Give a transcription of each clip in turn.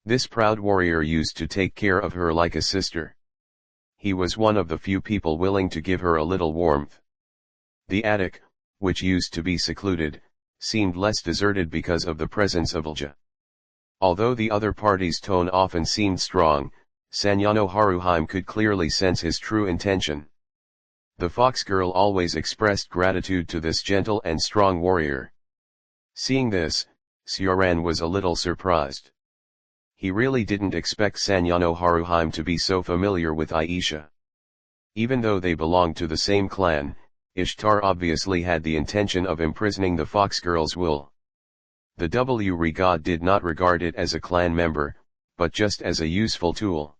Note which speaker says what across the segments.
Speaker 1: This proud warrior used to take care of her like a sister. He was one of the few people willing to give her a little warmth. The attic, which used to be secluded, seemed less deserted because of the presence of Ilja. Although the other party's tone often seemed strong, Sanyano Haruhime could clearly sense his true intention. The fox girl always expressed gratitude to this gentle and strong warrior. Seeing this, Sioran was a little surprised. He really didn't expect Sanyano Haruhime to be so familiar with Aisha. Even though they belonged to the same clan, Ishtar obviously had the intention of imprisoning the fox girl's wool. The W god did not regard it as a clan member, but just as a useful tool.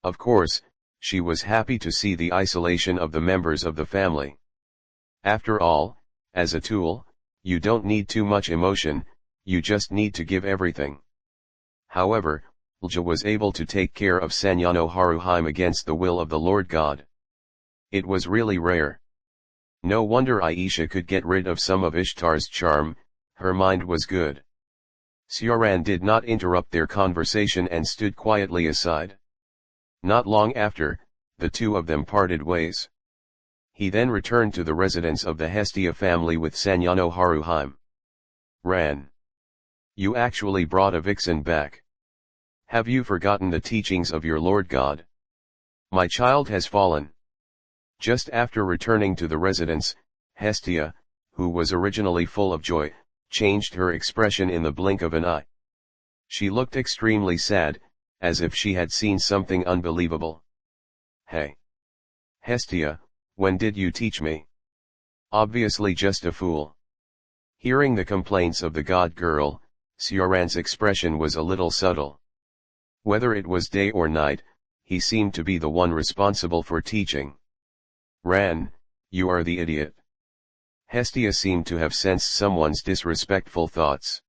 Speaker 1: Of course, she was happy to see the isolation of the members of the family. After all, as a tool, you don't need too much emotion, you just need to give everything. However, Ilja was able to take care of Sanyano Haruhime against the will of the Lord God. It was really rare. No wonder Aisha could get rid of some of Ishtar's charm, her mind was good. Sioran did not interrupt their conversation and stood quietly aside. Not long after, the two of them parted ways. He then returned to the residence of the Hestia family with Sanyano Haruhime. Ran. You actually brought a vixen back. Have you forgotten the teachings of your Lord God? My child has fallen. Just after returning to the residence, Hestia, who was originally full of joy, changed her expression in the blink of an eye. She looked extremely sad, as if she had seen something unbelievable. Hey! Hestia, when did you teach me? Obviously just a fool. Hearing the complaints of the god girl, Sioran's expression was a little subtle. Whether it was day or night, he seemed to be the one responsible for teaching. Ran, you are the idiot. Hestia seemed to have sensed someone's disrespectful thoughts.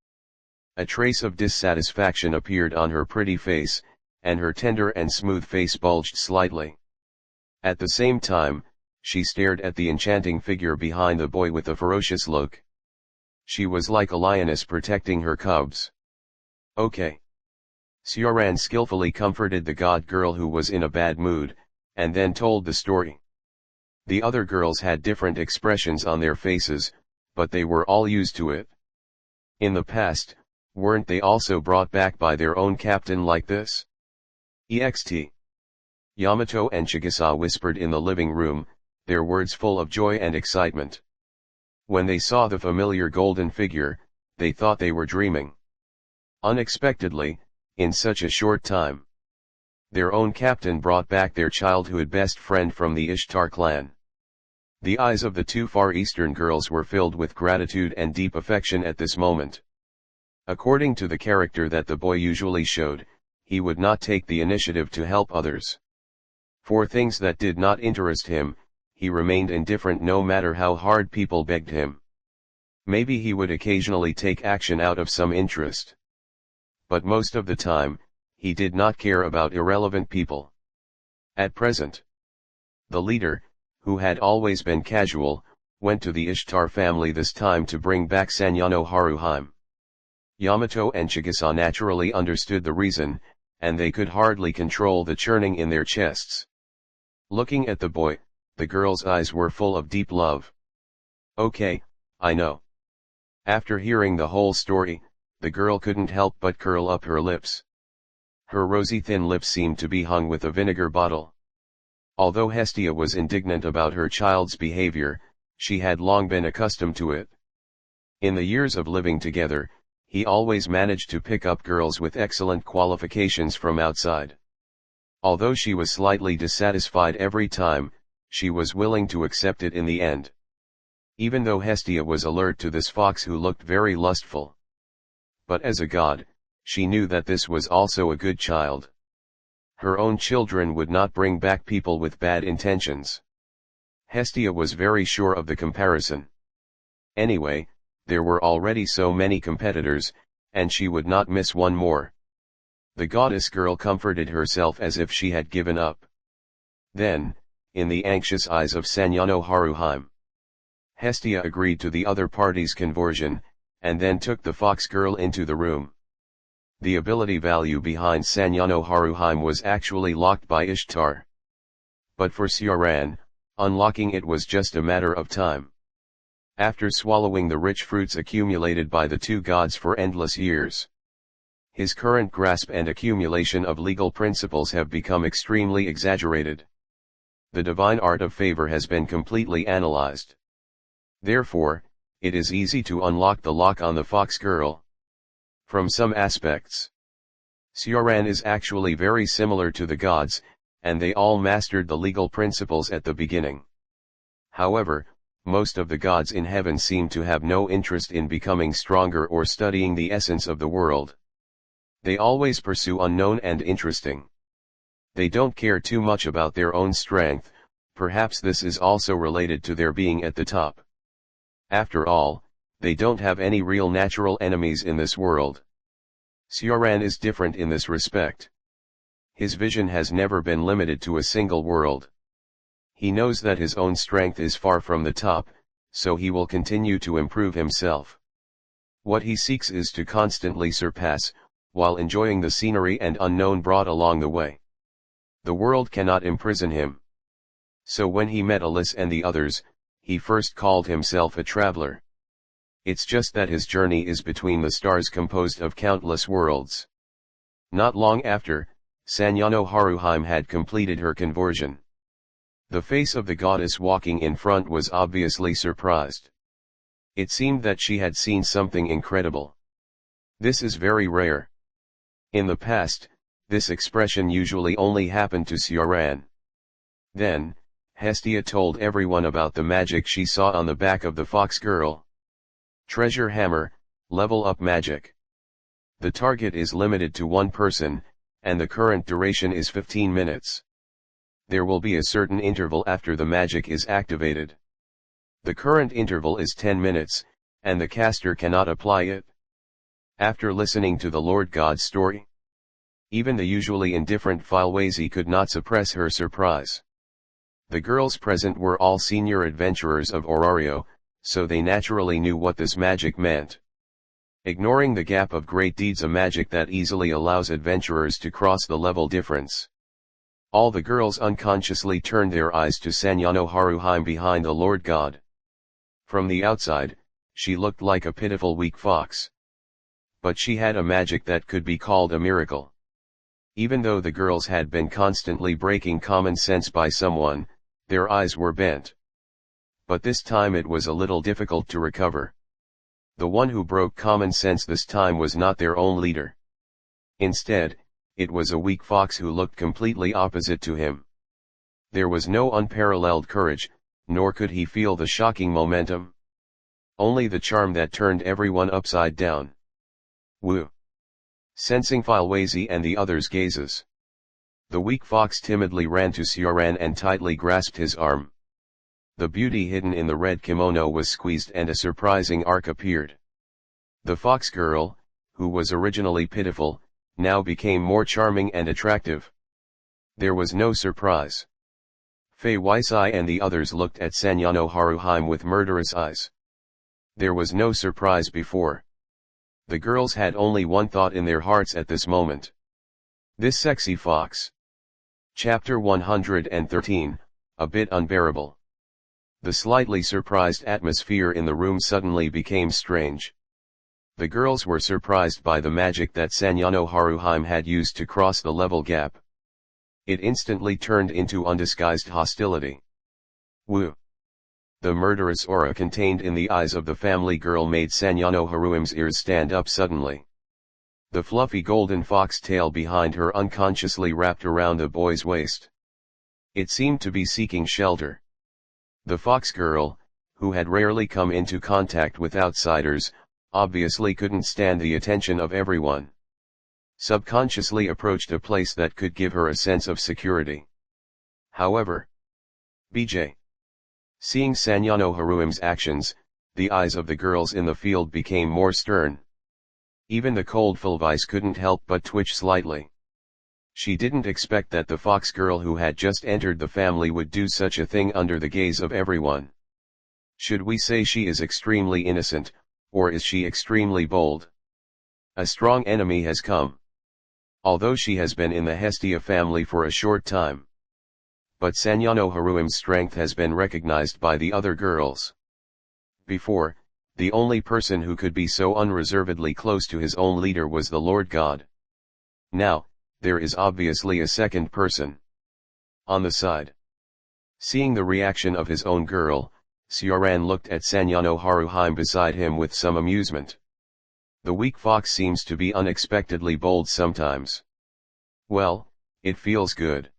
Speaker 1: A trace of dissatisfaction appeared on her pretty face, and her tender and smooth face bulged slightly. At the same time, she stared at the enchanting figure behind the boy with a ferocious look. She was like a lioness protecting her cubs. Okay. Sioran skillfully comforted the god girl who was in a bad mood, and then told the story. The other girls had different expressions on their faces, but they were all used to it. In the past, weren't they also brought back by their own captain like this? Ext. Yamato and Chigusa whispered in the living room, their words full of joy and excitement. When they saw the familiar golden figure, they thought they were dreaming. Unexpectedly, in such a short time, their own captain brought back their childhood best friend from the Ishtar clan. The eyes of the two Far Eastern girls were filled with gratitude and deep affection at this moment. According to the character that the boy usually showed, he would not take the initiative to help others. For things that did not interest him, he remained indifferent no matter how hard people begged him. Maybe he would occasionally take action out of some interest. But most of the time, he did not care about irrelevant people. At present, the leader, who had always been casual, went to the Ishtar family this time to bring back Sanyano Haruhime. Yamato and Chigusa naturally understood the reason, and they could hardly control the churning in their chests. Looking at the boy, the girl's eyes were full of deep love. Okay, I know. After hearing the whole story, the girl couldn't help but curl up her lips. Her rosy thin lips seemed to be hung with a vinegar bottle. Although Hestia was indignant about her child's behavior, she had long been accustomed to it. In the years of living together, he always managed to pick up girls with excellent qualifications from outside. Although she was slightly dissatisfied every time, she was willing to accept it in the end. Even though Hestia was alert to this fox who looked very lustful. But as a god, she knew that this was also a good child. Her own children would not bring back people with bad intentions. Hestia was very sure of the comparison. Anyway, there were already so many competitors, and she would not miss one more. The goddess girl comforted herself as if she had given up. Then, in the anxious eyes of Sanyano Haruhime, Hestia agreed to the other party's conversion, and then took the fox girl into the room. The ability value behind Sanyano Haruhime was actually locked by Ishtar. But for Sioran, unlocking it was just a matter of time. After swallowing the rich fruits accumulated by the two gods for endless years, his current grasp and accumulation of legal principles have become extremely exaggerated. The divine art of favor has been completely analyzed. Therefore, it is easy to unlock the lock on the fox girl. From some aspects, Sioran is actually very similar to the gods, and they all mastered the legal principles at the beginning. However, most of the gods in heaven seem to have no interest in becoming stronger or studying the essence of the world. They always pursue unknown and interesting. They don't care too much about their own strength. Perhaps this is also related to their being at the top. After all, they don't have any real natural enemies in this world. Sioran is different in this respect. His vision has never been limited to a single world. He knows that his own strength is far from the top, so he will continue to improve himself. What he seeks is to constantly surpass, while enjoying the scenery and unknown brought along the way. The world cannot imprison him. So when he met Alice and the others, he first called himself a traveler. It's just that his journey is between the stars composed of countless worlds. Not long after, Sanyano Haruhime had completed her conversion. The face of the goddess walking in front was obviously surprised. It seemed that she had seen something incredible. This is very rare. In the past, this expression usually only happened to Sioran. Then, Hestia told everyone about the magic she saw on the back of the fox girl. Treasure hammer, level up magic. The target is limited to one person, and the current duration is 15 minutes. There will be a certain interval after the magic is activated. The current interval is 10 minutes, and the caster cannot apply it. After listening to the Lord God's story, even the usually indifferent Filwazi could not suppress her surprise. The girls present were all senior adventurers of Orario, so they naturally knew what this magic meant. Ignoring the gap of great deeds, a magic that easily allows adventurers to cross the level difference. All the girls unconsciously turned their eyes to Sanyano Haruhime behind the Lord God. From the outside, she looked like a pitiful weak fox. But she had a magic that could be called a miracle. Even though the girls had been constantly breaking common sense by someone, their eyes were bent. But this time it was a little difficult to recover. The one who broke common sense this time was not their own leader. Instead, it was a weak fox who looked completely opposite to him. There was no unparalleled courage, nor could he feel the shocking momentum. Only the charm that turned everyone upside down. Woo! Sensing Filwazi and the others' gazes, the weak fox timidly ran to Sioran and tightly grasped his arm. The beauty hidden in the red kimono was squeezed and a surprising arc appeared. The fox girl, who was originally pitiful, now became more charming and attractive. There was no surprise. Fei Weisai and the others looked at Sanyano Haruhime with murderous eyes. There was no surprise before. The girls had only one thought in their hearts at this moment. This sexy fox. Chapter 113, a bit unbearable. The slightly surprised atmosphere in the room suddenly became strange. The girls were surprised by the magic that Sanyano Haruhime had used to cross the level gap. It instantly turned into undisguised hostility. Woo! The murderous aura contained in the eyes of the family girl made Sanyano Haruhime's ears stand up suddenly. The fluffy golden fox tail behind her unconsciously wrapped around the boy's waist. It seemed to be seeking shelter. The fox girl, who had rarely come into contact with outsiders, obviously couldn't stand the attention of everyone. Subconsciously approached a place that could give her a sense of security. However, BJ. Seeing Sanyano Haruhime's actions, the eyes of the girls in the field became more stern. Even the cold Filvice couldn't help but twitch slightly. She didn't expect that the fox girl who had just entered the family would do such a thing under the gaze of everyone. Should we say she is extremely innocent, or is she extremely bold? A strong enemy has come. Although she has been in the Hestia family for a short time. But Sanyano Haruim's strength has been recognized by the other girls. Before, the only person who could be so unreservedly close to his own leader was the Lord God. Now, there is obviously a second person. On the side. Seeing the reaction of his own girl, Sioran looked at Sanyano Haruhime beside him with some amusement. The weak fox seems to be unexpectedly bold sometimes. Well, it feels good.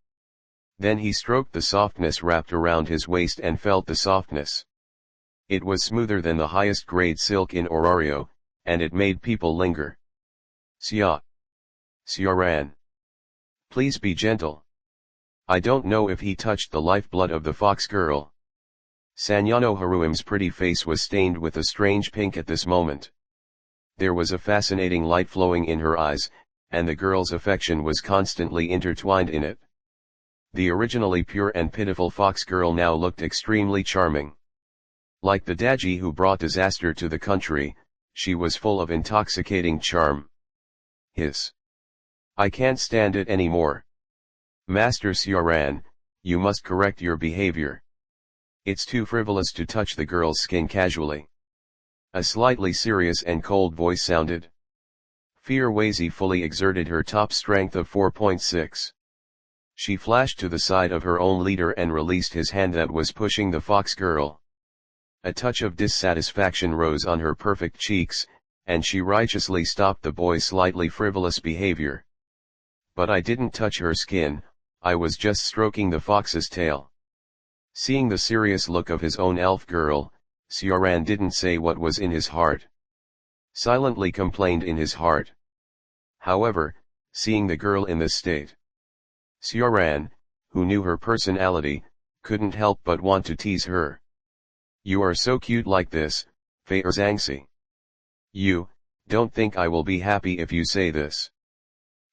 Speaker 1: Then he stroked the softness wrapped around his waist and felt the softness. It was smoother than the highest grade silk in Orario, and it made people linger. Sioran. Please be gentle. I don't know if he touched the lifeblood of the fox girl. Sanyano Haruim's pretty face was stained with a strange pink at this moment. There was a fascinating light flowing in her eyes, and the girl's affection was constantly intertwined in it. The originally pure and pitiful fox girl now looked extremely charming. Like the Daji who brought disaster to the country, she was full of intoxicating charm. Hiss. I can't stand it anymore. Master Sioran, you must correct your behavior. It's too frivolous to touch the girl's skin casually. A slightly serious and cold voice sounded. Fearwazi fully exerted her top strength of 4.6. She flashed to the side of her own leader and released his hand that was pushing the fox girl. A touch of dissatisfaction rose on her perfect cheeks, and she righteously stopped the boy's slightly frivolous behavior. But I didn't touch her skin, I was just stroking the fox's tail. Seeing the serious look of his own elf girl, Sioran didn't say what was in his heart. Silently complained in his heart. However, seeing the girl in this state, Sioran, who knew her personality, couldn't help but want to tease her. You are so cute like this, Feirzangsi. You, don't think I will be happy if you say this.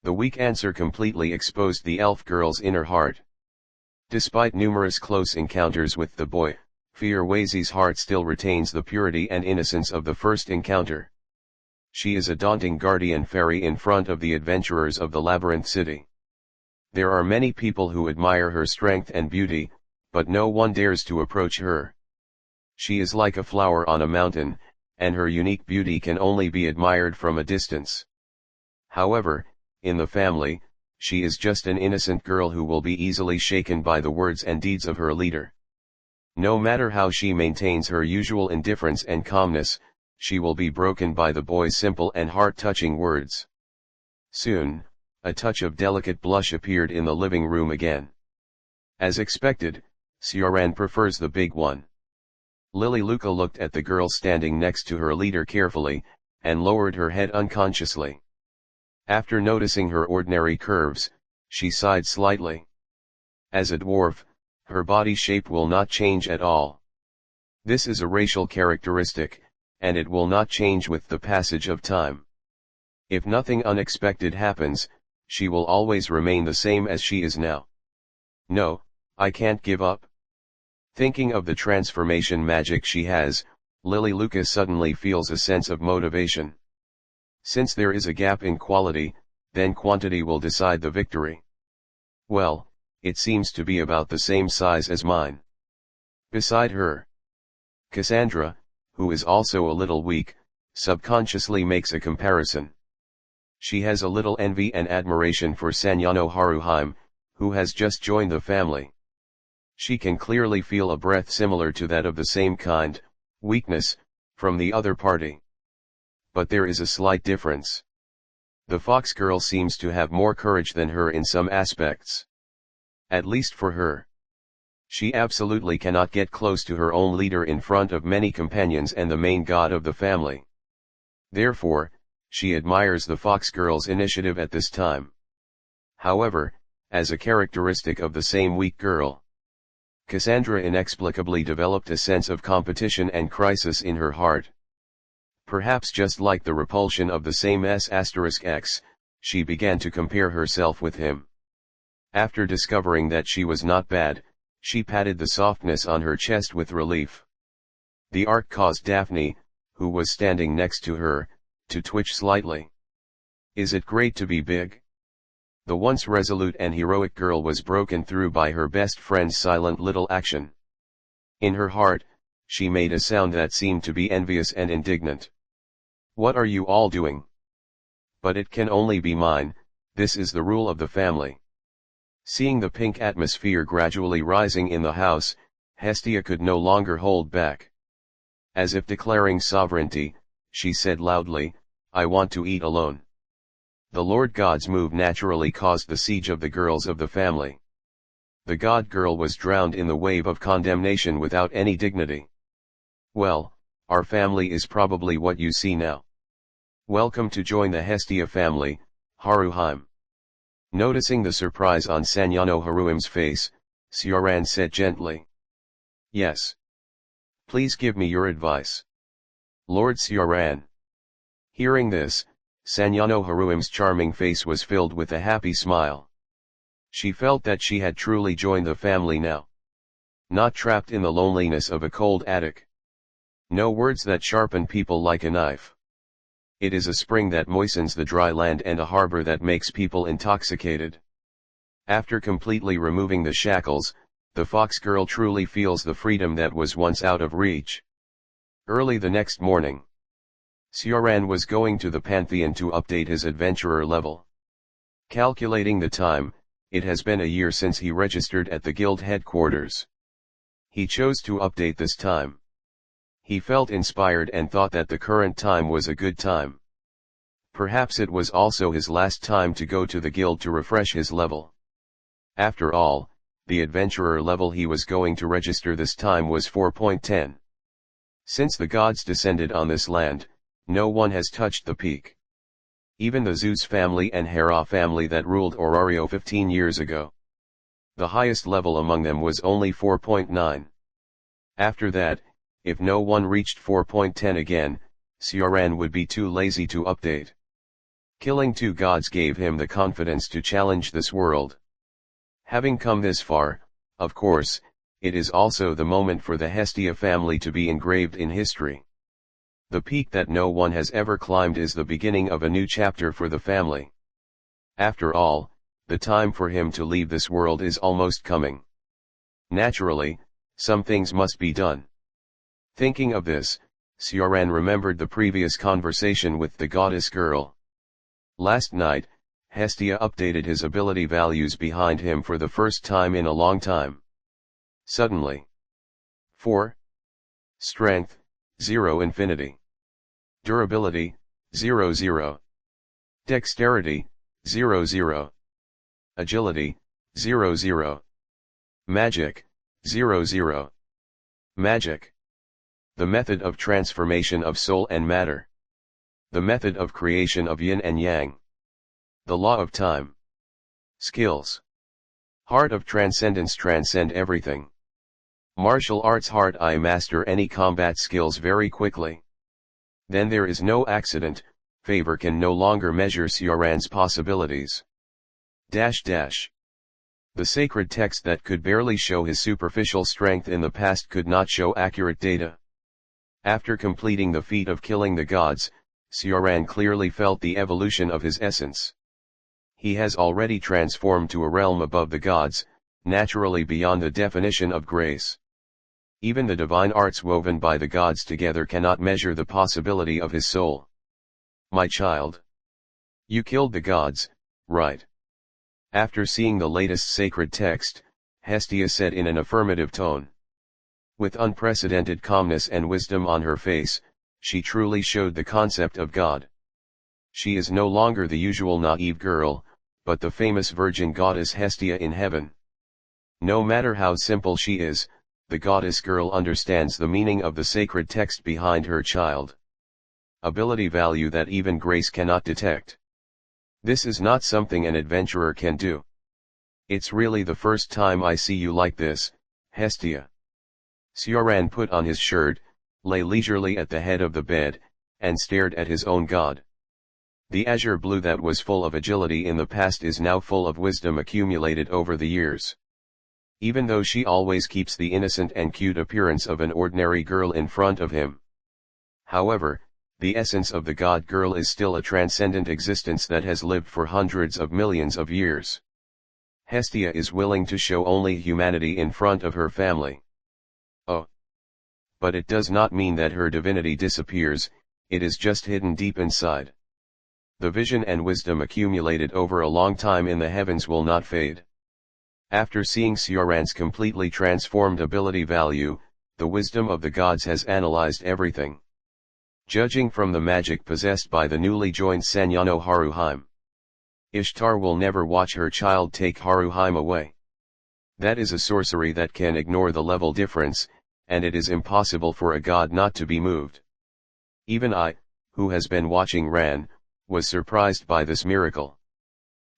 Speaker 1: The weak answer completely exposed the elf girl's inner heart. Despite numerous close encounters with the boy, Fearwazi's heart still retains the purity and innocence of the first encounter. She is a daunting guardian fairy in front of the adventurers of the Labyrinth City. There are many people who admire her strength and beauty, but no one dares to approach her. She is like a flower on a mountain, and her unique beauty can only be admired from a distance. However, in the family, she is just an innocent girl who will be easily shaken by the words and deeds of her leader. No matter how she maintains her usual indifference and calmness, she will be broken by the boy's simple and heart-touching words. Soon, a touch of delicate blush appeared in the living room again. As expected, Sioran prefers the big one. Lily Luca looked at the girl standing next to her leader carefully, and lowered her head unconsciously. After noticing her ordinary curves, she sighed slightly. As a dwarf, her body shape will not change at all. This is a racial characteristic, and it will not change with the passage of time. If nothing unexpected happens, she will always remain the same as she is now. No, I can't give up. Thinking of the transformation magic she has, Lily Luca suddenly feels a sense of motivation. Since there is a gap in quality, then quantity will decide the victory. Well, it seems to be about the same size as mine. Beside her, Cassandra, who is also a little weak, subconsciously makes a comparison. She has a little envy and admiration for Sanyano Haruhime, who has just joined the family. She can clearly feel a breath similar to that of the same kind, weakness, from the other party. But there is a slight difference. The fox girl seems to have more courage than her in some aspects. At least for her. She absolutely cannot get close to her own leader in front of many companions and the main god of the family. Therefore, she admires the fox girl's initiative at this time. However, as a characteristic of the same weak girl, Cassandra inexplicably developed a sense of competition and crisis in her heart. Perhaps just like the repulsion of the same S*X, she began to compare herself with him. After discovering that she was not bad, she patted the softness on her chest with relief. The art caused Daphne, who was standing next to her, to twitch slightly. Is it great to be big? The once resolute and heroic girl was broken through by her best friend's silent little action. In her heart, she made a sound that seemed to be envious and indignant. What are you all doing? But it can only be mine, this is the rule of the family. Seeing the pink atmosphere gradually rising in the house, Hestia could no longer hold back. As if declaring sovereignty, she said loudly, I want to eat alone. The Lord God's move naturally caused the siege of the girls of the family. The God girl was drowned in the wave of condemnation without any dignity. Well, our family is probably what you see now. Welcome to join the Hestia family, Haruhime. Noticing the surprise on Sanyano Haruim's face, Sioran said gently. Yes. Please give me your advice. Lord Sioran. Hearing this, Sanyano Haruim's charming face was filled with a happy smile. She felt that she had truly joined the family now. Not trapped in the loneliness of a cold attic. No words that sharpen people like a knife. It is a spring that moistens the dry land and a harbor that makes people intoxicated. After completely removing the shackles, the fox girl truly feels the freedom that was once out of reach. Early the next morning, Sioran was going to the Pantheon to update his adventurer level. Calculating the time, it has been a year since he registered at the guild headquarters. He chose to update this time. He felt inspired and thought that the current time was a good time. Perhaps it was also his last time to go to the guild to refresh his level. After all, the adventurer level he was going to register this time was 4.10. Since the gods descended on this land, no one has touched the peak. Even the Zeus family and Hera family that ruled Orario 15 years ago. The highest level among them was only 4.9. After that, if no one reached 4.10 again, Sioran would be too lazy to update. Killing two gods gave him the confidence to challenge this world. Having come this far, of course, it is also the moment for the Hestia family to be engraved in history. The peak that no one has ever climbed is the beginning of a new chapter for the family. After all, the time for him to leave this world is almost coming. Naturally, some things must be done. Thinking of this, Sioran remembered the previous conversation with the goddess girl. Last night, Hestia updated his ability values behind him for the first time in a long time. Suddenly. 4. Strength, 0 infinity. Durability, 0 0. Dexterity, 0 0. Agility, 0 0. Magic, 0 0. Magic. The method of transformation of soul and matter. The method of creation of yin and yang. The law of time. Skills. Heart of transcendence transcend everything. Martial arts heart I master any combat skills very quickly. Then there is no accident, favor can no longer measure Sioran's possibilities. The sacred text that could barely show his superficial strength in the past could not show accurate data. After completing the feat of killing the gods, Sioran clearly felt the evolution of his essence. He has already transformed to a realm above the gods, naturally beyond the definition of grace. Even the divine arts woven by the gods together cannot measure the possibility of his soul. My child. You killed the gods, right? After seeing the latest sacred text, Hestia said in an affirmative tone. With unprecedented calmness and wisdom on her face, she truly showed the concept of God. She is no longer the usual naive girl, but the famous virgin goddess Hestia in heaven. No matter how simple she is, the goddess girl understands the meaning of the sacred text behind her child. Ability value that even grace cannot detect. This is not something an adventurer can do. It's really the first time I see you like this, Hestia. Sioran put on his shirt, lay leisurely at the head of the bed, and stared at his own god. The azure blue that was full of agility in the past is now full of wisdom accumulated over the years. Even though she always keeps the innocent and cute appearance of an ordinary girl in front of him. However, the essence of the god girl is still a transcendent existence that has lived for hundreds of millions of years. Hestia is willing to show only humanity in front of her family. Oh! But it does not mean that her divinity disappears, it is just hidden deep inside. The vision and wisdom accumulated over a long time in the heavens will not fade. After seeing Sioran's completely transformed ability value, the wisdom of the gods has analyzed everything. Judging from the magic possessed by the newly joined Sanyano Haruheim, Ishtar will never watch her child take Haruheim away. That is a sorcery that can ignore the level difference, and it is impossible for a god not to be moved. Even I, who has been watching Ran, was surprised by this miracle.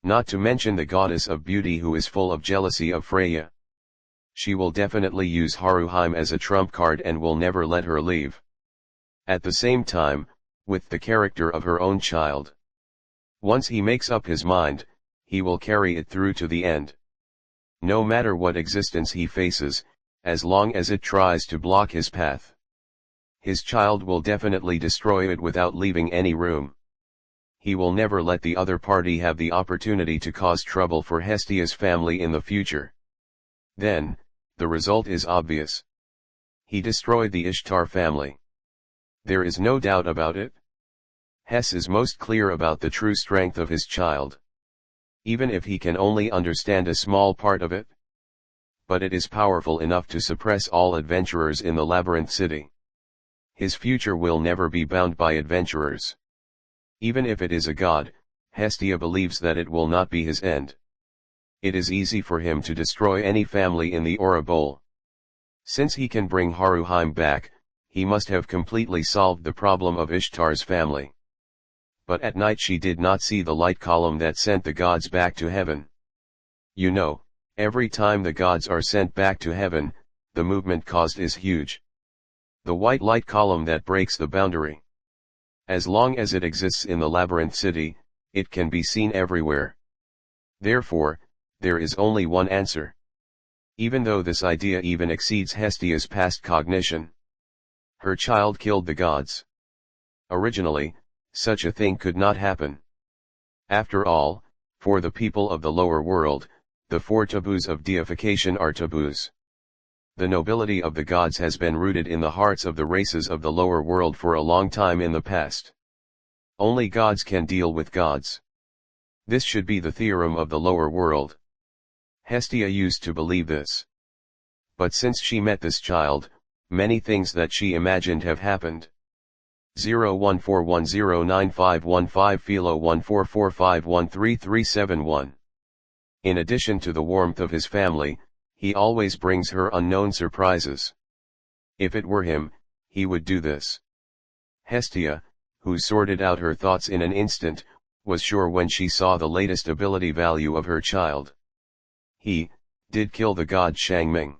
Speaker 1: Not to mention the goddess of beauty who is full of jealousy of Freya. She will definitely use Haruheim as a trump card and will never let her leave. At the same time, with the character of her own child. Once he makes up his mind, he will carry it through to the end. No matter what existence he faces, as long as it tries to block his path, his child will definitely destroy it without leaving any room. He will never let the other party have the opportunity to cause trouble for Hestia's family in the future. Then, the result is obvious. He destroyed the Ishtar family. There is no doubt about it. Hess is most clear about the true strength of his child. Even if he can only understand a small part of it. But it is powerful enough to suppress all adventurers in the Labyrinth City. His future will never be bound by adventurers. Even if it is a god, Hestia believes that it will not be his end. It is easy for him to destroy any family in the Aura Bowl. Since he can bring Haruheim back, he must have completely solved the problem of Ishtar's family. But at night she did not see the light column that sent the gods back to heaven. You know, every time the gods are sent back to heaven, the movement caused is huge. The white light column that breaks the boundary. As long as it exists in the Labyrinth City, it can be seen everywhere. Therefore, there is only one answer. Even though this idea even exceeds Hestia's past cognition. Her child killed the gods. Originally, such a thing could not happen. After all, for the people of the lower world, the four taboos of deification are taboos. The nobility of the gods has been rooted in the hearts of the races of the lower world for a long time in the past. Only gods can deal with gods. This should be the theorem of the lower world. Hestia used to believe this. But since she met this child, many things that she imagined have happened. 014109515 Philo 1445133371. In addition to the warmth of his family, he always brings her unknown surprises. If it were him, he would do this. Hestia, who sorted out her thoughts in an instant, was sure when she saw the latest ability value of her child. He did kill the god Shangming.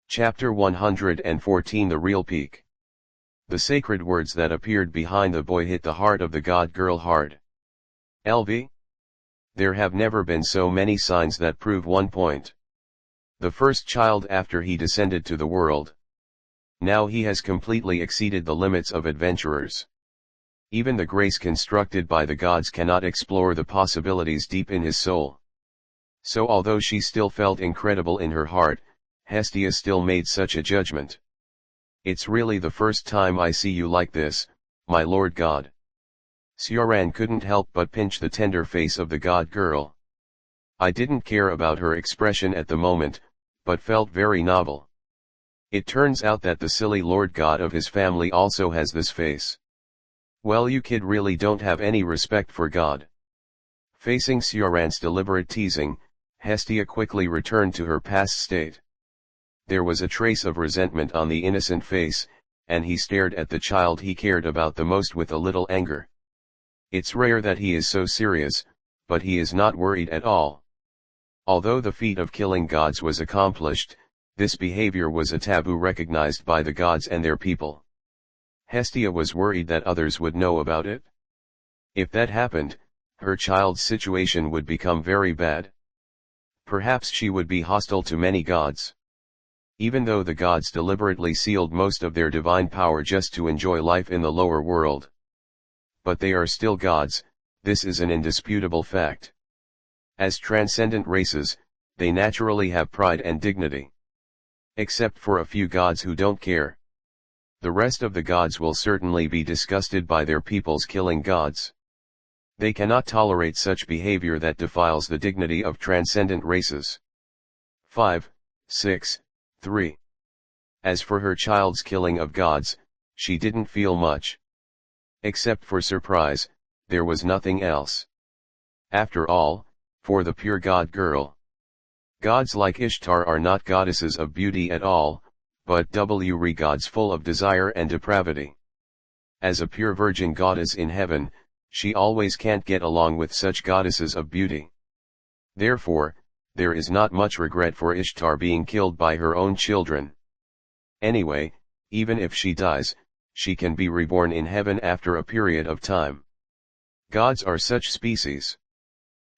Speaker 1: Chapter 114 The Real Peak. The sacred words that appeared behind the boy hit the heart of the god girl hard. LV? There have never been so many signs that prove one point. The first child after he descended to the world. Now he has completely exceeded the limits of adventurers. Even the grace constructed by the gods cannot explore the possibilities deep in his soul. So although she still felt incredible in her heart, Hestia still made such a judgment. It's really the first time I see you like this, my lord god. Sioran couldn't help but pinch the tender face of the god girl. I didn't care about her expression at the moment, but felt very novel. It turns out that the silly lord god of his family also has this face. Well, you kid really don't have any respect for God. Facing Sioran's deliberate teasing, Hestia quickly returned to her past state. There was a trace of resentment on the innocent face, and he stared at the child he cared about the most with a little anger. It's rare that he is so serious, but he is not worried at all. Although the feat of killing gods was accomplished, this behavior was a taboo recognized by the gods and their people. Hestia was worried that others would know about it. If that happened, her child's situation would become very bad. Perhaps she would be hostile to many gods. Even though the gods deliberately sealed most of their divine power just to enjoy life in the lower world. but they are still gods, this is an indisputable fact. As transcendent races, they naturally have pride and dignity. Except for a few gods who don't care. The rest of the gods will certainly be disgusted by their people's killing gods. They cannot tolerate such behavior that defiles the dignity of transcendent races. 5, 6, 3. As for her child's killing of gods, she didn't feel much. Except for surprise, there was nothing else. After all, for the pure god girl. Gods like Ishtar are not goddesses of beauty at all, but gods full of desire and depravity. As a pure virgin goddess in heaven, she always can't get along with such goddesses of beauty. Therefore, there is not much regret for Ishtar being killed by her own children. Anyway, even if she dies, she can be reborn in heaven after a period of time. Gods are such species.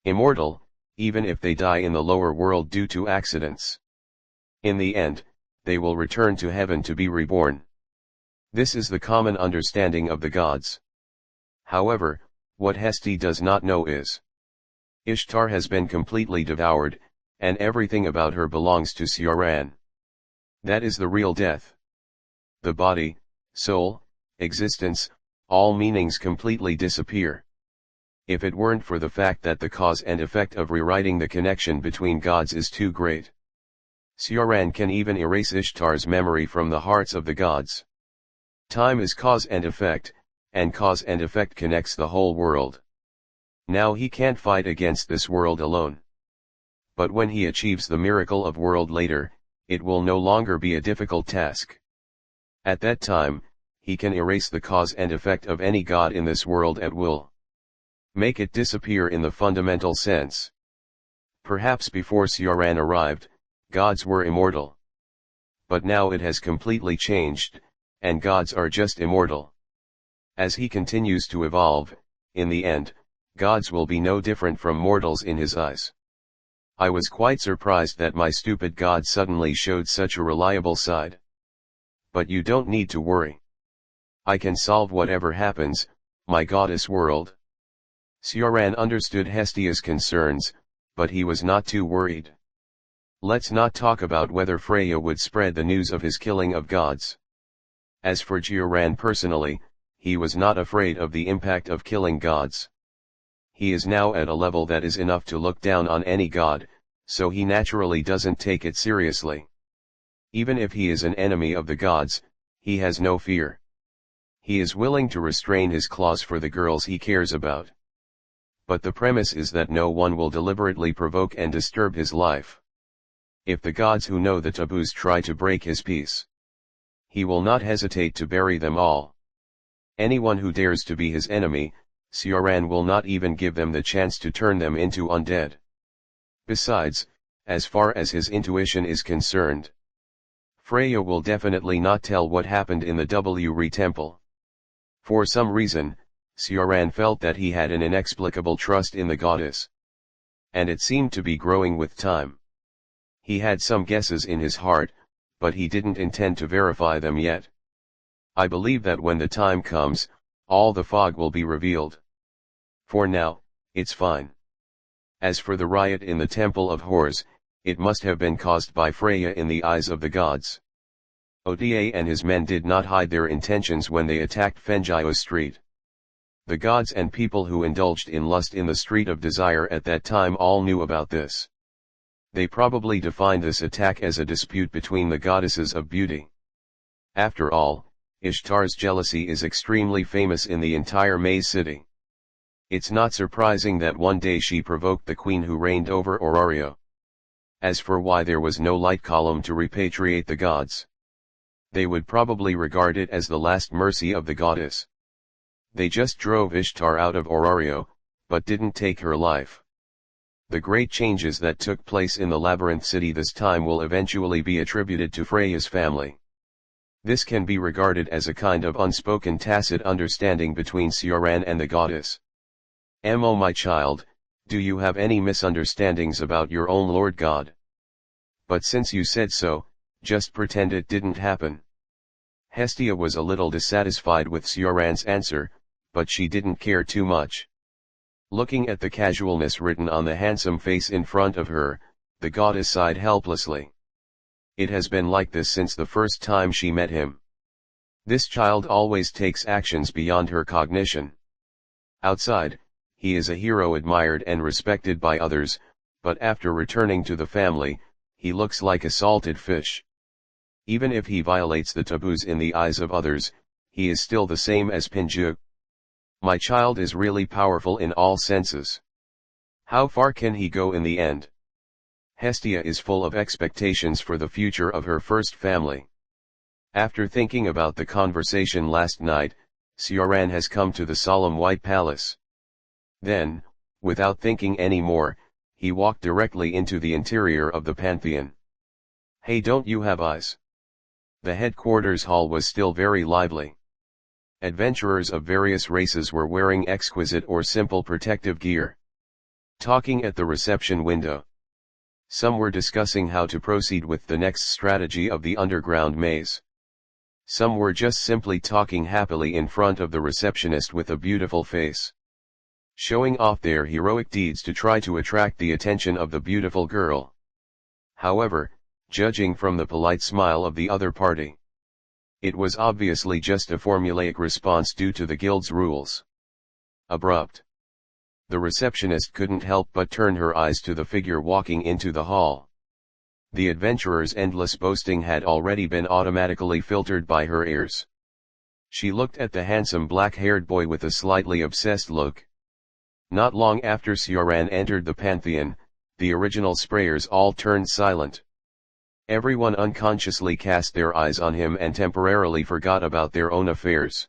Speaker 1: Immortal, even if they die in the lower world due to accidents. In the end, they will return to heaven to be reborn. This is the common understanding of the gods. However, what Hesti does not know is, Ishtar has been completely devoured, and everything about her belongs to Sioran. That is the real death. The body, soul, existence, all meanings completely disappear. If it weren't for the fact that the cause and effect of rewriting the connection between gods is too great. Sioran can even erase Ishtar's memory from the hearts of the gods. Time is cause and effect connects the whole world. Now he can't fight against this world alone. But when he achieves the miracle of world later, it will no longer be a difficult task. At that time, he can erase the cause and effect of any god in this world at will. Make it disappear in the fundamental sense. Perhaps before Sioran arrived, gods were immortal. But now it has completely changed, and gods are just immortal. As he continues to evolve, in the end, gods will be no different from mortals in his eyes. I was quite surprised that my stupid god suddenly showed such a reliable side. But you don't need to worry. I can solve whatever happens, my goddess world. Sioran understood Hestia's concerns, but he was not too worried. Let's not talk about whether Freya would spread the news of his killing of gods. As for Sioran personally, he was not afraid of the impact of killing gods. He is now at a level that is enough to look down on any god, so he naturally doesn't take it seriously. Even if he is an enemy of the gods, he has no fear. He is willing to restrain his claws for the girls he cares about. But the premise is that no one will deliberately provoke and disturb his life. If the gods who know the taboos try to break his peace, he will not hesitate to bury them all. Anyone who dares to be his enemy, Sioran will not even give them the chance to turn them into undead. Besides, as far as his intuition is concerned, Freya will definitely not tell what happened in the W temple. For some reason, Sioran felt that he had an inexplicable trust in the goddess. And it seemed to be growing with time. He had some guesses in his heart, but he didn't intend to verify them yet. I believe that when the time comes, all the fog will be revealed. For now, it's fine. As for the riot in the Temple of Horus, it must have been caused by Freya in the eyes of the gods. Oda and his men did not hide their intentions when they attacked Fengio Street. The gods and people who indulged in lust in the Street of Desire at that time all knew about this. They probably defined this attack as a dispute between the goddesses of beauty. After all, Ishtar's jealousy is extremely famous in the entire Maze city. It's not surprising that one day she provoked the queen who reigned over Orario. As for why there was no light column to repatriate the gods, they would probably regard it as the last mercy of the goddess. They just drove Ishtar out of Orario, but didn't take her life. The great changes that took place in the Labyrinth City this time will eventually be attributed to Freya's family. This can be regarded as a kind of unspoken tacit understanding between Sioran and the goddess. Oh my child, do you have any misunderstandings about your own Lord God? But since you said so, just pretend it didn't happen. Hestia was a little dissatisfied with Sioran's answer, but she didn't care too much. Looking at the casualness written on the handsome face in front of her, the goddess sighed helplessly. It has been like this since the first time she met him. This child always takes actions beyond her cognition. Outside, he is a hero admired and respected by others, but after returning to the family, he looks like a salted fish. Even if he violates the taboos in the eyes of others, he is still the same as Pinju. My child is really powerful in all senses. How far can he go in the end? Hestia is full of expectations for the future of her first family. After thinking about the conversation last night, Sioran has come to the solemn white palace. Then, without thinking any more, he walked directly into the interior of the Pantheon. Hey, don't you have eyes? The headquarters hall was still very lively. Adventurers of various races were wearing exquisite or simple protective gear. Talking at the reception window. Some were discussing how to proceed with the next strategy of the underground maze. Some were just simply talking happily in front of the receptionist with a beautiful face, showing off their heroic deeds to try to attract the attention of the beautiful girl. However, judging from the polite smile of the other party, it was obviously just a formulaic response due to the guild's rules. Abrupt. The receptionist couldn't help but turn her eyes to the figure walking into the hall. The adventurer's endless boasting had already been automatically filtered by her ears. She looked at the handsome black-haired boy with a slightly obsessed look. Not long after Sioran entered the Pantheon, the original sprayers all turned silent. Everyone unconsciously cast their eyes on him and temporarily forgot about their own affairs.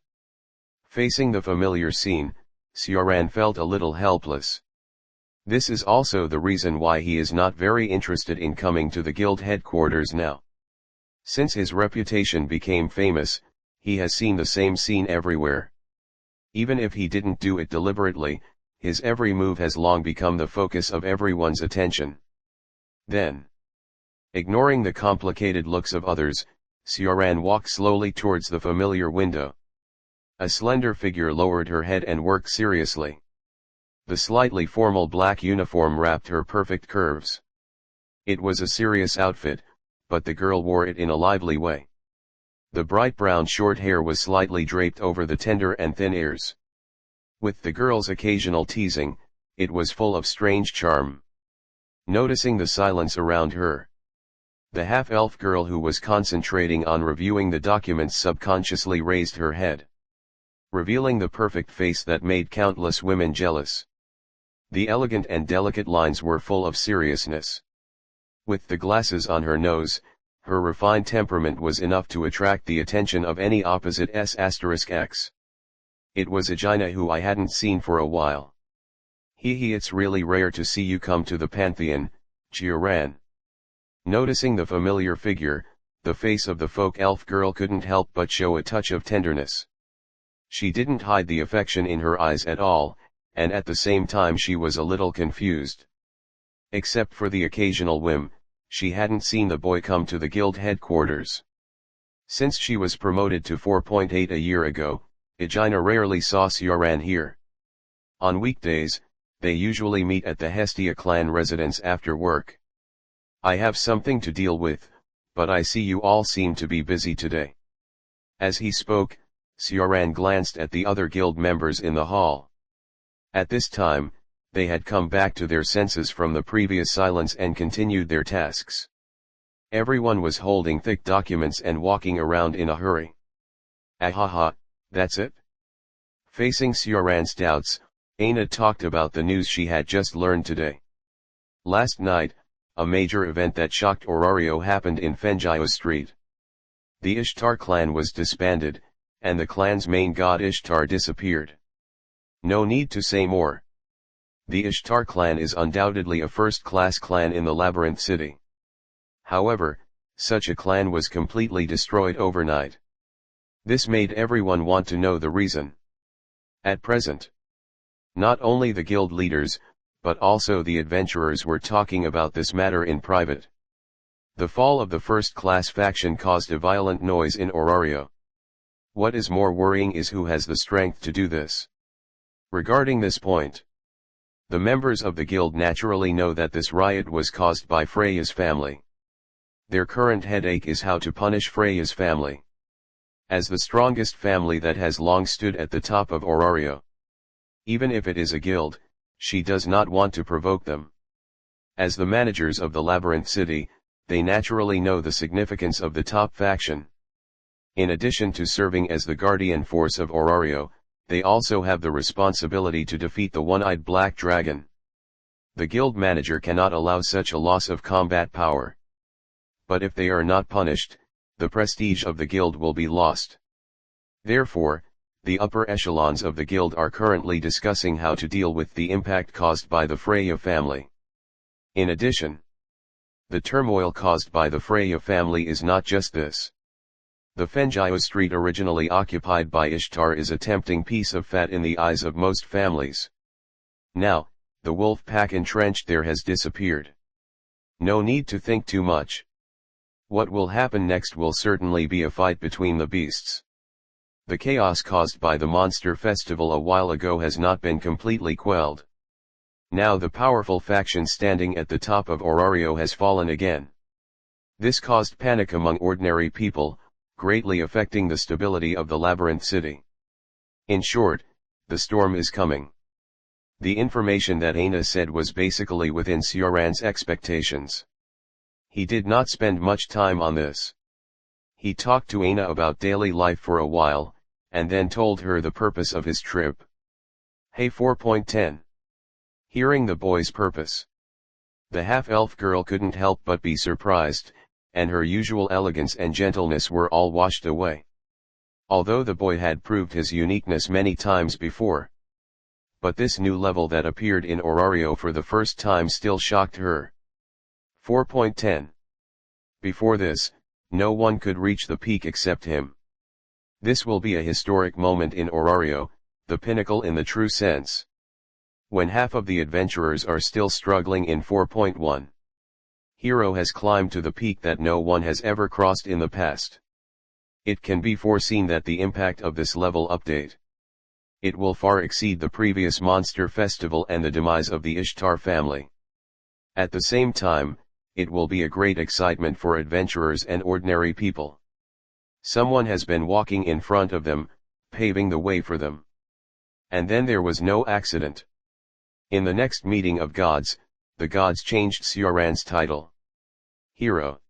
Speaker 1: Facing the familiar scene, Sioran felt a little helpless. This is also the reason why he is not very interested in coming to the guild headquarters now. Since his reputation became famous, he has seen the same scene everywhere. Even if he didn't do it deliberately, his every move has long become the focus of everyone's attention. Then, ignoring the complicated looks of others, Sioran walked slowly towards the familiar window. A slender figure lowered her head and worked seriously. The slightly formal black uniform wrapped her perfect curves. It was a serious outfit, but the girl wore it in a lively way. The bright brown short hair was slightly draped over the tender and thin ears. With the girl's occasional teasing, it was full of strange charm. Noticing the silence around her, the half-elf girl who was concentrating on reviewing the documents subconsciously raised her head, revealing the perfect face that made countless women jealous. The elegant and delicate lines were full of seriousness. With the glasses on her nose, her refined temperament was enough to attract the attention of any opposite S**X. It was Aegina, who I hadn't seen for a while. It's really rare to see you come to the Pantheon, Sioran. Noticing the familiar figure, the face of the folk elf girl couldn't help but show a touch of tenderness. She didn't hide the affection in her eyes at all, and at the same time she was a little confused. Except for the occasional whim, she hadn't seen the boy come to the guild headquarters. Since she was promoted to 4.8 a year ago, Aegina rarely saw Sioran here. On weekdays, they usually meet at the Hestia clan residence after work. I have something to deal with, but I see you all seem to be busy today. As he spoke, Sioran glanced at the other guild members in the hall. At this time, they had come back to their senses from the previous silence and continued their tasks. Everyone was holding thick documents and walking around in a hurry. Ahaha, that's it? Facing Sioran's doubts, Aina talked about the news she had just learned today. Last night, a major event that shocked Orario happened in Fengio Street. The Ishtar clan was disbanded, and the clan's main god Ishtar disappeared. No need to say more. The Ishtar clan is undoubtedly a first-class clan in the Labyrinth City. However, such a clan was completely destroyed overnight. This made everyone want to know the reason. At present, not only the guild leaders, but also the adventurers were talking about this matter in private. The fall of the first-class faction caused a violent noise in Orario. What is more worrying is who has the strength to do this. Regarding this point, the members of the guild naturally know that this riot was caused by Freya's family. Their current headache is how to punish Freya's family. As the strongest family that has long stood at the top of Orario. Even if it is a guild, she does not want to provoke them. As the managers of the Labyrinth City, they naturally know the significance of the top faction. In addition to serving as the guardian force of Orario, they also have the responsibility to defeat the one-eyed black dragon. The guild manager cannot allow such a loss of combat power. But if they are not punished, the prestige of the guild will be lost. Therefore, the upper echelons of the guild are currently discussing how to deal with the impact caused by the Freya family. In addition, the turmoil caused by the Freya family is not just this. The Fengio street originally occupied by Ishtar is a tempting piece of fat in the eyes of most families. Now, the wolf pack entrenched there has disappeared. No need to think too much. What will happen next will certainly be a fight between the beasts. The chaos caused by the monster festival a while ago has not been completely quelled. Now the powerful faction standing at the top of Orario has fallen again. This caused panic among ordinary people, greatly affecting the stability of the Labyrinth City. In short, the storm is coming. The information that Aina said was basically within Sioran's expectations. He did not spend much time on this. He talked to Aina about daily life for a while, and then told her the purpose of his trip. Hey 4.10. Hearing the boy's purpose, the half-elf girl couldn't help but be surprised, and her usual elegance and gentleness were all washed away. Although the boy had proved his uniqueness many times before. But this new level that appeared in Orario for the first time still shocked her. 4.10. Before this, no one could reach the peak except him. This will be a historic moment in Orario, the pinnacle in the true sense. When half of the adventurers are still struggling in 4.1. Hero has climbed to the peak that no one has ever crossed in the past. It can be foreseen that the impact of this level update. It will far exceed the previous monster festival and the demise of the Ishtar family. At the same time, it will be a great excitement for adventurers and ordinary people. Someone has been walking in front of them, paving the way for them. And then there was no accident. In the next meeting of gods, the gods changed Sioran's title. Hero.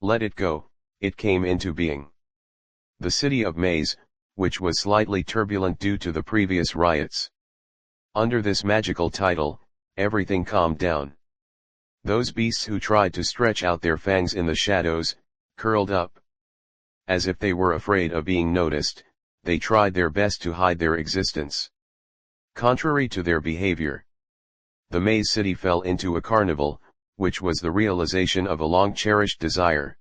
Speaker 1: Let it go, it came into being. The city of Maze, which was slightly turbulent due to the previous riots. Under this magical title, everything calmed down. Those beasts who tried to stretch out their fangs in the shadows, curled up. As if they were afraid of being noticed, they tried their best to hide their existence. Contrary to their behavior, the Maze City fell into a carnival, which was the realization of a long-cherished desire.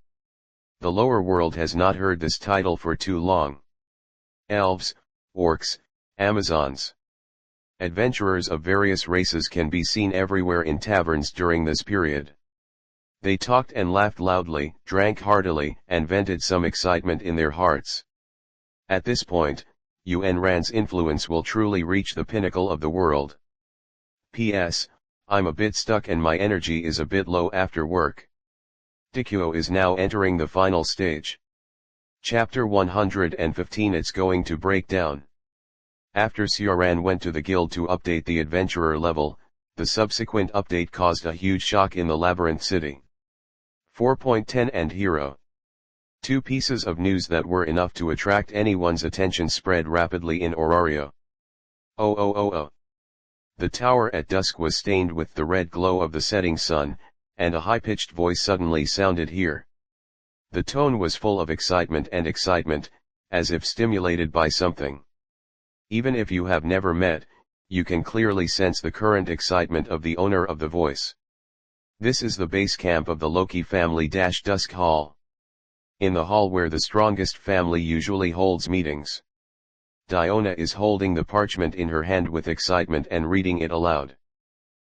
Speaker 1: The lower world has not heard this title for too long. Elves, orcs, Amazons. Adventurers of various races can be seen everywhere in taverns during this period. They talked and laughed loudly, drank heartily, and vented some excitement in their hearts. At this point, Yuan Ran's influence will truly reach the pinnacle of the world. P.S. I'm a bit stuck and my energy is a bit low after work. Dikuo is now entering the final stage. Chapter 115. It's going to break down. After Sioran went to the guild to update the adventurer level, the subsequent update caused a huge shock in the Labyrinth City. 4.10 and Hero. Two pieces of news that were enough to attract anyone's attention spread rapidly in Orario. Oh. The tower at dusk was stained with the red glow of the setting sun, and a high-pitched voice suddenly sounded here. The tone was full of excitement, as if stimulated by something. Even if you have never met, you can clearly sense the current excitement of the owner of the voice. This is the base camp of the Loki family Dusk Hall. In the hall where the strongest family usually holds meetings. Diona is holding the parchment in her hand with excitement and reading it aloud.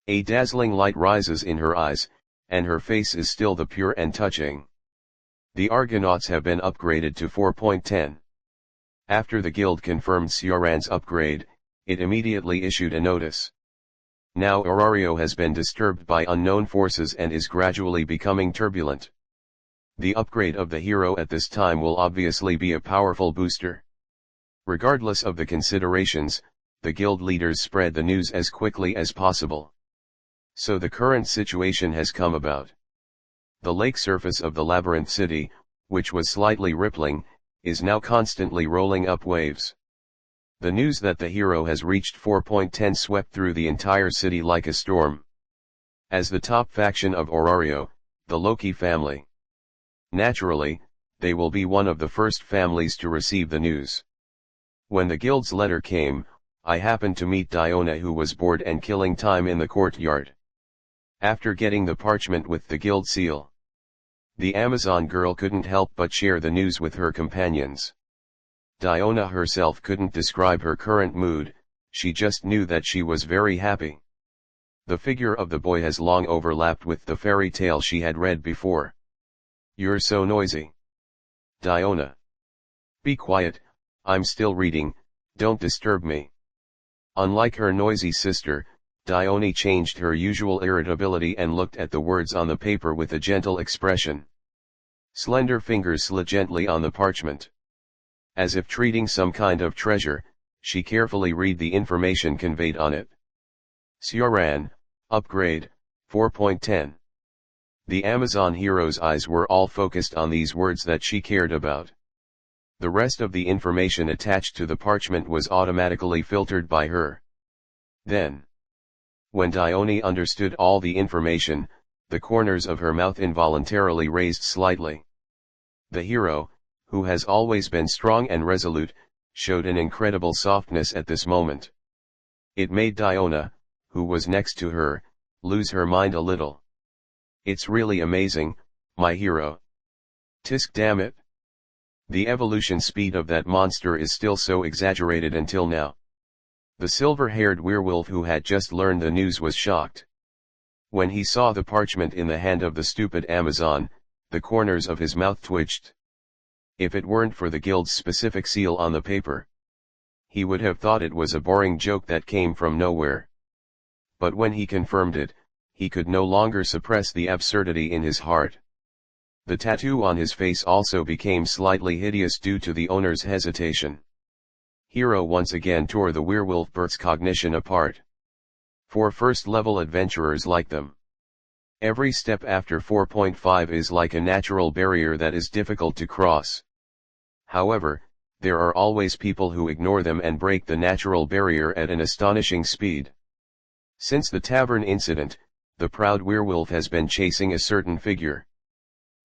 Speaker 1: A dazzling light rises in her eyes, and her face is still the pure and touching. The Argonauts have been upgraded to 4.10. After the guild confirmed Sioran's upgrade, it immediately issued a notice. Now Orario has been disturbed by unknown forces and is gradually becoming turbulent. The upgrade of the hero at this time will obviously be a powerful booster. Regardless of the considerations, the guild leaders spread the news as quickly as possible. So the current situation has come about. The lake surface of the labyrinth city, which was slightly rippling, is now constantly rolling up waves. The news that the hero has reached 4.10 swept through the entire city like a storm. As the top faction of Orario, the Loki family. Naturally, they will be one of the first families to receive the news. When the guild's letter came, I happened to meet Diona, who was bored and killing time in the courtyard. After getting the parchment with the guild seal, the Amazon girl couldn't help but share the news with her companions. Diona herself couldn't describe her current mood, she just knew that she was very happy. The figure of the boy has long overlapped with the fairy tale she had read before. "You're so noisy, Diona. Be quiet, I'm still reading, don't disturb me." Unlike her noisy sister, Dione changed her usual irritability and looked at the words on the paper with a gentle expression. Slender fingers slid gently on the parchment. As if treating some kind of treasure, she carefully read the information conveyed on it. Sioran, upgrade, 4.10. The Amazon hero's eyes were all focused on these words that she cared about. The rest of the information attached to the parchment was automatically filtered by her. Then, when Dione understood all the information, the corners of her mouth involuntarily raised slightly. The hero, who has always been strong and resolute, showed an incredible softness at this moment. It made Diona, who was next to her, lose her mind a little. "It's really amazing, my hero. Tisk damn it. The evolution speed of that monster is still so exaggerated until now." The silver-haired werewolf who had just learned the news was shocked. When he saw the parchment in the hand of the stupid Amazon, the corners of his mouth twitched. If it weren't for the guild's specific seal on the paper, he would have thought it was a boring joke that came from nowhere. But when he confirmed it, he could no longer suppress the absurdity in his heart. The tattoo on his face also became slightly hideous due to the owner's hesitation. Hero once again tore the werewolf bird's cognition apart. For first-level adventurers like them, every step after 4.5 is like a natural barrier that is difficult to cross. However, there are always people who ignore them and break the natural barrier at an astonishing speed. Since the tavern incident, the proud werewolf has been chasing a certain figure.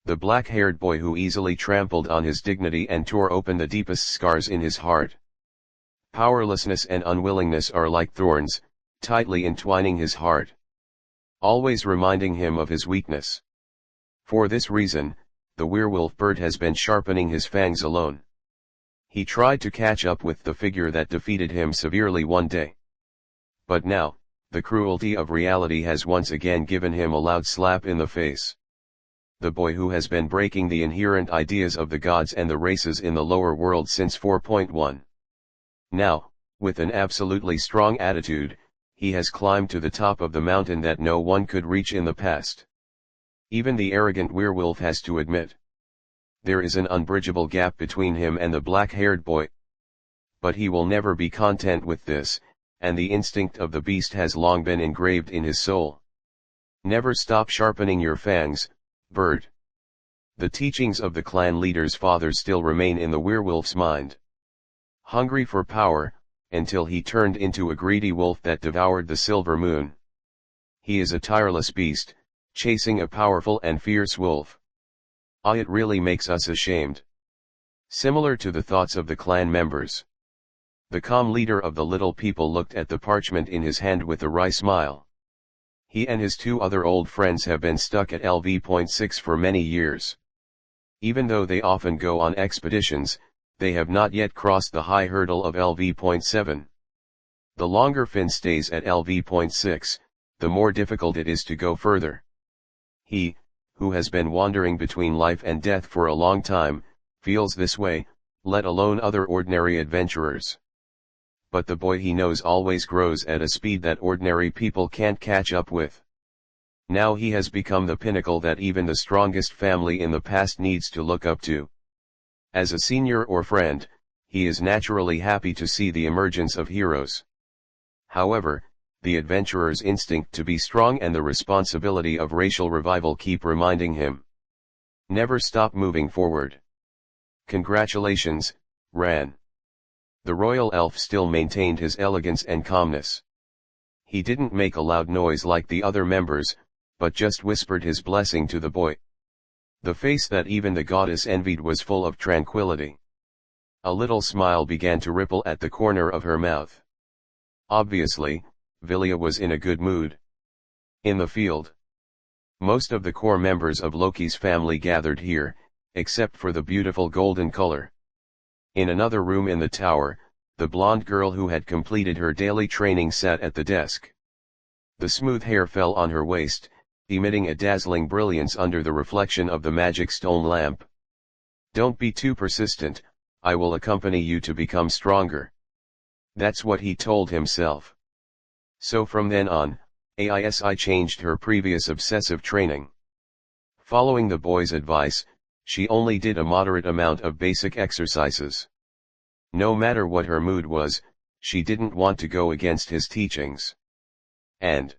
Speaker 1: The black-haired boy who easily trampled on his dignity and tore open the deepest scars in his heart. Powerlessness and unwillingness are like thorns, tightly entwining his heart, always reminding him of his weakness. For this reason, the werewolf bird has been sharpening his fangs alone. He tried to catch up with the figure that defeated him severely one day. But now, the cruelty of reality has once again given him a loud slap in the face. The boy who has been breaking the inherent ideas of the gods and the races in the lower world since 4.1. Now, with an absolutely strong attitude, he has climbed to the top of the mountain that no one could reach in the past. Even the arrogant werewolf has to admit, there is an unbridgeable gap between him and the black-haired boy. But he will never be content with this, and the instinct of the beast has long been engraved in his soul. Never stop sharpening your fangs, bird. The teachings of the clan leader's father still remain in the werewolf's mind. Hungry for power, until he turned into a greedy wolf that devoured the silver moon. He is a tireless beast, chasing a powerful and fierce wolf. Ah, it really makes us ashamed. Similar to the thoughts of the clan members, the calm leader of the little people looked at the parchment in his hand with a wry smile. He and his two other old friends have been stuck at LV.6 for many years. Even though they often go on expeditions, they have not yet crossed the high hurdle of LV.7. The longer Finn stays at LV.6, the more difficult it is to go further. He, who has been wandering between life and death for a long time, feels this way, let alone other ordinary adventurers. but the boy he knows always grows at a speed that ordinary people can't catch up with. Now he has become the pinnacle that even the strongest family in the past needs to look up to. As a senior or friend, he is naturally happy to see the emergence of heroes. However, the adventurer's instinct to be strong and the responsibility of racial revival keep reminding him. Never stop moving forward. Congratulations, Ran. The royal elf still maintained his elegance and calmness. He didn't make a loud noise like the other members, but just whispered his blessing to the boy. The face that even the goddess envied was full of tranquility. A little smile began to ripple at the corner of her mouth. Obviously, Vilya was in a good mood. In the field, most of the core members of Loki's family gathered here, except for the beautiful golden color. In another room in the tower, the blonde girl who had completed her daily training sat at the desk. The smooth hair fell on her waist, emitting a dazzling brilliance under the reflection of the magic stone lamp. Don't be too persistent, I will accompany you to become stronger. That's what he told himself. So from then on, Aisi changed her previous obsessive training. Following the boy's advice, she only did a moderate amount of basic exercises. No matter what her mood was, she didn't want to go against his teachings. And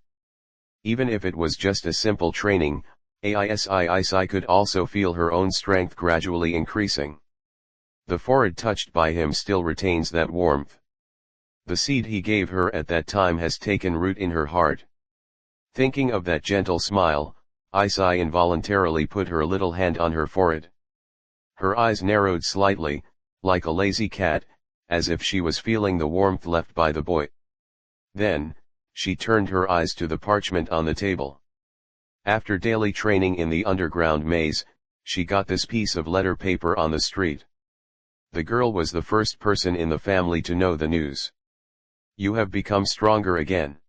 Speaker 1: even if it was just a simple training, Aisi could also feel her own strength gradually increasing. The forehead touched by him still retains that warmth. The seed he gave her at that time has taken root in her heart. Thinking of that gentle smile, Aisi involuntarily put her little hand on her forehead. Her eyes narrowed slightly, like a lazy cat, as if she was feeling the warmth left by the boy. Then, she turned her eyes to the parchment on the table. After daily training in the underground maze, she got this piece of letter paper on the street. The girl was the first person in the family to know the news. You have become stronger again.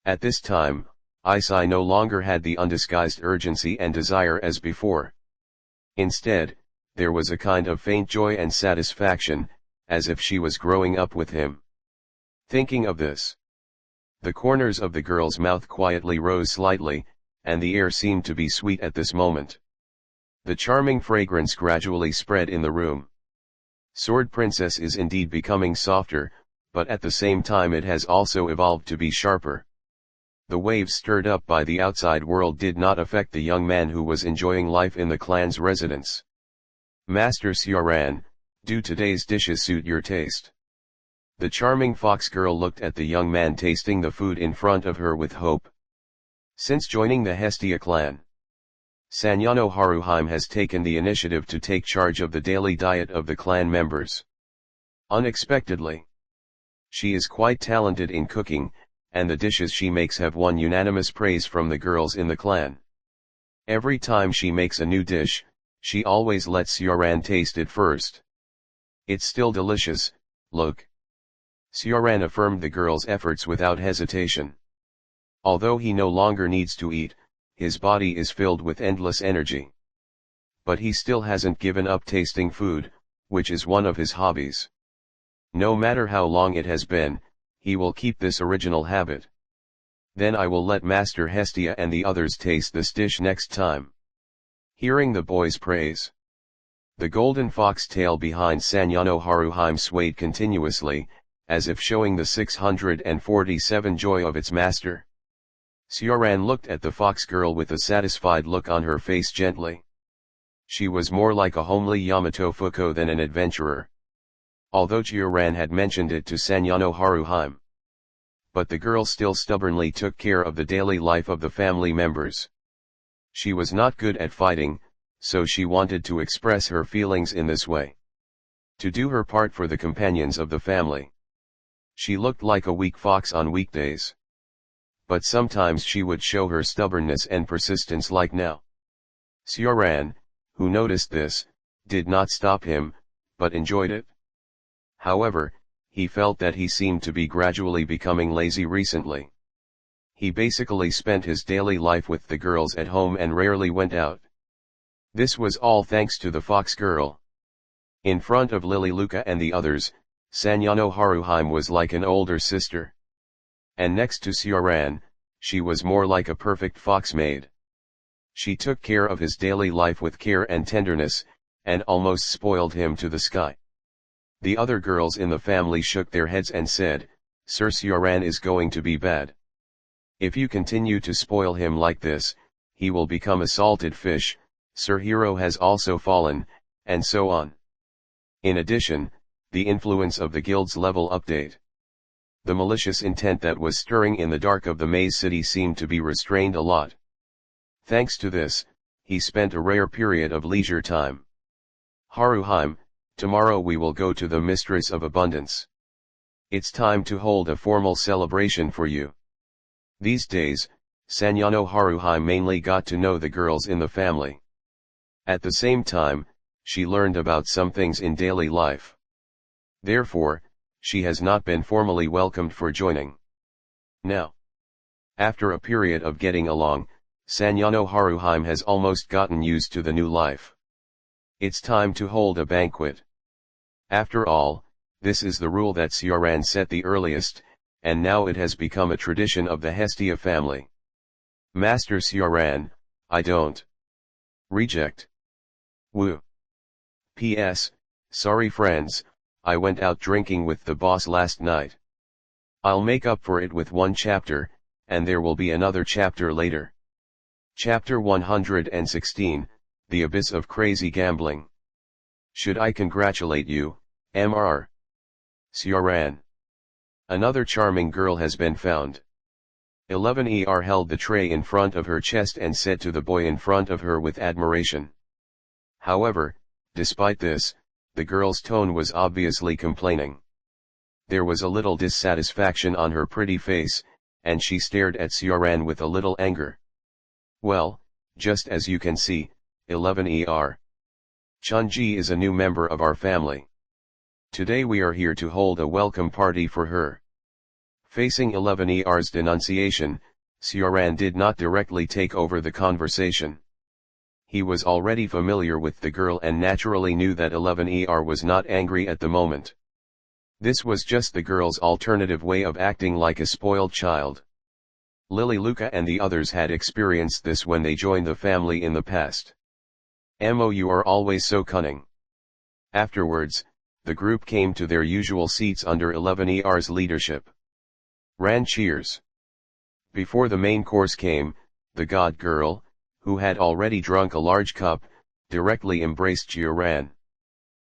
Speaker 1: At this time, Aisi no longer had the undisguised urgency and desire as before. Instead, there was a kind of faint joy and satisfaction, as if she was growing up with him. Thinking of this, the corners of the girl's mouth quietly rose slightly, and the air seemed to be sweet at this moment. The charming fragrance gradually spread in the room. Sword Princess is indeed becoming softer, but at the same time it has also evolved to be sharper. The waves stirred up by the outside world did not affect the young man who was enjoying life in the clan's residence. Master Sioran, do today's dishes suit your taste? The charming fox girl looked at the young man tasting the food in front of her with hope. Since joining the Hestia clan, Sanyano Haruheim has taken the initiative to take charge of the daily diet of the clan members. Unexpectedly, she is quite talented in cooking, and the dishes she makes have won unanimous praise from the girls in the clan. Every time she makes a new dish, she always lets Sioran taste it first. It's still delicious, look. Sioran affirmed the girl's efforts without hesitation. Although he no longer needs to eat, his body is filled with endless energy. But he still hasn't given up tasting food, which is one of his hobbies. No matter how long it has been, he will keep this original habit. Then I will let Master Hestia and the others taste this dish next time. Hearing the boy's praise, the golden fox tail behind Sanyano Haruheim swayed continuously, as if showing the 647 joy of its master. Sioran looked at the fox girl with a satisfied look on her face gently. She was more like a homely Yamato Fuko than an adventurer. Although Sioran had mentioned it to Sanyano Haruheim. But the girl still stubbornly took care of the daily life of the family members. She was not good at fighting, so she wanted to express her feelings in this way. To do her part for the companions of the family. She looked like a weak fox on weekdays. But sometimes she would show her stubbornness and persistence like now. Sioran, who noticed this, did not stop him, but enjoyed it. However, he felt that he seemed to be gradually becoming lazy recently. He basically spent his daily life with the girls at home and rarely went out. This was all thanks to the fox girl. In front of Lily Luca and the others, Sanyano Haruhime was like an older sister. And next to Sioran, she was more like a perfect fox maid. She took care of his daily life with care and tenderness, and almost spoiled him to the sky. The other girls in the family shook their heads and said, "Sir Sioran is going to be bad. If you continue to spoil him like this, he will become a salted fish, Sir Hero has also fallen," and so on. In addition, the influence of the guild's level update. The malicious intent that was stirring in the dark of the maze city seemed to be restrained a lot. Thanks to this, he spent a rare period of leisure time. "Haruhime, tomorrow we will go to the Mistress of Abundance. It's time to hold a formal celebration for you." These days, Sanyano Haruhime mainly got to know the girls in the family. At the same time, she learned about some things in daily life. Therefore, she has not been formally welcomed for joining. Now, after a period of getting along, Sanyano Haruhime has almost gotten used to the new life. It's time to hold a banquet. After all, this is the rule that Sioran set the earliest, and now it has become a tradition of the Hestia family. "Master Sioran, I don't reject. Woo. P.S. Sorry friends, I went out drinking with the boss last night. I'll make up for it with one chapter, and there will be another chapter later." Chapter 116, The Abyss of Crazy Gambling. "Should I congratulate you, Mr. Sioran? Another charming girl has been found." 11 held the tray in front of her chest and said to the boy in front of her with admiration. However, despite this, the girl's tone was obviously complaining. There was a little dissatisfaction on her pretty face, and she stared at Sioran with a little anger. "Well, just as you can see, 11 Chunji is a new member of our family. Today we are here to hold a welcome party for her." Facing 11's denunciation, Sioran did not directly take over the conversation. He was already familiar with the girl and naturally knew that 11 was not angry at the moment. This was just the girl's alternative way of acting like a spoiled child. Lily Luca and the others had experienced this when they joined the family in the past. "You are always so cunning." Afterwards, the group came to their usual seats under 11's leadership. Ran cheers. Before the main course came, the god girl, who had already drunk a large cup, directly embraced Sioran.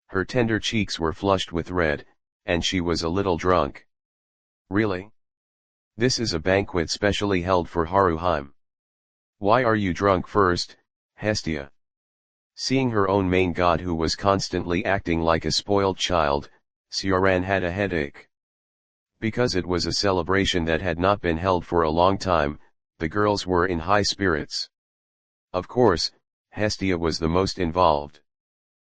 Speaker 1: Her tender cheeks were flushed with red, and she was a little drunk. "Really? This is a banquet specially held for Haruhime. Why are you drunk first, Hestia?" Seeing her own main god who was constantly acting like a spoiled child, Sioran had a headache. Because it was a celebration that had not been held for a long time, the girls were in high spirits. Of course, Hestia was the most involved.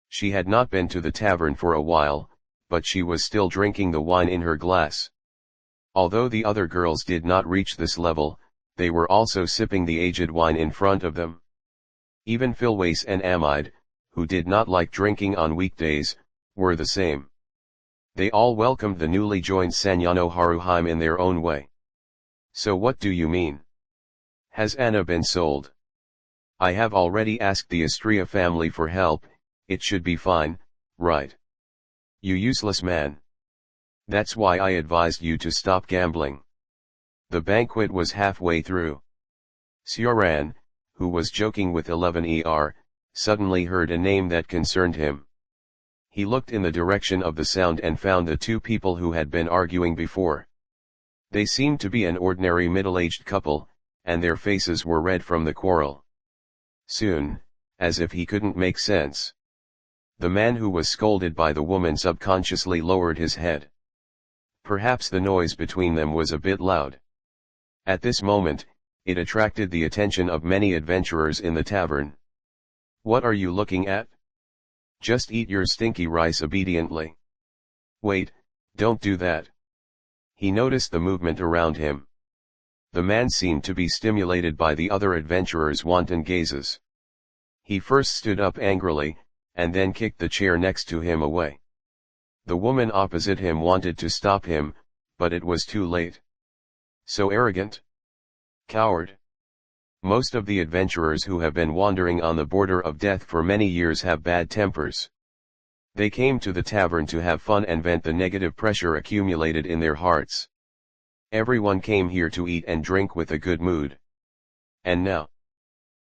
Speaker 1: She had not been to the tavern for a while, but she was still drinking the wine in her glass. Although the other girls did not reach this level, they were also sipping the aged wine in front of them. Even Philwace and Amide, who did not like drinking on weekdays, were the same. They all welcomed the newly joined Sanyano Haruhime in their own way. "So what do you mean? Has Anna been sold?" "I have already asked the Astria family for help, it should be fine, right? You useless man. That's why I advised you to stop gambling." The banquet was halfway through. Sioran, who was joking with 11 suddenly heard a name that concerned him. He looked in the direction of the sound and found the two people who had been arguing before. They seemed to be an ordinary middle-aged couple, and their faces were red from the quarrel. Soon, as if he couldn't make sense, the man who was scolded by the woman subconsciously lowered his head. Perhaps the noise between them was a bit loud. At this moment, it attracted the attention of many adventurers in the tavern. "What are you looking at? Just eat your stinky rice obediently. Wait, don't do that." He noticed the movement around him. The man seemed to be stimulated by the other adventurers' wanton gazes. He first stood up angrily, and then kicked the chair next to him away. The woman opposite him wanted to stop him, but it was too late. So arrogant. Coward. Most of the adventurers who have been wandering on the border of death for many years have bad tempers. They came to the tavern to have fun and vent the negative pressure accumulated in their hearts. Everyone came here to eat and drink with a good mood. And now,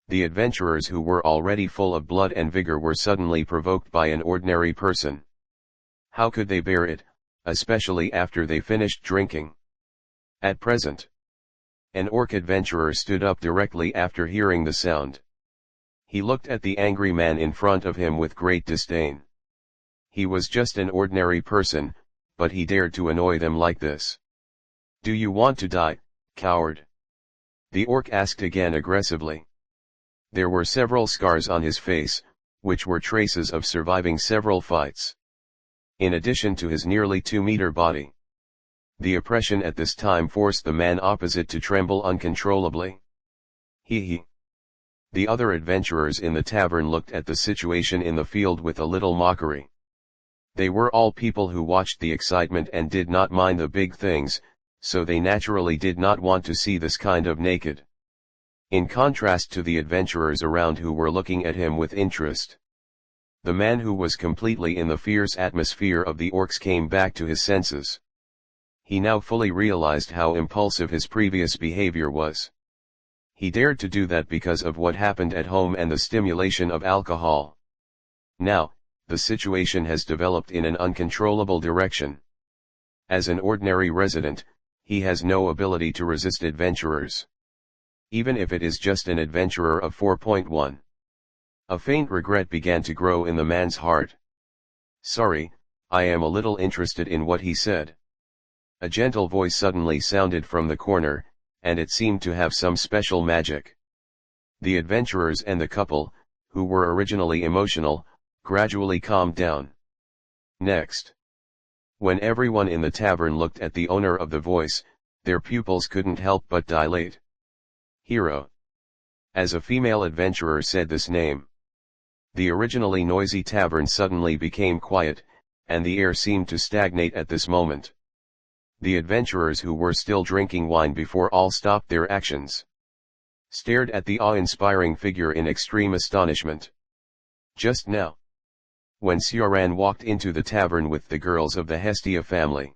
Speaker 1: the adventurers who were already full of blood and vigor were suddenly provoked by an ordinary person. How could they bear it, especially after they finished drinking? At present, an orc adventurer stood up directly after hearing the sound. He looked at the angry man in front of him with great disdain. He was just an ordinary person, but he dared to annoy them like this. "Do you want to die, coward?" the orc asked again aggressively. There were several scars on his face, which were traces of surviving several fights. In addition to his nearly 2-meter body. The oppression at this time forced the man opposite to tremble uncontrollably. He. The other adventurers in the tavern looked at the situation in the field with a little mockery. They were all people who watched the excitement and did not mind the big things, so they naturally did not want to see this kind of naked. In contrast to the adventurers around who were looking at him with interest. The man who was completely in the fierce atmosphere of the orcs came back to his senses. He now fully realized how impulsive his previous behavior was. He dared to do that because of what happened at home and the stimulation of alcohol. Now, the situation has developed in an uncontrollable direction. As an ordinary resident, he has no ability to resist adventurers. Even if it is just an adventurer of 4.1. A faint regret began to grow in the man's heart. "Sorry, I am a little interested in what he said." A gentle voice suddenly sounded from the corner, and it seemed to have some special magic. The adventurers and the couple, who were originally emotional, gradually calmed down. Next, when everyone in the tavern looked at the owner of the voice, their pupils couldn't help but dilate. Hero. As a female adventurer said this name, the originally noisy tavern suddenly became quiet, and the air seemed to stagnate at this moment. The adventurers who were still drinking wine before all stopped their actions, stared at the awe-inspiring figure in extreme astonishment. Just now, when Sioran walked into the tavern with the girls of the Hestia family,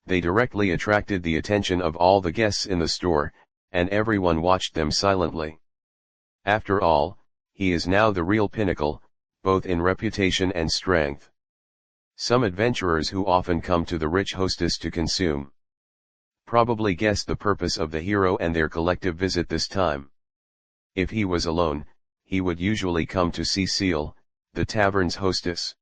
Speaker 1: they directly attracted the attention of all the guests in the store, and everyone watched them silently. After all, he is now the real pinnacle, both in reputation and strength. Some adventurers who often come to the rich hostess to consume probably guessed the purpose of the hero and their collective visit this time. If he was alone, he would usually come to see Seal, the tavern's hostess.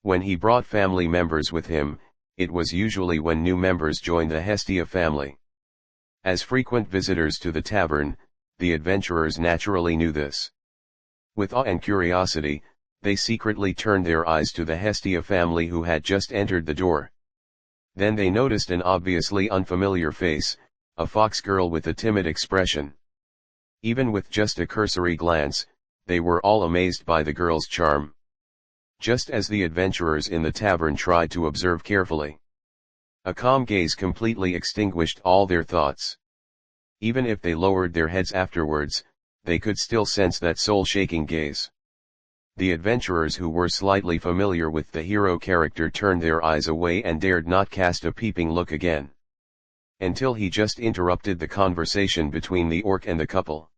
Speaker 1: When he brought family members with him, it was usually when new members joined the Hestia family. As frequent visitors to the tavern, the adventurers naturally knew this. With awe and curiosity, they secretly turned their eyes to the Hestia family who had just entered the door. Then they noticed an obviously unfamiliar face, a fox girl with a timid expression. Even with just a cursory glance, they were all amazed by the girl's charm. Just as the adventurers in the tavern tried to observe carefully, a calm gaze completely extinguished all their thoughts. Even if they lowered their heads afterwards, they could still sense that soul-shaking gaze. The adventurers who were slightly familiar with the hero character turned their eyes away and dared not cast a peeping look again. Until he just interrupted the conversation between the orc and the couple.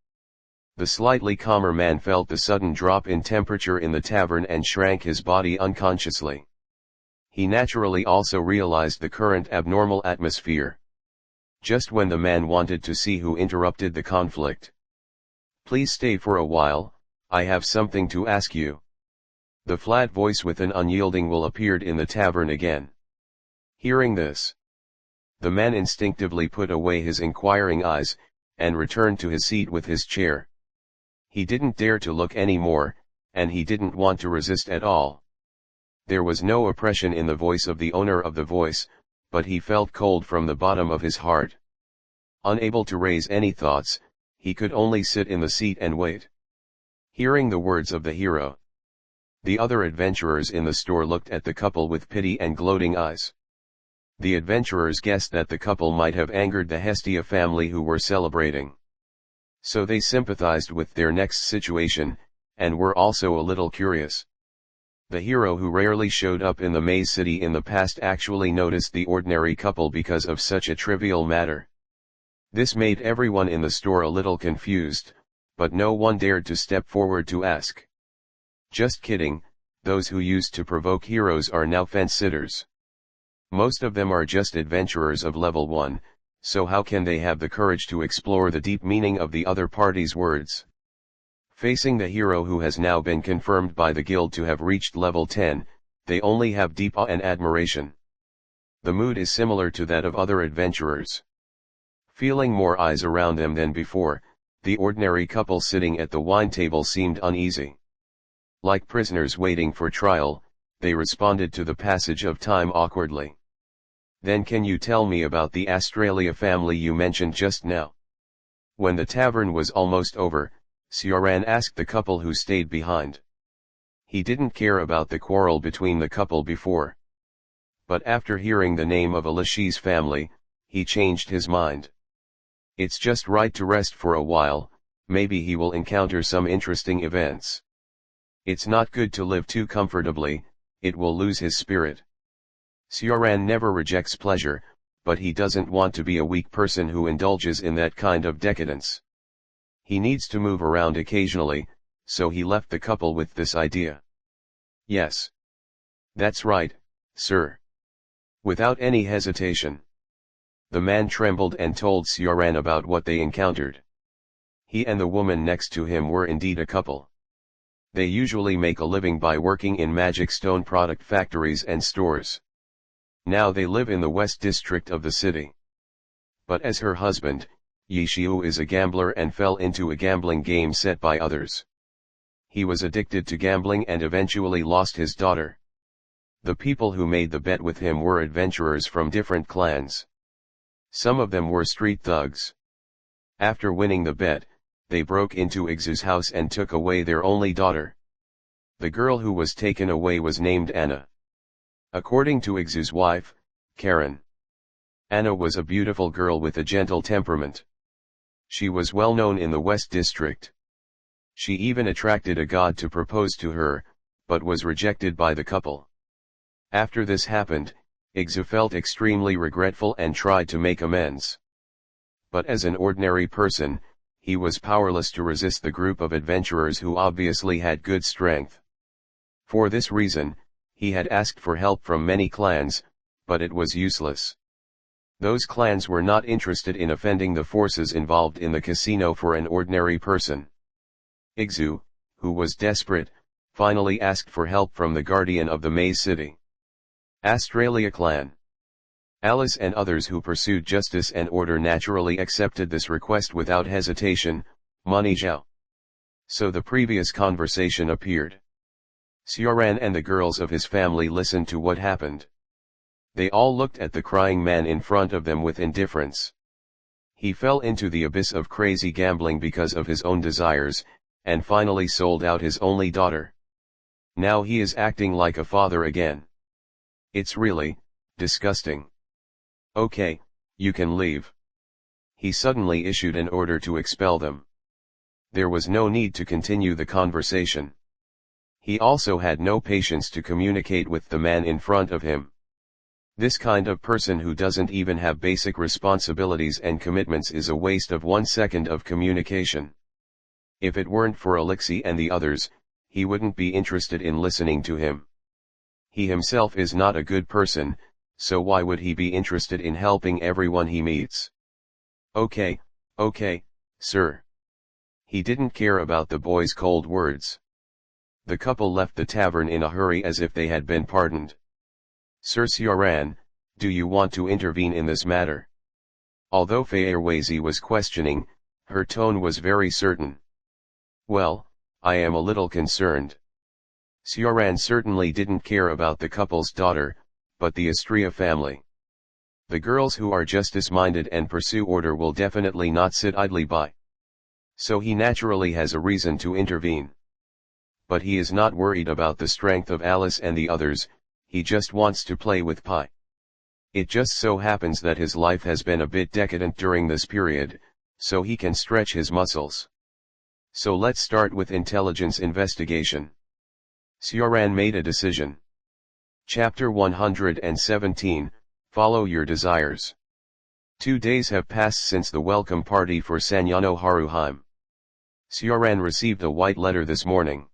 Speaker 1: The slightly calmer man felt the sudden drop in temperature in the tavern and shrank his body unconsciously. He naturally also realized the current abnormal atmosphere. Just when the man wanted to see who interrupted the conflict. "Please stay for a while, I have something to ask you." The flat voice with an unyielding will appeared in the tavern again. Hearing this, the man instinctively put away his inquiring eyes, and returned to his seat with his chair. He didn't dare to look any more, and he didn't want to resist at all. There was no oppression in the voice of the owner of the voice, but he felt cold from the bottom of his heart. Unable to raise any thoughts, he could only sit in the seat and wait. Hearing the words of the hero, The other adventurers in the store looked at the couple with pity and gloating eyes. The adventurers guessed that the couple might have angered the Hestia family who were celebrating. So they sympathized with their next situation, and were also a little curious. The hero who rarely showed up in the maze city in the past actually noticed the ordinary couple because of such a trivial matter. This made everyone in the store a little confused, but no one dared to step forward to ask. Just kidding, those who used to provoke heroes are now fence-sitters. Most of them are just adventurers of level 1, so how can they have the courage to explore the deep meaning of the other party's words? Facing the hero who has now been confirmed by the guild to have reached level 10, they only have deep awe and admiration. The mood is similar to that of other adventurers. Feeling more eyes around them than before, the ordinary couple sitting at the wine table seemed uneasy. Like prisoners waiting for trial, they responded to the passage of time awkwardly. Then can you tell me about the Australia family you mentioned just now? When the tavern was almost over, Sioran asked the couple who stayed behind. He didn't care about the quarrel between the couple before. But after hearing the name of Alicia's family, he changed his mind. It's just right to rest for a while, maybe he will encounter some interesting events. It's not good to live too comfortably, it will lose his spirit. Sioran never rejects pleasure, but he doesn't want to be a weak person who indulges in that kind of decadence. He needs to move around occasionally, so he left the couple with this idea. Yes. That's right, sir. Without any hesitation. The man trembled and told Sioran about what they encountered. He and the woman next to him were indeed a couple. They usually make a living by working in magic stone product factories and stores. Now they live in the west district of the city. But as her husband, Yixiu is a gambler and fell into a gambling game set by others. He was addicted to gambling and eventually lost his daughter. The people who made the bet with him were adventurers from different clans. Some of them were street thugs. After winning the bet, they broke into Ixu's house and took away their only daughter. The girl who was taken away was named Anna. According to Ixu's wife, Karen. Anna was a beautiful girl with a gentle temperament. She was well known in the West District. She even attracted a god to propose to her, but was rejected by the couple. After this happened, Ixu felt extremely regretful and tried to make amends. But as an ordinary person, he was powerless to resist the group of adventurers who obviously had good strength. For this reason, he had asked for help from many clans, but it was useless. Those clans were not interested in offending the forces involved in the casino for an ordinary person. Ixu, who was desperate, finally asked for help from the guardian of the Maze City. Australia clan. Alice and others who pursued justice and order naturally accepted this request without hesitation, Mani Zhao. So the previous conversation appeared. Sioran and the girls of his family listened to what happened. They all looked at the crying man in front of them with indifference. He fell into the abyss of crazy gambling because of his own desires, and finally sold out his only daughter. Now he is acting like a father again. It's really disgusting. Okay, you can leave. He suddenly issued an order to expel them. There was no need to continue the conversation. He also had no patience to communicate with the man in front of him. This kind of person who doesn't even have basic responsibilities and commitments is a waste of 1 second of communication. If it weren't for Alexei and the others, he wouldn't be interested in listening to him. He himself is not a good person, so why would he be interested in helping everyone he meets? Okay, sir. He didn't care about the boy's cold words. The couple left the tavern in a hurry as if they had been pardoned. Sir Sioran, do you want to intervene in this matter? Although Fairwazy was questioning, her tone was very certain. Well, I am a little concerned. Sioran certainly didn't care about the couple's daughter, but the Astria family. The girls who are justice-minded and pursue order will definitely not sit idly by. So he naturally has a reason to intervene. but he is not worried about the strength of Alice and the others, he just wants to play with Pi. It just so happens that his life has been a bit decadent during this period, so he can stretch his muscles. So let's start with intelligence investigation. Sioran made a decision. Chapter 117, Follow Your Desires. 2 days have passed since the welcome party for Sanyano Haruheim. Sioran received a white letter this morning.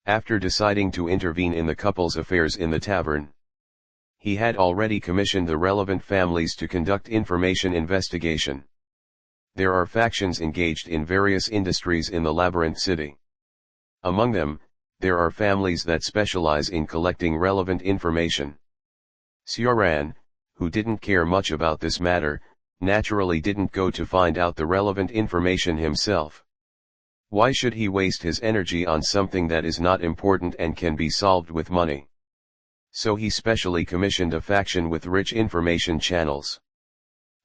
Speaker 1: After deciding to intervene in the couple's affairs in the tavern, he had already commissioned the relevant families to conduct information investigation. There are factions engaged in various industries in the Labyrinth City. Among them, there are families that specialize in collecting relevant information. Sioran, who didn't care much about this matter, naturally didn't go to find out the relevant information himself. Why should he waste his energy on something that is not important and can be solved with money? So he specially commissioned a faction with rich information channels.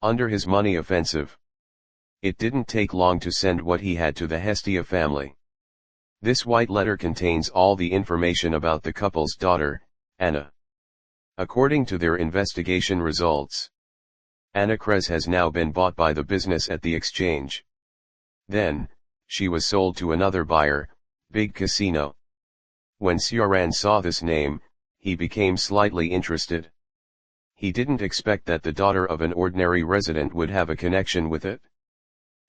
Speaker 1: Under his money offensive, it didn't take long to send what he had to the Hestia family. This white letter contains all the information about the couple's daughter, Anna. According to their investigation results, Anna Krez has now been bought by the business at the exchange. Then, she was sold to another buyer, Big Casino. When Sioran saw this name, he became slightly interested. He didn't expect that the daughter of an ordinary resident would have a connection with it.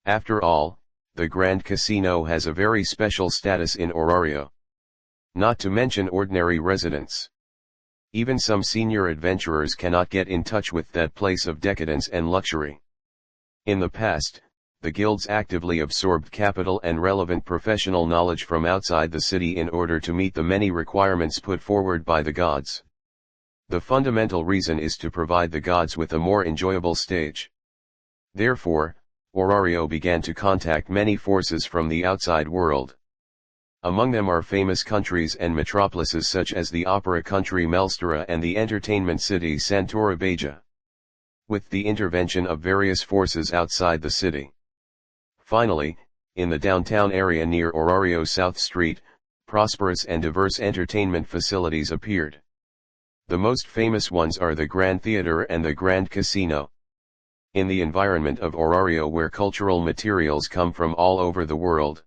Speaker 1: After all, the Grand Casino has a very special status in Orario. Not to mention ordinary residents. Even some senior adventurers cannot get in touch with that place of decadence and luxury. In the past, the guilds actively absorbed capital and relevant professional knowledge from outside the city in order to meet the many requirements put forward by the gods. The fundamental reason is to provide the gods with a more enjoyable stage. Therefore, Orario began to contact many forces from the outside world. Among them are famous countries and metropolises such as the opera country Melstera and the entertainment city Santora Beja. With the intervention of various forces outside the city. Finally, in the downtown area near Orario South Street, prosperous and diverse entertainment facilities appeared. The most famous ones are the Grand Theater and the Grand Casino. In the environment of Orario where cultural materials come from all over the world,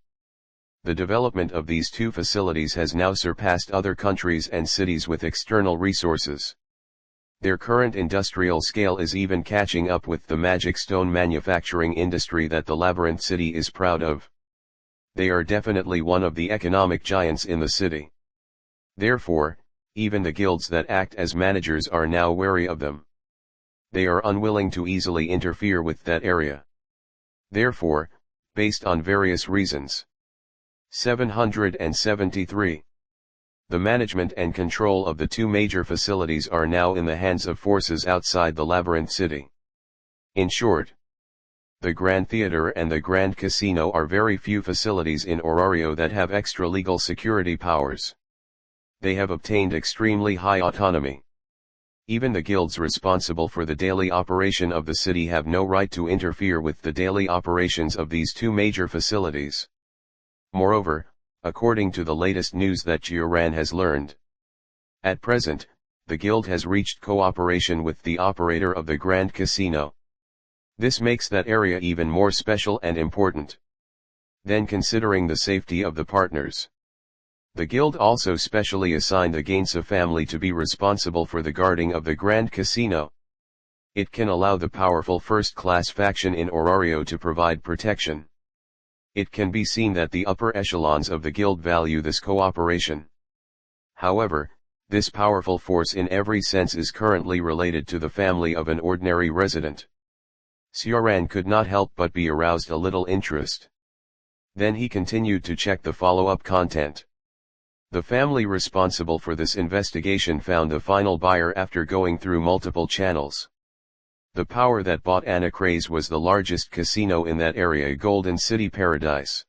Speaker 1: the development of these two facilities has now surpassed other countries and cities with external resources. Their current industrial scale is even catching up with the magic stone manufacturing industry that the Labyrinth City is proud of. They are definitely one of the economic giants in the city. Therefore, even the guilds that act as managers are now wary of them. They are unwilling to easily interfere with that area. Therefore, based on various reasons. 773. The management and control of the two major facilities are now in the hands of forces outside the Labyrinth City. In short, the Grand Theater and the Grand Casino are very few facilities in Orario that have extra-legal security powers. They have obtained extremely high autonomy. Even the guilds responsible for the daily operation of the city have no right to interfere with the daily operations of these two major facilities. Moreover, according to the latest news that Sioran has learned, at present, the guild has reached cooperation with the operator of the Grand Casino. This makes that area even more special and important. Then considering the safety of the partners, the guild also specially assigned the Gainsa family to be responsible for the guarding of the Grand Casino. It can allow the powerful first-class faction in Orario to provide protection. It can be seen that the upper echelons of the guild value this cooperation. However, this powerful force in every sense is currently related to the family of an ordinary resident. Sioran could not help but be aroused a little interest. Then he continued to check the follow-up content. The family responsible for this investigation found the final buyer after going through multiple channels. The power that bought Anna Krez was the largest casino in that area, Golden City Paradise.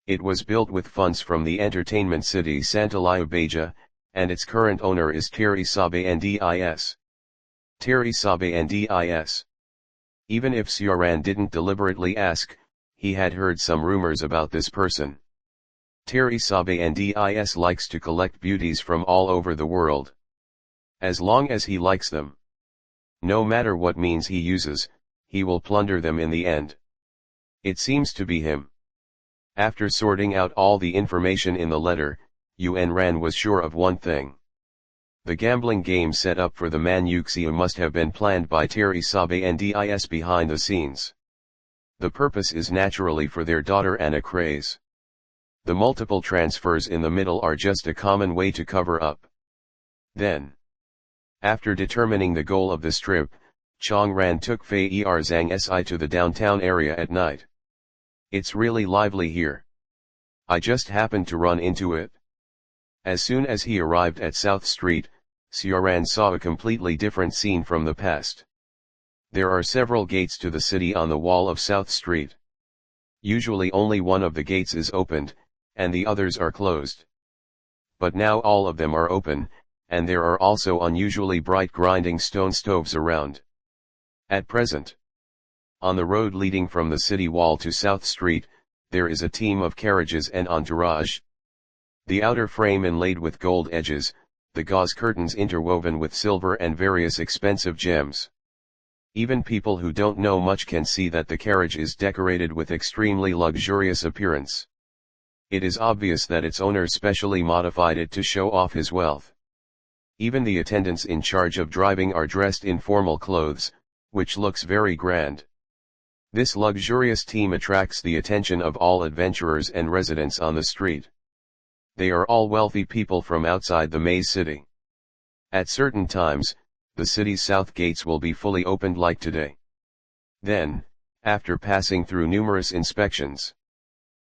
Speaker 1: It was built with funds from the entertainment city Santalayo Beja, and its current owner is Terry Sabe Ndis. Terry Sabe Ndis. Even if Sioran didn't deliberately ask, he had heard some rumors about this person. Terry Sabe and Dis likes to collect beauties from all over the world. As long as he likes them. No matter what means he uses, he will plunder them in the end. It seems to be him. After sorting out all the information in the letter, Yuen Ran was sure of one thing. The gambling game set up for the man Yuxiu must have been planned by Terry Sabe and Dis behind the scenes. The purpose is naturally for their daughter Anna Craze. The multiple transfers in the middle are just a common way to cover up. Then, after determining the goal of the strip, Chong Ran took Fei Erzang Si to the downtown area at night. It's really lively here. I just happened to run into it. As soon as he arrived at South Street, Xiaoran saw a completely different scene from the past. There are several gates to the city on the wall of South Street. Usually only one of the gates is opened, and the others are closed. But now all of them are open, and there are also unusually bright grinding stone stoves around. At present, on the road leading from the city wall to South Street, there is a team of carriages and entourage. The outer frame inlaid with gold edges, the gauze curtains interwoven with silver and various expensive gems. Even people who don't know much can see that the carriage is decorated with extremely luxurious appearance. It is obvious that its owner specially modified it to show off his wealth. Even the attendants in charge of driving are dressed in formal clothes, which looks very grand. This luxurious team attracts the attention of all adventurers and residents on the street. They are all wealthy people from outside the maze city. At certain times, the city's south gates will be fully opened like today. Then, after passing through numerous inspections,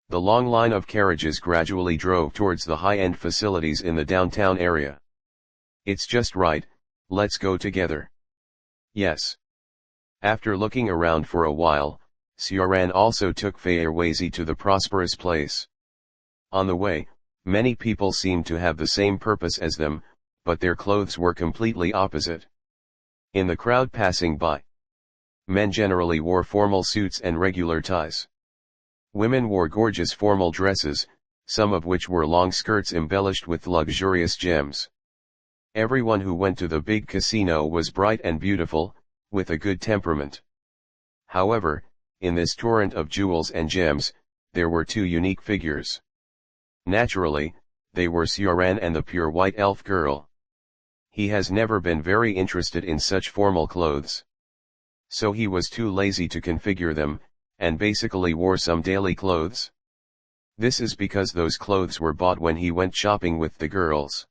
Speaker 1: the long line of carriages gradually drove towards the high-end facilities in the downtown area. It's just right, let's go together. Yes. After looking around for a while, Xiaoran also took Fei'erweizi to the prosperous place. On the way, many people seemed to have the same purpose as them, but their clothes were completely opposite. In the crowd passing by, men generally wore formal suits and regular ties. Women wore gorgeous formal dresses, some of which were long skirts embellished with luxurious gems. Everyone who went to the big casino was bright and beautiful, with a good temperament. However, in this torrent of jewels and gems, there were two unique figures. Naturally, they were Xiaoran and the pure white elf girl. He has never been very interested in such formal clothes. So he was too lazy to configure them, and basically wore some daily clothes. This is because those clothes were bought when he went shopping with the girls.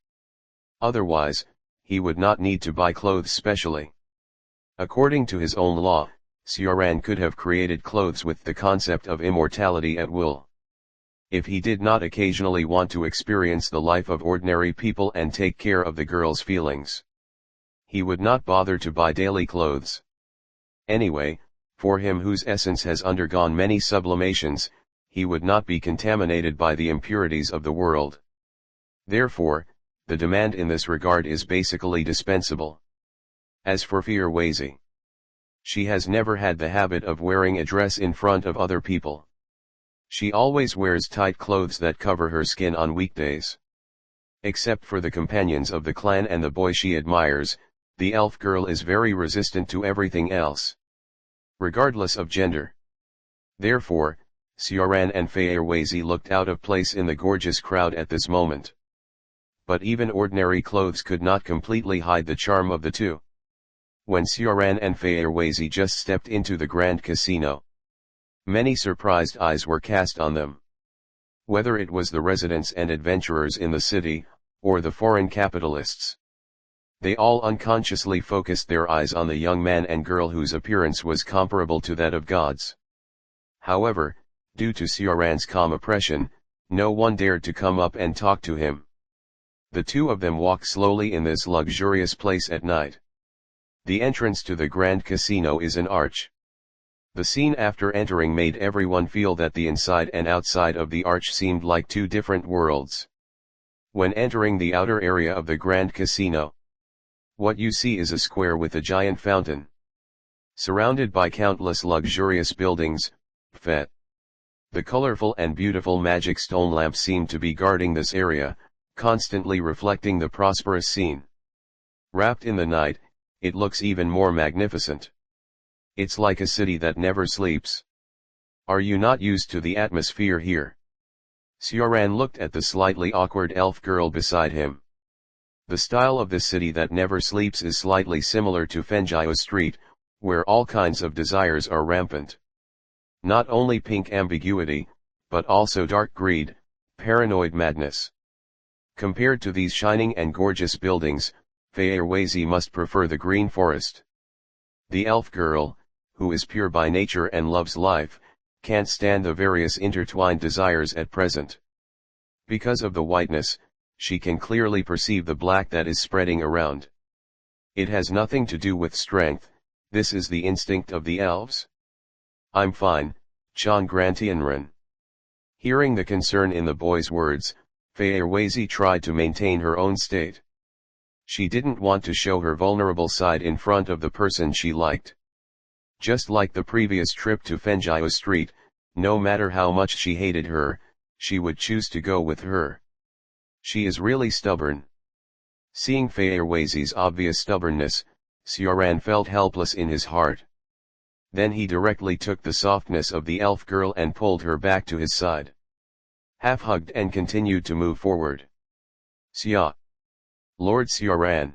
Speaker 1: Otherwise, he would not need to buy clothes specially. According to his own law, Xiaoran could have created clothes with the concept of immortality at will. If he did not occasionally want to experience the life of ordinary people and take care of the girl's feelings, he would not bother to buy daily clothes. Anyway, for him whose essence has undergone many sublimations, he would not be contaminated by the impurities of the world. Therefore, the demand in this regard is basically dispensable. As for Fei'erweizi, she has never had the habit of wearing a dress in front of other people. She always wears tight clothes that cover her skin on weekdays. Except for the companions of the clan and the boy she admires, the elf girl is very resistant to everything else, regardless of gender. Therefore, Xiaoran and Fei'erweizi looked out of place in the gorgeous crowd at this moment. But even ordinary clothes could not completely hide the charm of the two. When Xiaoran and Fei'erweizi just stepped into the Grand Casino, many surprised eyes were cast on them. Whether it was the residents and adventurers in the city, or the foreign capitalists, they all unconsciously focused their eyes on the young man and girl whose appearance was comparable to that of gods. However, due to Xiaoran's calm oppression, no one dared to come up and talk to him. The two of them walked slowly in this luxurious place at night. The entrance to the Grand Casino is an arch. The scene after entering made everyone feel that the inside and outside of the arch seemed like two different worlds. When entering the outer area of the Grand Casino, what you see is a square with a giant fountain, surrounded by countless luxurious buildings, fete. The colorful and beautiful magic stone lamp seemed to be guarding this area, constantly reflecting the prosperous scene. Wrapped in the night, it looks even more magnificent. It's like a city that never sleeps. Are you not used to the atmosphere here? Sioran looked at the slightly awkward elf girl beside him. The style of this city that never sleeps is slightly similar to Fengyao Street, where all kinds of desires are rampant. Not only pink ambiguity, but also dark greed, paranoid madness. Compared to these shining and gorgeous buildings, Feyerwazi must prefer the green forest. The elf girl, who is pure by nature and loves life, can't stand the various intertwined desires at present. Because of the whiteness, she can clearly perceive the black that is spreading around. It has nothing to do with strength, this is the instinct of the elves. I'm fine, Chan Grantianren. Hearing the concern in the boy's words, Feyerwazi tried to maintain her own state. She didn't want to show her vulnerable side in front of the person she liked. Just like the previous trip to Fengyao Street, no matter how much she hated her, she would choose to go with her. She is really stubborn. Seeing Feyerwazi's obvious stubbornness, Sioran felt helpless in his heart. Then he directly took the softness of the elf girl and pulled her back to his side. Half-hugged and continued to move forward. Xia! Lord Sioran!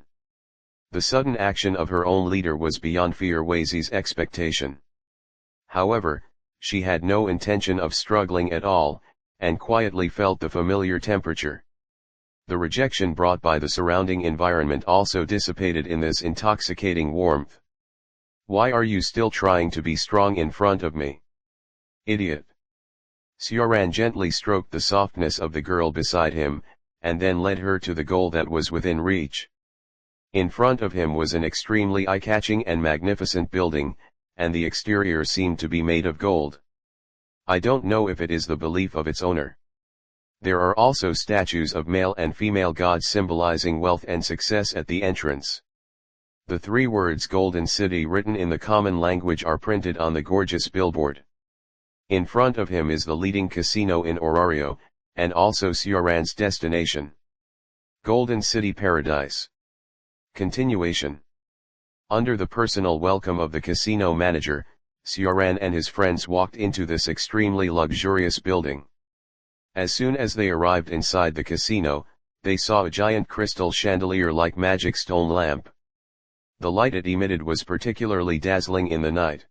Speaker 1: The sudden action of her own leader was beyond Feyerwazi's expectation. However, she had no intention of struggling at all, and quietly felt the familiar temperature. The rejection brought by the surrounding environment also dissipated in this intoxicating warmth. Why are you still trying to be strong in front of me? Idiot! Sioran gently stroked the softness of the girl beside him, and then led her to the goal that was within reach. In front of him was an extremely eye-catching and magnificent building, and the exterior seemed to be made of gold. I don't know if it is the belief of its owner. There are also statues of male and female gods symbolizing wealth and success at the entrance. The three words Golden City written in the common language are printed on the gorgeous billboard. In front of him is the leading casino in Orario, and also Sioran's destination. Golden City Paradise. Continuation. Under the personal welcome of the casino manager, Sioran and his friends walked into this extremely luxurious building. As soon as they arrived inside the casino, they saw a giant crystal chandelier-like magic stone lamp. The light it emitted was particularly dazzling in the night.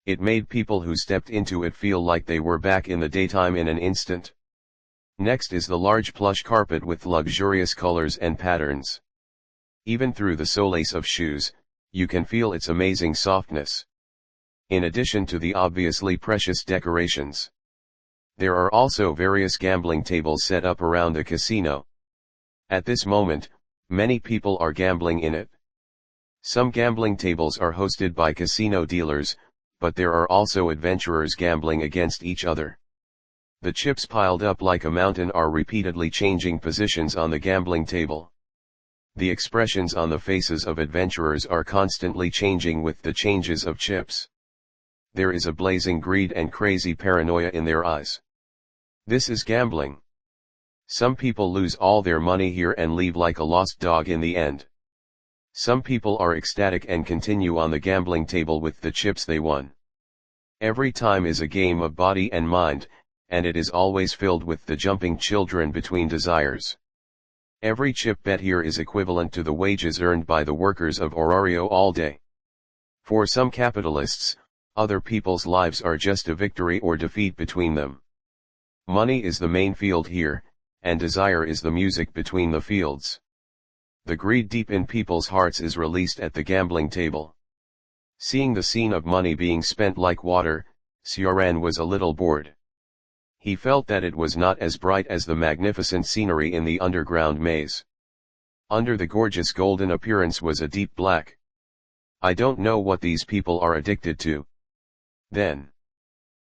Speaker 1: It made people who stepped into it feel like they were back in the daytime in an instant. Next is the large plush carpet with luxurious colors and patterns. Even through the soles of shoes, you can feel its amazing softness. In addition to the obviously precious decorations, there are also various gambling tables set up around the casino. At this moment, many people are gambling in it. Some gambling tables are hosted by casino dealers, but there are also adventurers gambling against each other. The chips piled up like a mountain are repeatedly changing positions on the gambling table. The expressions on the faces of adventurers are constantly changing with the changes of chips. There is a blazing greed and crazy paranoia in their eyes. This is gambling. Some people lose all their money here and leave like a lost dog in the end. Some people are ecstatic and continue on the gambling table with the chips they won. Every time is a game of body and mind, and it is always filled with the jumping children between desires. Every chip bet here is equivalent to the wages earned by the workers of Orario all day. For some capitalists, other people's lives are just a victory or defeat between them. Money is the main field here, and desire is the music between the fields. The greed deep in people's hearts is released at the gambling table. Seeing the scene of money being spent like water, Sioran was a little bored. He felt that it was not as bright as the magnificent scenery in the underground maze. Under the gorgeous golden appearance was a deep black. I don't know what these people are addicted to. Then,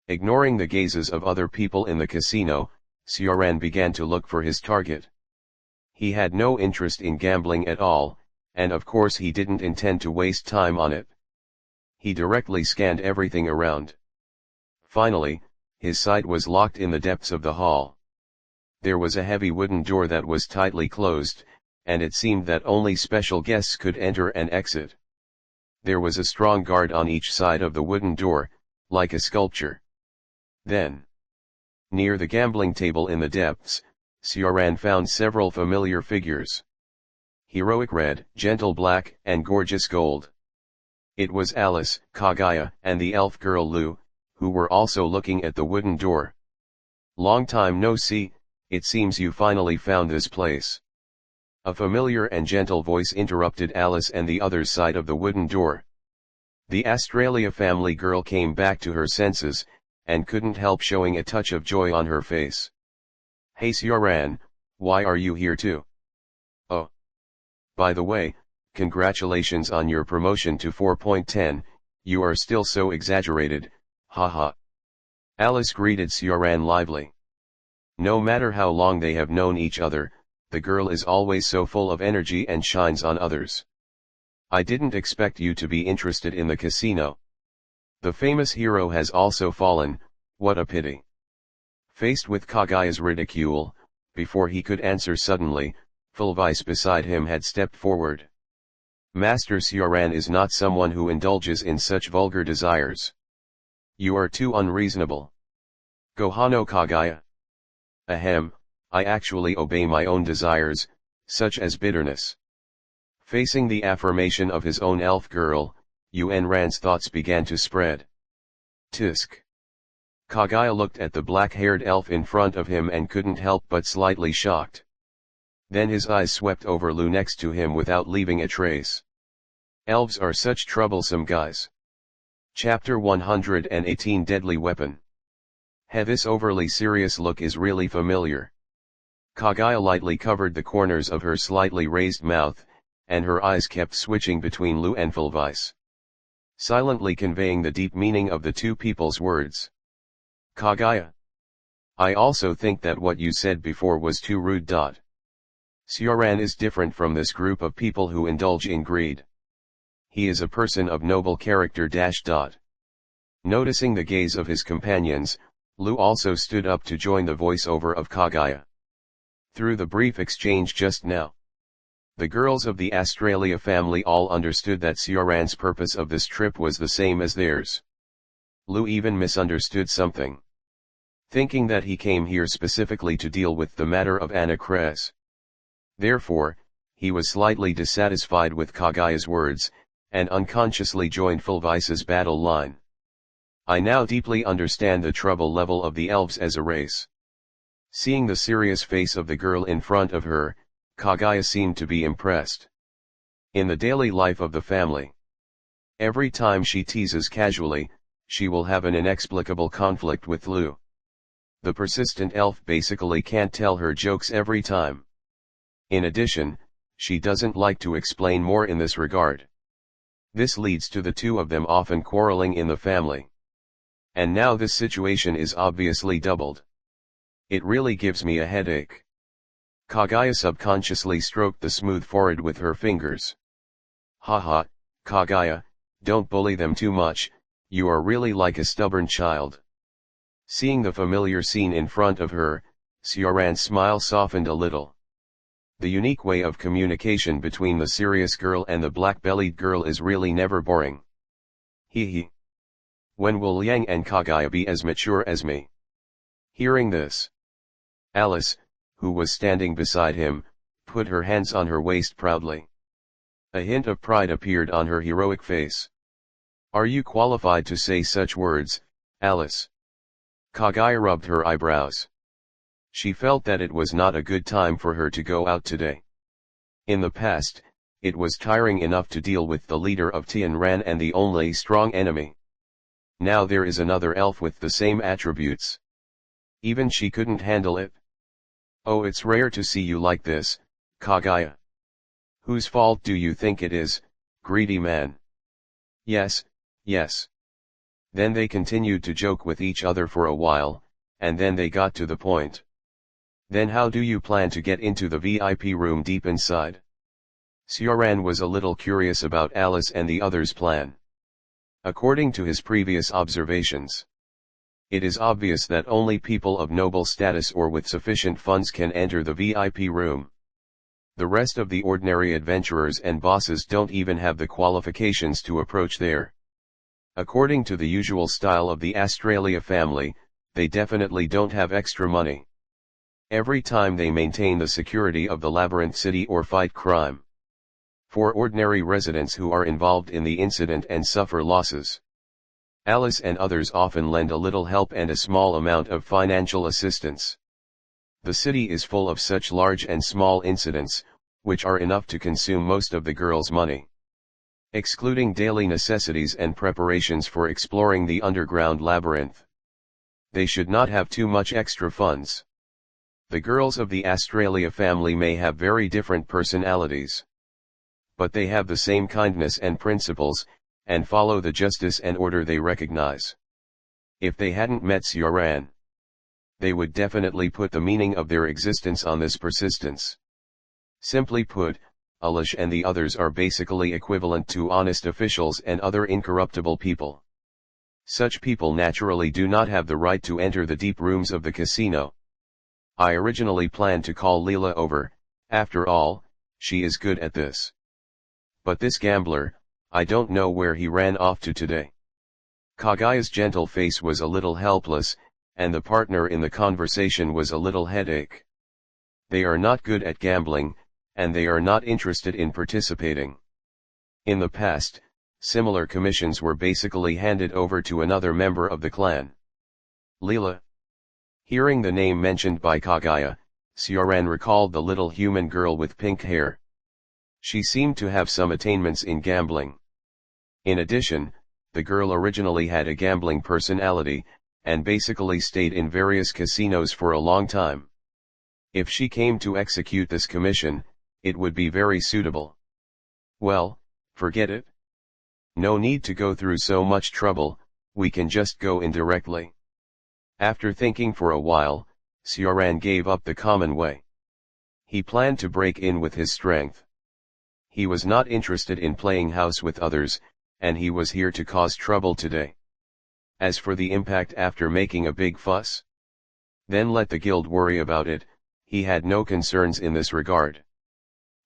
Speaker 1: ignoring the gazes of other people in the casino, Sioran began to look for his target. He had no interest in gambling at all, and of course he didn't intend to waste time on it. He directly scanned everything around. Finally, his sight was locked in the depths of the hall. There was a heavy wooden door that was tightly closed, and it seemed that only special guests could enter and exit. There was a strong guard on each side of the wooden door, like a sculpture. Then, near the gambling table in the depths, Sioran found several familiar figures. Heroic red, gentle black, and gorgeous gold. It was Alice, Kaguya, and the elf girl Lu, who were also looking at the wooden door. "Long time no see, it seems you finally found this place." A familiar and gentle voice interrupted Alice and the other side of the wooden door. The Australia family girl came back to her senses, and couldn't help showing a touch of joy on her face. "Hey Sioran, why are you here too? Oh. By the way, congratulations on your promotion to 4.10, you are still so exaggerated, haha." Alice greeted Sioran lively. No matter how long they have known each other, the girl is always so full of energy and shines on others. "I didn't expect you to be interested in the casino. The famous hero has also fallen, what a pity." Faced with Kaguya's ridicule, before he could answer suddenly, Fulvice beside him had stepped forward. "Master Sioran is not someone who indulges in such vulgar desires. You are too unreasonable. Gohano Kaguya. Ahem, I actually obey my own desires, such as bitterness." Facing the affirmation of his own elf girl, Yuen Ran's thoughts began to spread. Tisk. Kaguya looked at the black-haired elf in front of him and couldn't help but slightly shocked. Then his eyes swept over Lu next to him without leaving a trace. Elves are such troublesome guys. Chapter 118 Deadly Weapon. Hey, this overly serious look is really familiar. Kaguya lightly covered the corners of her slightly raised mouth, and her eyes kept switching between Lu and Fulvice, silently conveying the deep meaning of the two people's words. "Kaguya. I also think that what you said before was too rude. Sioran is different from this group of people who indulge in greed. He is a person of noble character. Noticing the gaze of his companions, Lu also stood up to join the voiceover of Kaguya. Through the brief exchange just now, the girls of the Australia family all understood that Sioran's purpose of this trip was the same as theirs. Lu even misunderstood something, thinking that he came here specifically to deal with the matter of Anna Kress. Therefore, he was slightly dissatisfied with Kaguya's words, and unconsciously joined Fulvice's battle line. "I now deeply understand the trouble level of the elves as a race." Seeing the serious face of the girl in front of her, Kaguya seemed to be impressed. In the daily life of the family, every time she teases casually, she will have an inexplicable conflict with Lu. The persistent elf basically can't tell her jokes every time. In addition, she doesn't like to explain more in this regard. This leads to the two of them often quarreling in the family. And now this situation is obviously doubled. It really gives me a headache. Kaguya subconsciously stroked the smooth forehead with her fingers. "Haha, Kaguya, don't bully them too much, you are really like a stubborn child." Seeing the familiar scene in front of her, Sioran's smile softened a little. The unique way of communication between the serious girl and the black-bellied girl is really never boring. Hee. When will Liang and Kaguya be as mature as me? Hearing this, Alice, who was standing beside him, put her hands on her waist proudly. A hint of pride appeared on her heroic face. "Are you qualified to say such words, Alice?" Kaguya rubbed her eyebrows. She felt that it was not a good time for her to go out today. In the past, it was tiring enough to deal with the leader of Tian Ran and the only strong enemy. Now there is another elf with the same attributes. Even she couldn't handle it. "Oh, it's rare to see you like this, Kaguya. Whose fault do you think it is, greedy man?" Yes. Then they continued to joke with each other for a while, and then they got to the point. "Then how do you plan to get into the VIP room deep inside?" Sioran was a little curious about Alice and the others' plan. According to his previous observations, It is obvious that only people of noble status or with sufficient funds can enter the VIP room. The rest of the ordinary adventurers and bosses don't even have the qualifications to approach there. According to the usual style of the Australia family, they definitely don't have extra money. Every time they maintain the security of the labyrinth city or fight crime. For ordinary residents who are involved in the incident and suffer losses, Alice and others often lend a little help and a small amount of financial assistance. The city is full of such large and small incidents, which are enough to consume most of the girls' money. Excluding daily necessities and preparations for exploring the underground labyrinth, they should not have too much extra funds. The girls of the Australia family may have very different personalities, but they have the same kindness and principles, and follow the justice and order they recognize. If they hadn't met Sioran, they would definitely put the meaning of their existence on this persistence. Simply put, Alish and the others are basically equivalent to honest officials and other incorruptible people. Such people naturally do not have the right to enter the deep rooms of the casino. I originally planned to call Leela over, after all, she is good at this. But this gambler, I don't know where he ran off to today. Kagaya's gentle face was a little helpless, and the partner in the conversation was a little headache. They are not good at gambling, and they are not interested in participating. In the past, similar commissions were basically handed over to another member of the clan. Leela. Hearing the name mentioned by Kagaya, Sioran recalled the little human girl with pink hair. She seemed to have some attainments in gambling. In addition, the girl originally had a gambling personality, and basically stayed in various casinos for a long time. If she came to execute this commission, it would be very suitable. Well, forget it. No need to go through so much trouble, we can just go in directly. After thinking for a while, Sioran gave up the common way. He planned to break in with his strength. He was not interested in playing house with others, and he was here to cause trouble today. As for the impact after making a big fuss, then let the guild worry about it, he had no concerns in this regard.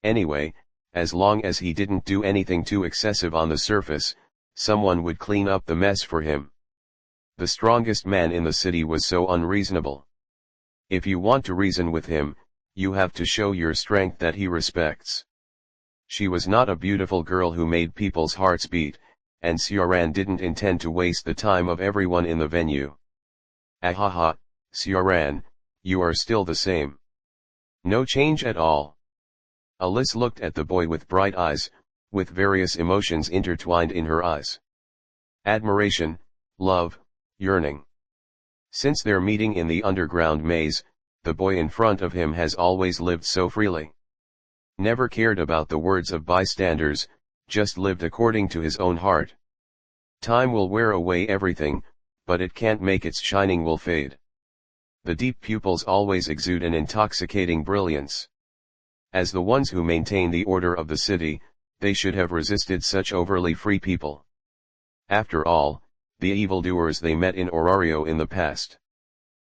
Speaker 1: Anyway, as long as he didn't do anything too excessive on the surface, someone would clean up the mess for him. The strongest man in the city was so unreasonable. If you want to reason with him, you have to show your strength that he respects. She was not a beautiful girl who made people's hearts beat, and Sioran didn't intend to waste the time of everyone in the venue. Ahaha, Sioran, you are still the same. No change at all. Alice looked at the boy with bright eyes, with various emotions intertwined in her eyes. Admiration, love, yearning. Since their meeting in the underground maze, the boy in front of him has always lived so freely. Never cared about the words of bystanders, just lived according to his own heart. Time will wear away everything, but it can't make its shining will fade. The deep pupils always exude an intoxicating brilliance. As the ones who maintain the order of the city, they should have resisted such overly free people. After all, the evildoers they met in Orario in the past.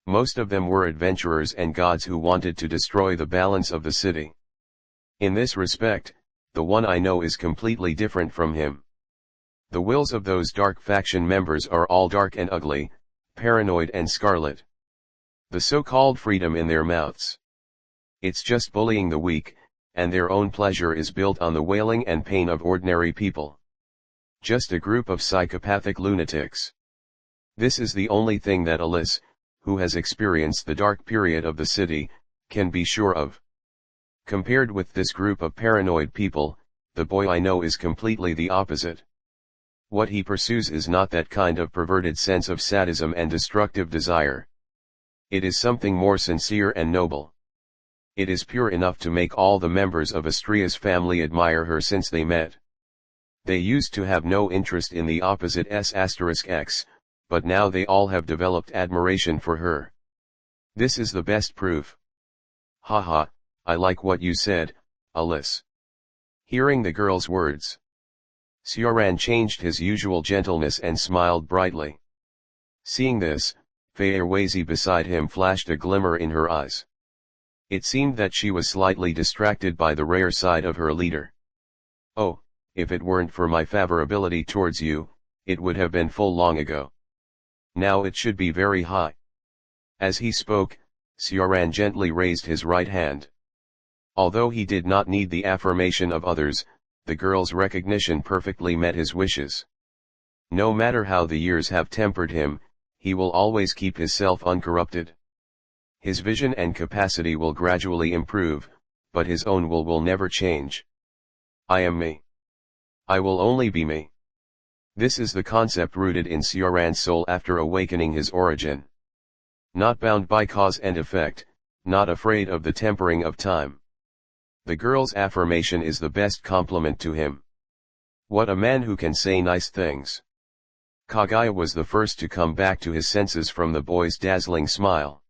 Speaker 1: Most of them were adventurers and gods who wanted to destroy the balance of the city. In this respect, the one I know is completely different from him. The wills of those dark faction members are all dark and ugly, paranoid and scarlet. The so-called freedom in their mouths. It's just bullying the weak, and their own pleasure is built on the wailing and pain of ordinary people. Just a group of psychopathic lunatics. This is the only thing that Alice, who has experienced the dark period of the city, can be sure of. Compared with this group of paranoid people, the boy I know is completely the opposite. What he pursues is not that kind of perverted sense of sadism and destructive desire. It is something more sincere and noble. It is pure enough to make all the members of Astria's family admire her since they met. They used to have no interest in the opposite S*X, but now they all have developed admiration for her. This is the best proof. Haha, I like what you said, Alice. Hearing the girl's words, Sioran changed his usual gentleness and smiled brightly. Seeing this, Fairwazy beside him flashed a glimmer in her eyes. It seemed that she was slightly distracted by the rare side of her leader. "Oh, if it weren't for my favorability towards you, it would have been full long ago. Now it should be very high." As he spoke, Sioran gently raised his right hand. Although he did not need the affirmation of others, the girl's recognition perfectly met his wishes. No matter how the years have tempered him, he will always keep his self uncorrupted. His vision and capacity will gradually improve, but his own will never change. I am me. I will only be me. This is the concept rooted in Sioran's soul after awakening his origin. Not bound by cause and effect, not afraid of the tempering of time. The girl's affirmation is the best compliment to him. What a man who can say nice things. Kaguya was the first to come back to his senses from the boy's dazzling smile.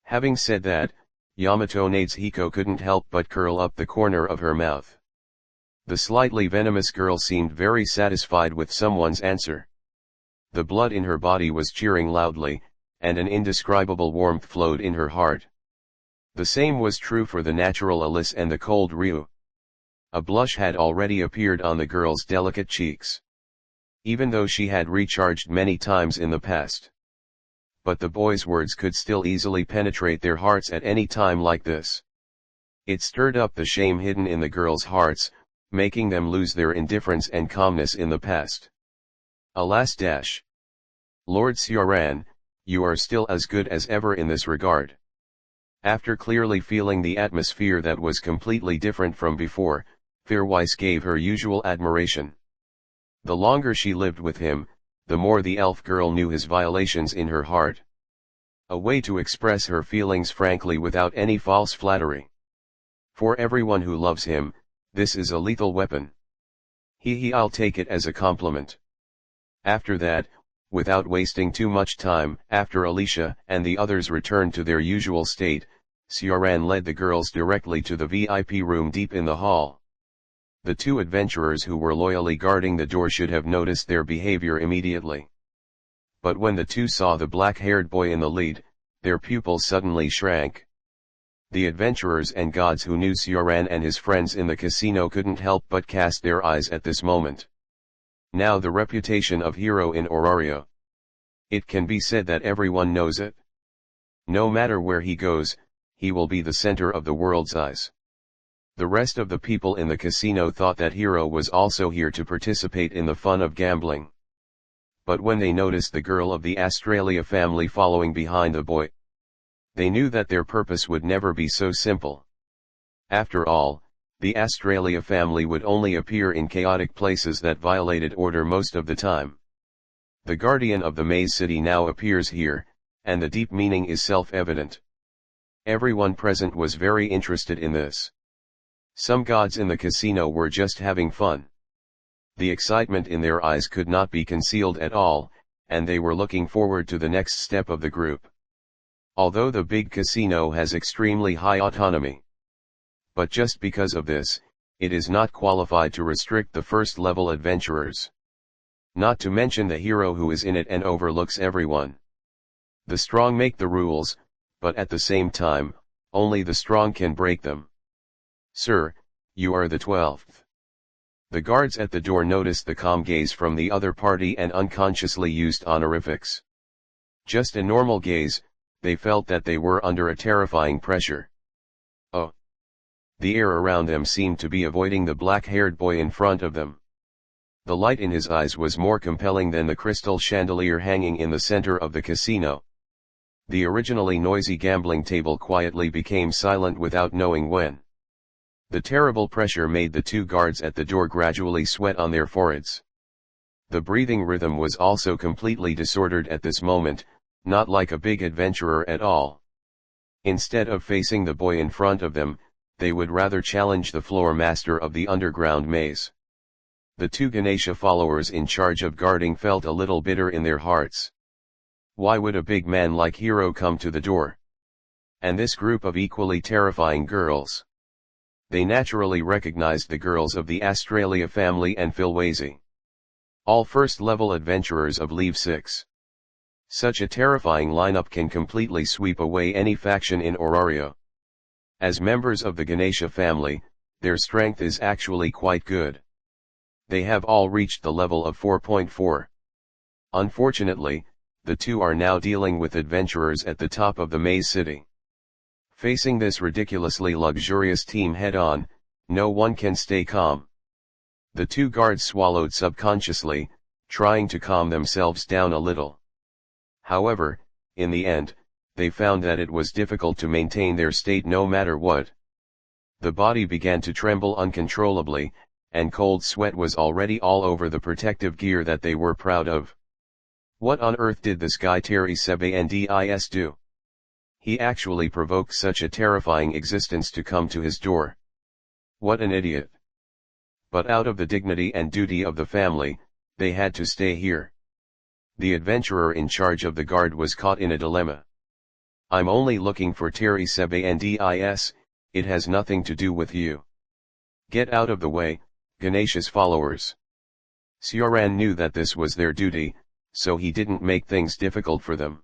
Speaker 1: Having said that, Yamato Nadeshiko couldn't help but curl up the corner of her mouth. The slightly venomous girl seemed very satisfied with someone's answer. The blood in her body was cheering loudly, and an indescribable warmth flowed in her heart. The same was true for the natural Alice and the cold Ryu. A blush had already appeared on the girl's delicate cheeks. Even though she had recharged many times in the past. But the boy's words could still easily penetrate their hearts at any time like this. It stirred up the shame hidden in the girls' hearts, making them lose their indifference and calmness in the past. Alas! Lord Sioran, you are still as good as ever in this regard. After clearly feeling the atmosphere that was completely different from before, Fairwise gave her usual admiration. The longer she lived with him, the more the elf girl knew his violations in her heart. A way to express her feelings frankly without any false flattery. For everyone who loves him, this is a lethal weapon. I'll take it as a compliment. After that, without wasting too much time, after Alicia and the others returned to their usual state, Sioran led the girls directly to the VIP room deep in the hall. The two adventurers who were loyally guarding the door should have noticed their behavior immediately. But when the two saw the black-haired boy in the lead, their pupils suddenly shrank. The adventurers and gods who knew Sioran and his friends in the casino couldn't help but cast their eyes at this moment. Now the reputation of hero in Orario. It can be said that everyone knows it. No matter where he goes, he will be the center of the world's eyes. The rest of the people in the casino thought that Hero was also here to participate in the fun of gambling. But when they noticed the girl of the Australia family following behind the boy, they knew that their purpose would never be so simple. After all, the Australia family would only appear in chaotic places that violated order most of the time. The guardian of the Maze City now appears here, and the deep meaning is self-evident. Everyone present was very interested in this. Some gods in the casino were just having fun. The excitement in their eyes could not be concealed at all, and they were looking forward to the next step of the group. Although the big casino has extremely high autonomy. But just because of this, it is not qualified to restrict the first-level adventurers. Not to mention the hero who is in it and overlooks everyone. The strong make the rules, but at the same time, only the strong can break them. Sir, you are the 12th. The guards at the door noticed the calm gaze from the other party and unconsciously used honorifics. Just a normal gaze, they felt that they were under a terrifying pressure. Oh! The air around them seemed to be avoiding the black-haired boy in front of them. The light in his eyes was more compelling than the crystal chandelier hanging in the center of the casino. The originally noisy gambling table quietly became silent without knowing when. The terrible pressure made the two guards at the door gradually sweat on their foreheads. The breathing rhythm was also completely disordered at this moment, not like a big adventurer at all. Instead of facing the boy in front of them, they would rather challenge the floor master of the underground maze. The two Ganesha followers in charge of guarding felt a little bitter in their hearts. Why would a big man like Hero come to the door? And this group of equally terrifying girls. They naturally recognized the girls of the Australia family and Fairwase. All first-level adventurers of Leave 6. Such a terrifying lineup can completely sweep away any faction in Orario. As members of the Ganesha family, their strength is actually quite good. They have all reached the level of 4.4. Unfortunately, the two are now dealing with adventurers at the top of the maze city. Facing this ridiculously luxurious team head-on, no one can stay calm. The two guards swallowed subconsciously, trying to calm themselves down a little. However, in the end, they found that it was difficult to maintain their state no matter what. The body began to tremble uncontrollably, and cold sweat was already all over the protective gear that they were proud of. What on earth did this guy Terry Sebandis do? He actually provoked such a terrifying existence to come to his door. What an idiot. But out of the dignity and duty of the family, they had to stay here. The adventurer in charge of the guard was caught in a dilemma. I'm only looking for Terry Sebandis, it has nothing to do with you. Get out of the way, Ganesha's followers. Sioran knew that this was their duty, so he didn't make things difficult for them.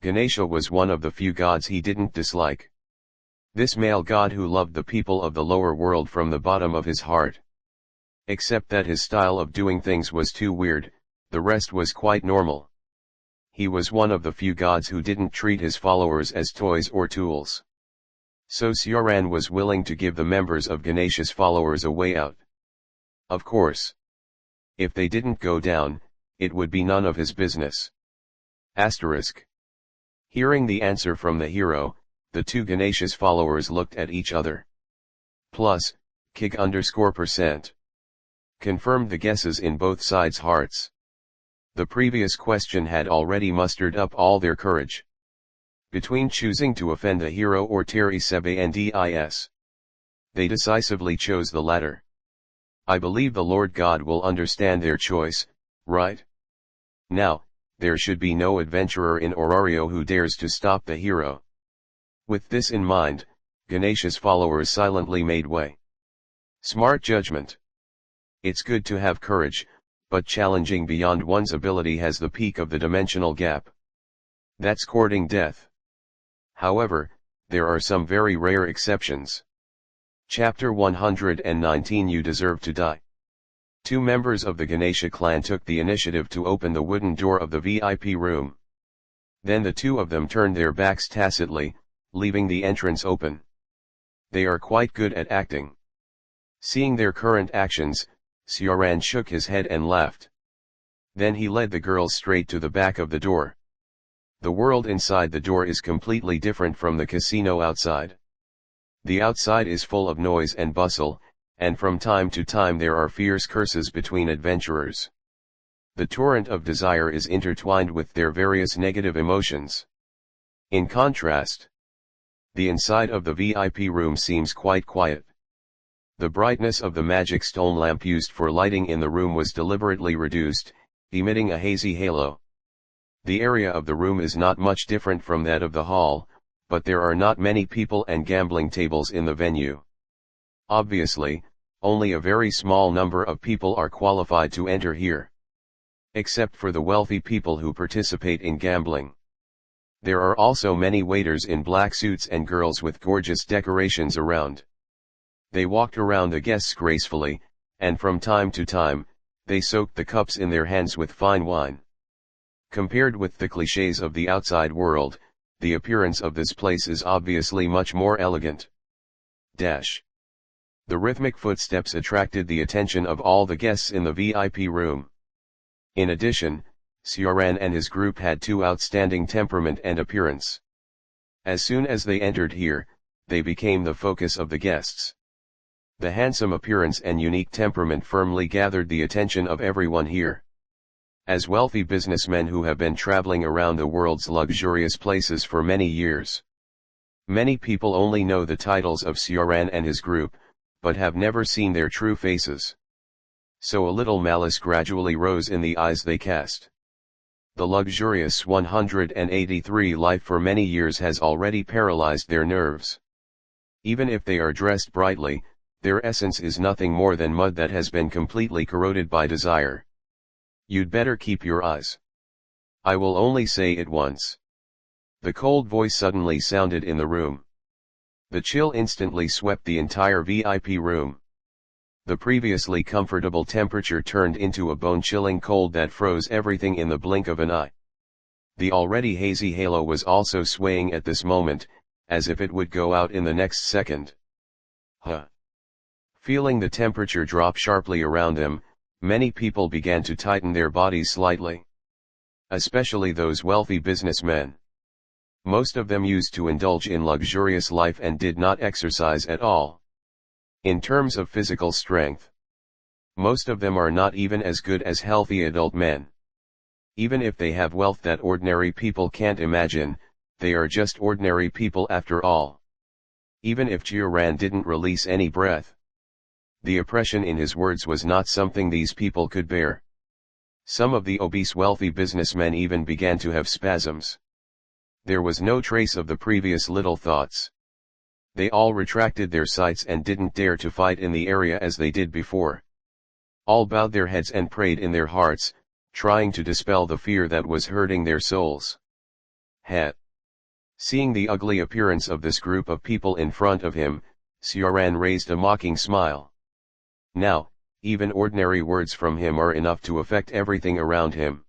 Speaker 1: Ganesha was one of the few gods he didn't dislike. This male god who loved the people of the lower world from the bottom of his heart. Except that his style of doing things was too weird, the rest was quite normal. He was one of the few gods who didn't treat his followers as toys or tools. So Sioran was willing to give the members of Ganesha's followers a way out. Of course. If they didn't go down, it would be none of his business. Asterisk. Hearing the answer from the hero, the two Ganesha's followers looked at each other. Plus, Kig_%. Confirmed the guesses in both sides' hearts. The previous question had already mustered up all their courage. Between choosing to offend the hero or Terry Sebandis, they decisively chose the latter. I believe the Lord God will understand their choice, right? Now, there should be no adventurer in Orario who dares to stop the hero. With this in mind, Ganesha's followers silently made way. Smart judgment. It's good to have courage, but challenging beyond one's ability has the peak of the dimensional gap. That's courting death. However, there are some very rare exceptions. Chapter 119 You Deserve to Die. Two members of the Ganesha clan took the initiative to open the wooden door of the VIP room. Then the two of them turned their backs tacitly, leaving the entrance open. They are quite good at acting. Seeing their current actions, Sioran shook his head and laughed. Then he led the girls straight to the back of the door. The world inside the door is completely different from the casino outside. The outside is full of noise and bustle, and from time to time there are fierce curses between adventurers. The torrent of desire is intertwined with their various negative emotions. In contrast, the inside of the VIP room seems quite quiet. The brightness of the magic stone lamp used for lighting in the room was deliberately reduced, emitting a hazy halo. The area of the room is not much different from that of the hall, but there are not many people and gambling tables in the venue. Obviously, only a very small number of people are qualified to enter here. Except for the wealthy people who participate in gambling. There are also many waiters in black suits and girls with gorgeous decorations around. They walked around the guests gracefully, and from time to time, they soaked the cups in their hands with fine wine. Compared with the clichés of the outside world, the appearance of this place is obviously much more elegant. The rhythmic footsteps attracted the attention of all the guests in the VIP room. In addition, Sioran and his group had two outstanding temperament and appearance. As soon as they entered here, they became the focus of the guests. The handsome appearance and unique temperament firmly gathered the attention of everyone here. As wealthy businessmen who have been traveling around the world's luxurious places for many years. Many people only know the titles of Sioran and his group, but have never seen their true faces. So a little malice gradually rose in the eyes they cast. The luxurious 183 life for many years has already paralyzed their nerves. Even if they are dressed brightly, their essence is nothing more than mud that has been completely corroded by desire. You'd better keep your eyes. I will only say it once. The cold voice suddenly sounded in the room. The chill instantly swept the entire VIP room. The previously comfortable temperature turned into a bone-chilling cold that froze everything in the blink of an eye. The already hazy halo was also swaying at this moment, as if it would go out in the next second. Huh. Feeling the temperature drop sharply around them, many people began to tighten their bodies slightly. Especially those wealthy businessmen. Most of them used to indulge in luxurious life and did not exercise at all. In terms of physical strength, most of them are not even as good as healthy adult men. Even if they have wealth that ordinary people can't imagine, they are just ordinary people after all. Even if Jiuran didn't release any breath, the oppression in his words was not something these people could bear. Some of the obese wealthy businessmen even began to have spasms. There was no trace of the previous little thoughts. They all retracted their sights and didn't dare to fight in the area as they did before. All bowed their heads and prayed in their hearts, trying to dispel the fear that was hurting their souls. Seeing the ugly appearance of this group of people in front of him, Sioran raised a mocking smile. Now, even ordinary words from him are enough to affect everything around him.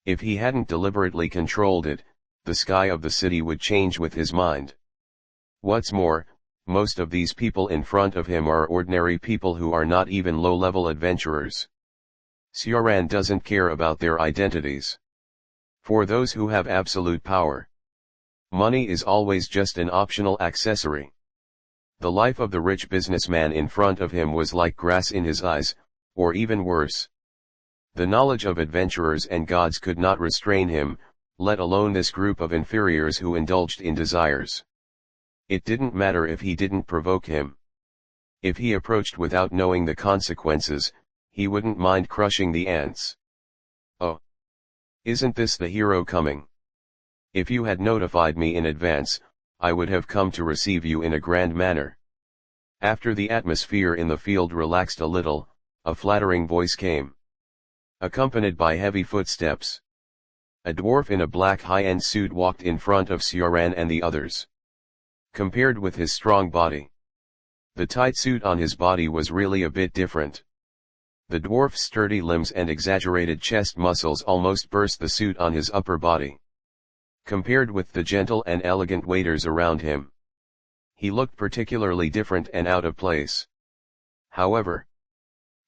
Speaker 1: If he hadn't deliberately controlled it, the sky of the city would change with his mind. What's more, most of these people in front of him are ordinary people who are not even low-level adventurers. Sioran doesn't care about their identities. For those who have absolute power, money is always just an optional accessory. The life of the rich businessman in front of him was like grass in his eyes, or even worse. The knowledge of adventurers and gods could not restrain him, let alone this group of inferiors who indulged in desires. It didn't matter if he didn't provoke him. If he approached without knowing the consequences, he wouldn't mind crushing the ants. Oh! Isn't this the hero coming? If you had notified me in advance, I would have come to receive you in a grand manner. After the atmosphere in the field relaxed a little, a flattering voice came. Accompanied by heavy footsteps. A dwarf in a black high-end suit walked in front of Sioran and the others. Compared with his strong body, the tight suit on his body was really a bit different. The dwarf's sturdy limbs and exaggerated chest muscles almost burst the suit on his upper body. Compared with the gentle and elegant waiters around him, he looked particularly different and out of place. However,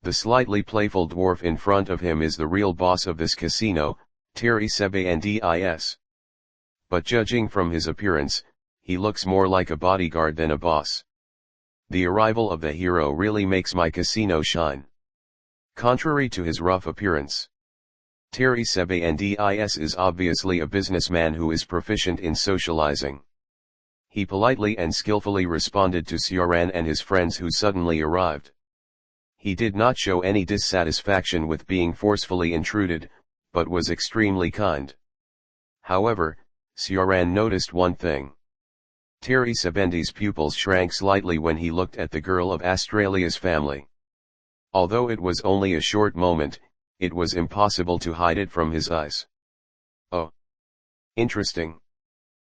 Speaker 1: the slightly playful dwarf in front of him is the real boss of this casino, Terry Sebandis. But judging from his appearance, he looks more like a bodyguard than a boss. The arrival of the hero really makes my casino shine. Contrary to his rough appearance, Terry Sebandis is obviously a businessman who is proficient in socializing. He politely and skillfully responded to Sioran and his friends who suddenly arrived. He did not show any dissatisfaction with being forcefully intruded, but was extremely kind. However, Sioran noticed one thing. Terry Sebandis' pupils shrank slightly when he looked at the girl of Australia's family. Although it was only a short moment, it was impossible to hide it from his eyes. Oh! Interesting.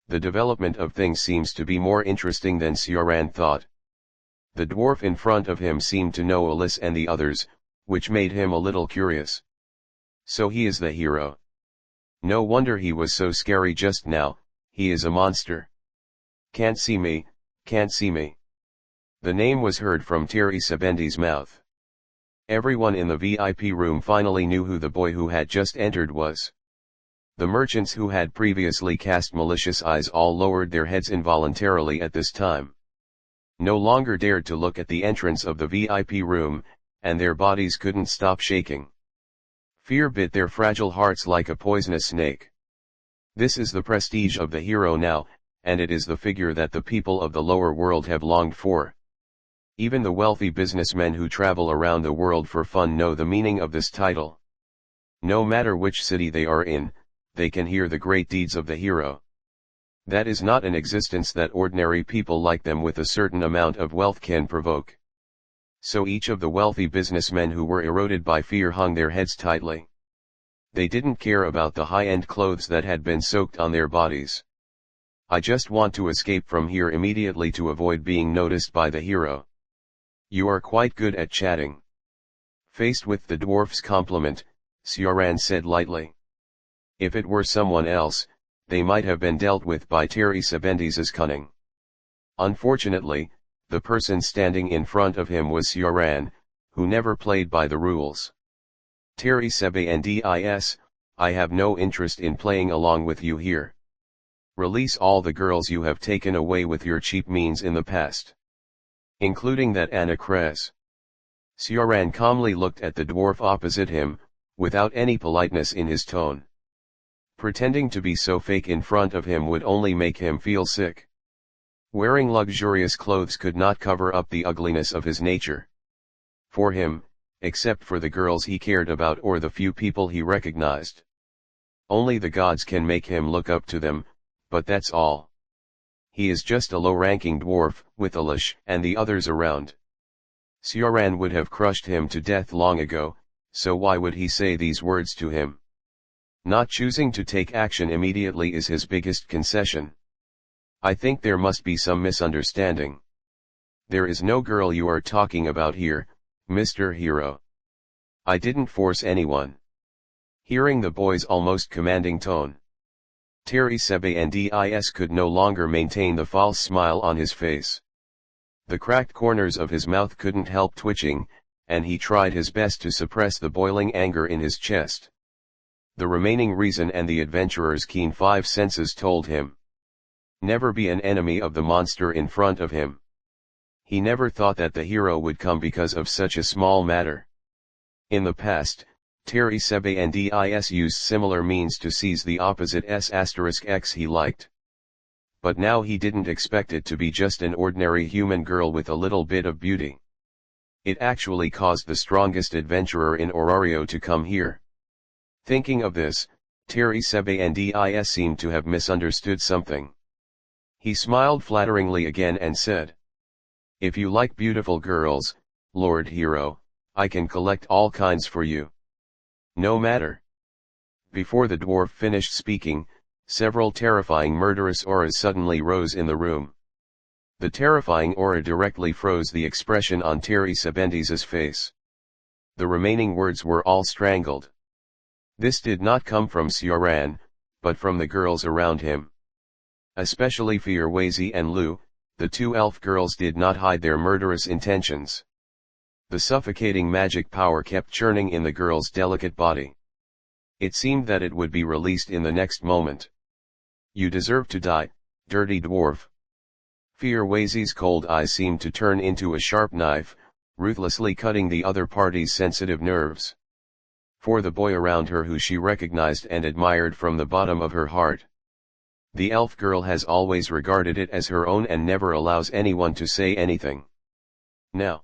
Speaker 1: The development of things seems to be more interesting than Sioran thought. The dwarf in front of him seemed to know Alice and the others, which made him a little curious. So he is the hero. No wonder he was so scary just now, he is a monster. Can't see me, can't see me. The name was heard from Terry Sebandis' mouth. Everyone in the VIP room finally knew who the boy who had just entered was. The merchants who had previously cast malicious eyes all lowered their heads involuntarily at this time. No longer dared to look at the entrance of the VIP room, and their bodies couldn't stop shaking. Fear bit their fragile hearts like a poisonous snake. This is the prestige of the hero now, and it is the figure that the people of the lower world have longed for. Even the wealthy businessmen who travel around the world for fun know the meaning of this title. No matter which city they are in, they can hear the great deeds of the hero. That is not an existence that ordinary people like them with a certain amount of wealth can provoke. So each of the wealthy businessmen who were eroded by fear hung their heads tightly. They didn't care about the high-end clothes that had been soaked on their bodies. I just want to escape from here immediately to avoid being noticed by the hero. You are quite good at chatting. Faced with the dwarf's compliment, Sioran said lightly. If it were someone else, they might have been dealt with by Terry Sebendis's cunning. Unfortunately, the person standing in front of him was Sioran, who never played by the rules. Terry Sebendis, I have no interest in playing along with you here. Release all the girls you have taken away with your cheap means in the past. Including that Anna Kress. Sioran calmly looked at the dwarf opposite him, without any politeness in his tone. Pretending to be so fake in front of him would only make him feel sick. Wearing luxurious clothes could not cover up the ugliness of his nature. For him, except for the girls he cared about or the few people he recognized. Only the gods can make him look up to them, but that's all. He is just a low-ranking dwarf, with Alish and the others around. Sioran would have crushed him to death long ago, so why would he say these words to him? Not choosing to take action immediately is his biggest concession. I think there must be some misunderstanding. There is no girl you are talking about here, Mr. Hero. I didn't force anyone. Hearing the boy's almost commanding tone, Terry Sebendis could no longer maintain the false smile on his face. The cracked corners of his mouth couldn't help twitching, and he tried his best to suppress the boiling anger in his chest. The remaining reason and the adventurer's keen five senses told him. Never be an enemy of the monster in front of him. He never thought that the hero would come because of such a small matter. In the past, Terry Sebendis used similar means to seize the opposite S*X he liked. But now he didn't expect it to be just an ordinary human girl with a little bit of beauty. It actually caused the strongest adventurer in Orario to come here. Thinking of this, Terry Sebendis seemed to have misunderstood something. He smiled flatteringly again and said, If you like beautiful girls, Lord Hero, I can collect all kinds for you. No matter. Before the dwarf finished speaking, several terrifying murderous auras suddenly rose in the room. The terrifying aura directly froze the expression on Terry Sebendis's face. The remaining words were all strangled. This did not come from Sioran, but from the girls around him. Especially Fierwazi and Lu, the two elf girls did not hide their murderous intentions. The suffocating magic power kept churning in the girl's delicate body. It seemed that it would be released in the next moment. You deserve to die, dirty dwarf. Fierwazi's cold eyes seemed to turn into a sharp knife, ruthlessly cutting the other party's sensitive nerves. For the boy around her who she recognized and admired from the bottom of her heart. The elf girl has always regarded it as her own and never allows anyone to say anything. Now,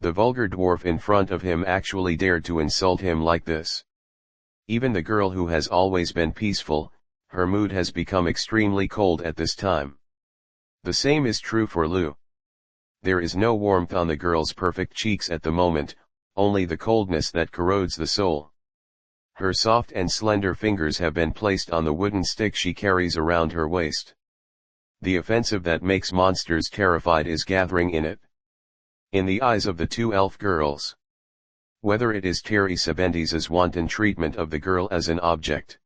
Speaker 1: the vulgar dwarf in front of him actually dared to insult him like this. Even the girl who has always been peaceful, her mood has become extremely cold at this time. The same is true for Lu. There is no warmth on the girl's perfect cheeks at the moment, only the coldness that corrodes the soul. Her soft and slender fingers have been placed on the wooden stick she carries around her waist. The offensive that makes monsters terrified is gathering in it. In the eyes of the two elf girls. Whether it is Terry Sebendis's wanton treatment of the girl as an object,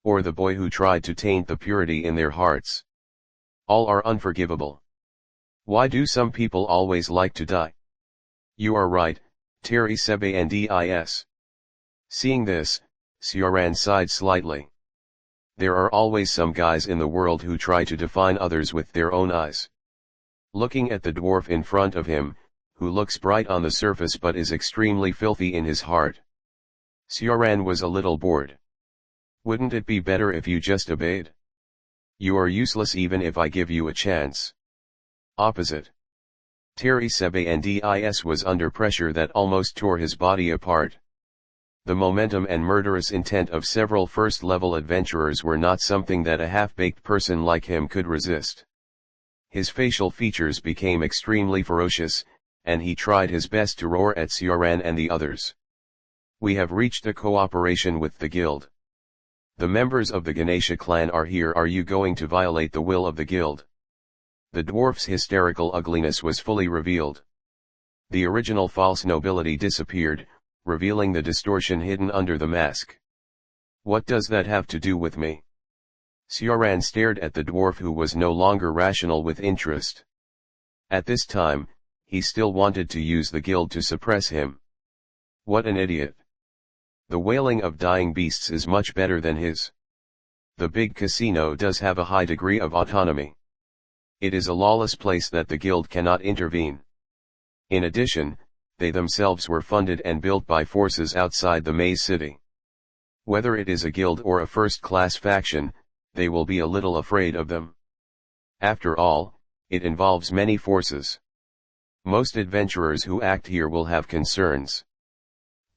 Speaker 1: or the boy who tried to taint the purity in their hearts. All are unforgivable. Why do some people always like to die? You are right, Terry Sebendis. Seeing this, Sioran sighed slightly. There are always some guys in the world who try to define others with their own eyes. Looking at the dwarf in front of him, who looks bright on the surface but is extremely filthy in his heart, Sioran was a little bored. Wouldn't it be better if you just obeyed? You are useless even if I give you a chance. Opposite. Terry Sebendis was under pressure that almost tore his body apart. The momentum and murderous intent of several first-level adventurers were not something that a half-baked person like him could resist. His facial features became extremely ferocious, and he tried his best to roar at Sioran and the others. We have reached a cooperation with the guild. The members of the Ganesha clan are here. Are you going to violate the will of the guild? The dwarf's hysterical ugliness was fully revealed. The original false nobility disappeared, revealing the distortion hidden under the mask. What does that have to do with me? Sioran stared at the dwarf, who was no longer rational with interest. At this time, he still wanted to use the guild to suppress him. What an idiot. The wailing of dying beasts is much better than his. The big casino does have a high degree of autonomy. It is a lawless place that the guild cannot intervene. In addition, they themselves were funded and built by forces outside the maze city. Whether it is a guild or a first-class faction, they will be a little afraid of them. After all, it involves many forces. Most adventurers who act here will have concerns.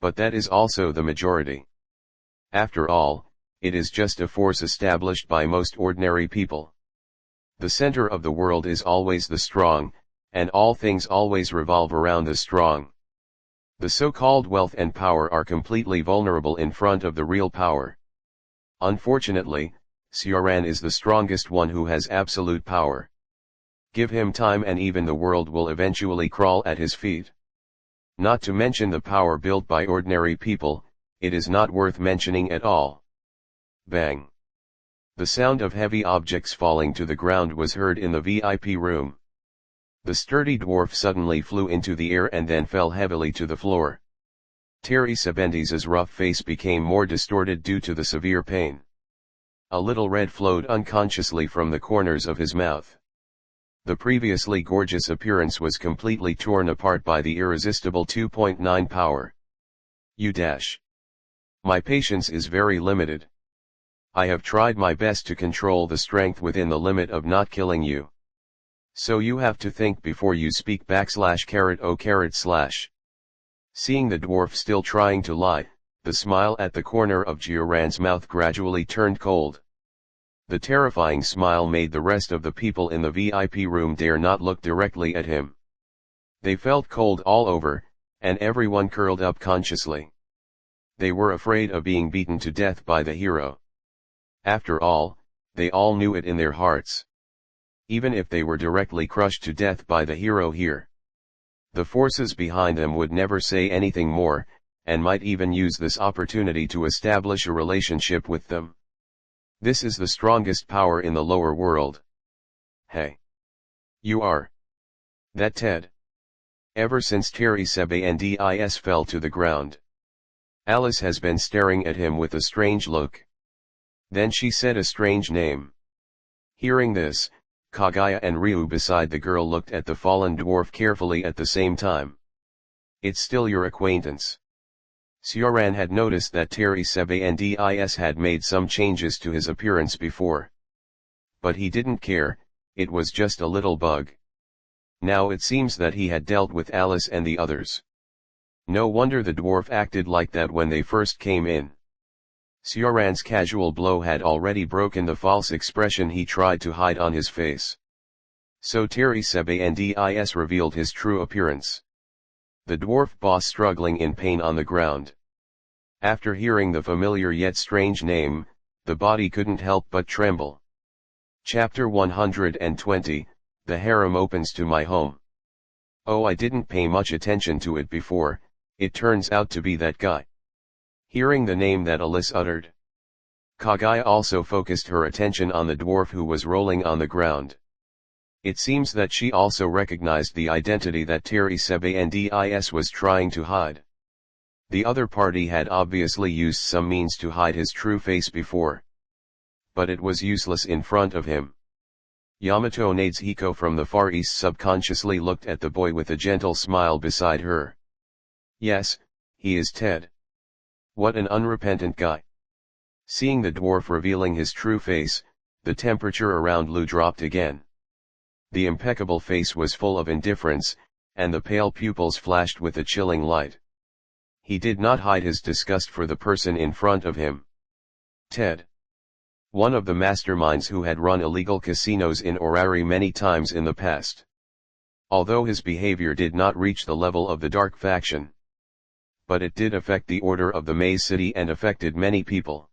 Speaker 1: But that is also the majority. After all, it is just a force established by most ordinary people. The center of the world is always the strong, and all things always revolve around the strong. The so-called wealth and power are completely vulnerable in front of the real power. Unfortunately, Sioran is the strongest one who has absolute power. Give him time and even the world will eventually crawl at his feet. Not to mention the power built by ordinary people, it is not worth mentioning at all. Bang! The sound of heavy objects falling to the ground was heard in the VIP room. The sturdy dwarf suddenly flew into the air and then fell heavily to the floor. Terry Sebendiz's rough face became more distorted due to the severe pain. A little red flowed unconsciously from the corners of his mouth. The previously gorgeous appearance was completely torn apart by the irresistible 2.9 power. My patience is very limited. I have tried my best to control the strength within the limit of not killing you. So you have to think before you speak /. Seeing the dwarf still trying to lie, the smile at the corner of Gioran's mouth gradually turned cold. The terrifying smile made the rest of the people in the VIP room dare not look directly at him. They felt cold all over, and everyone curled up consciously. They were afraid of being beaten to death by the hero. After all, they all knew it in their hearts. Even if they were directly crushed to death by the hero here, the forces behind them would never say anything more, and might even use this opportunity to establish a relationship with them. This is the strongest power in the lower world. Hey! You are that Ted? Ever since Terry Sebendis fell to the ground, Alice has been staring at him with a strange look. Then she said a strange name. Hearing this, Kaguya and Ryu beside the girl looked at the fallen dwarf carefully at the same time. It's still your acquaintance. Sioran had noticed that Terry Sebendis had made some changes to his appearance before. But he didn't care, it was just a little bug. Now it seems that he had dealt with Alice and the others. No wonder the dwarf acted like that when they first came in. Sioran's casual blow had already broken the false expression he tried to hide on his face. So Terry Sebendis revealed his true appearance. The dwarf boss struggling in pain on the ground. After hearing the familiar yet strange name, the body couldn't help but tremble. Chapter 120, The Harem Opens to My Home. Oh, I didn't pay much attention to it before, it turns out to be that guy. Hearing the name that Alice uttered, Kaguya also focused her attention on the dwarf who was rolling on the ground. It seems that she also recognized the identity that Terry Sebendis was trying to hide. The other party had obviously used some means to hide his true face before. But it was useless in front of him. Yamato Nadeshiko from the Far East subconsciously looked at the boy with a gentle smile beside her. Yes, he is Ted. What an unrepentant guy. Seeing the dwarf revealing his true face, the temperature around Lou dropped again. The impeccable face was full of indifference, and the pale pupils flashed with a chilling light. He did not hide his disgust for the person in front of him. Ted. One of the masterminds who had run illegal casinos in Orari many times in the past. Although his behavior did not reach the level of the dark faction. but it did affect the order of the Maze City and affected many people.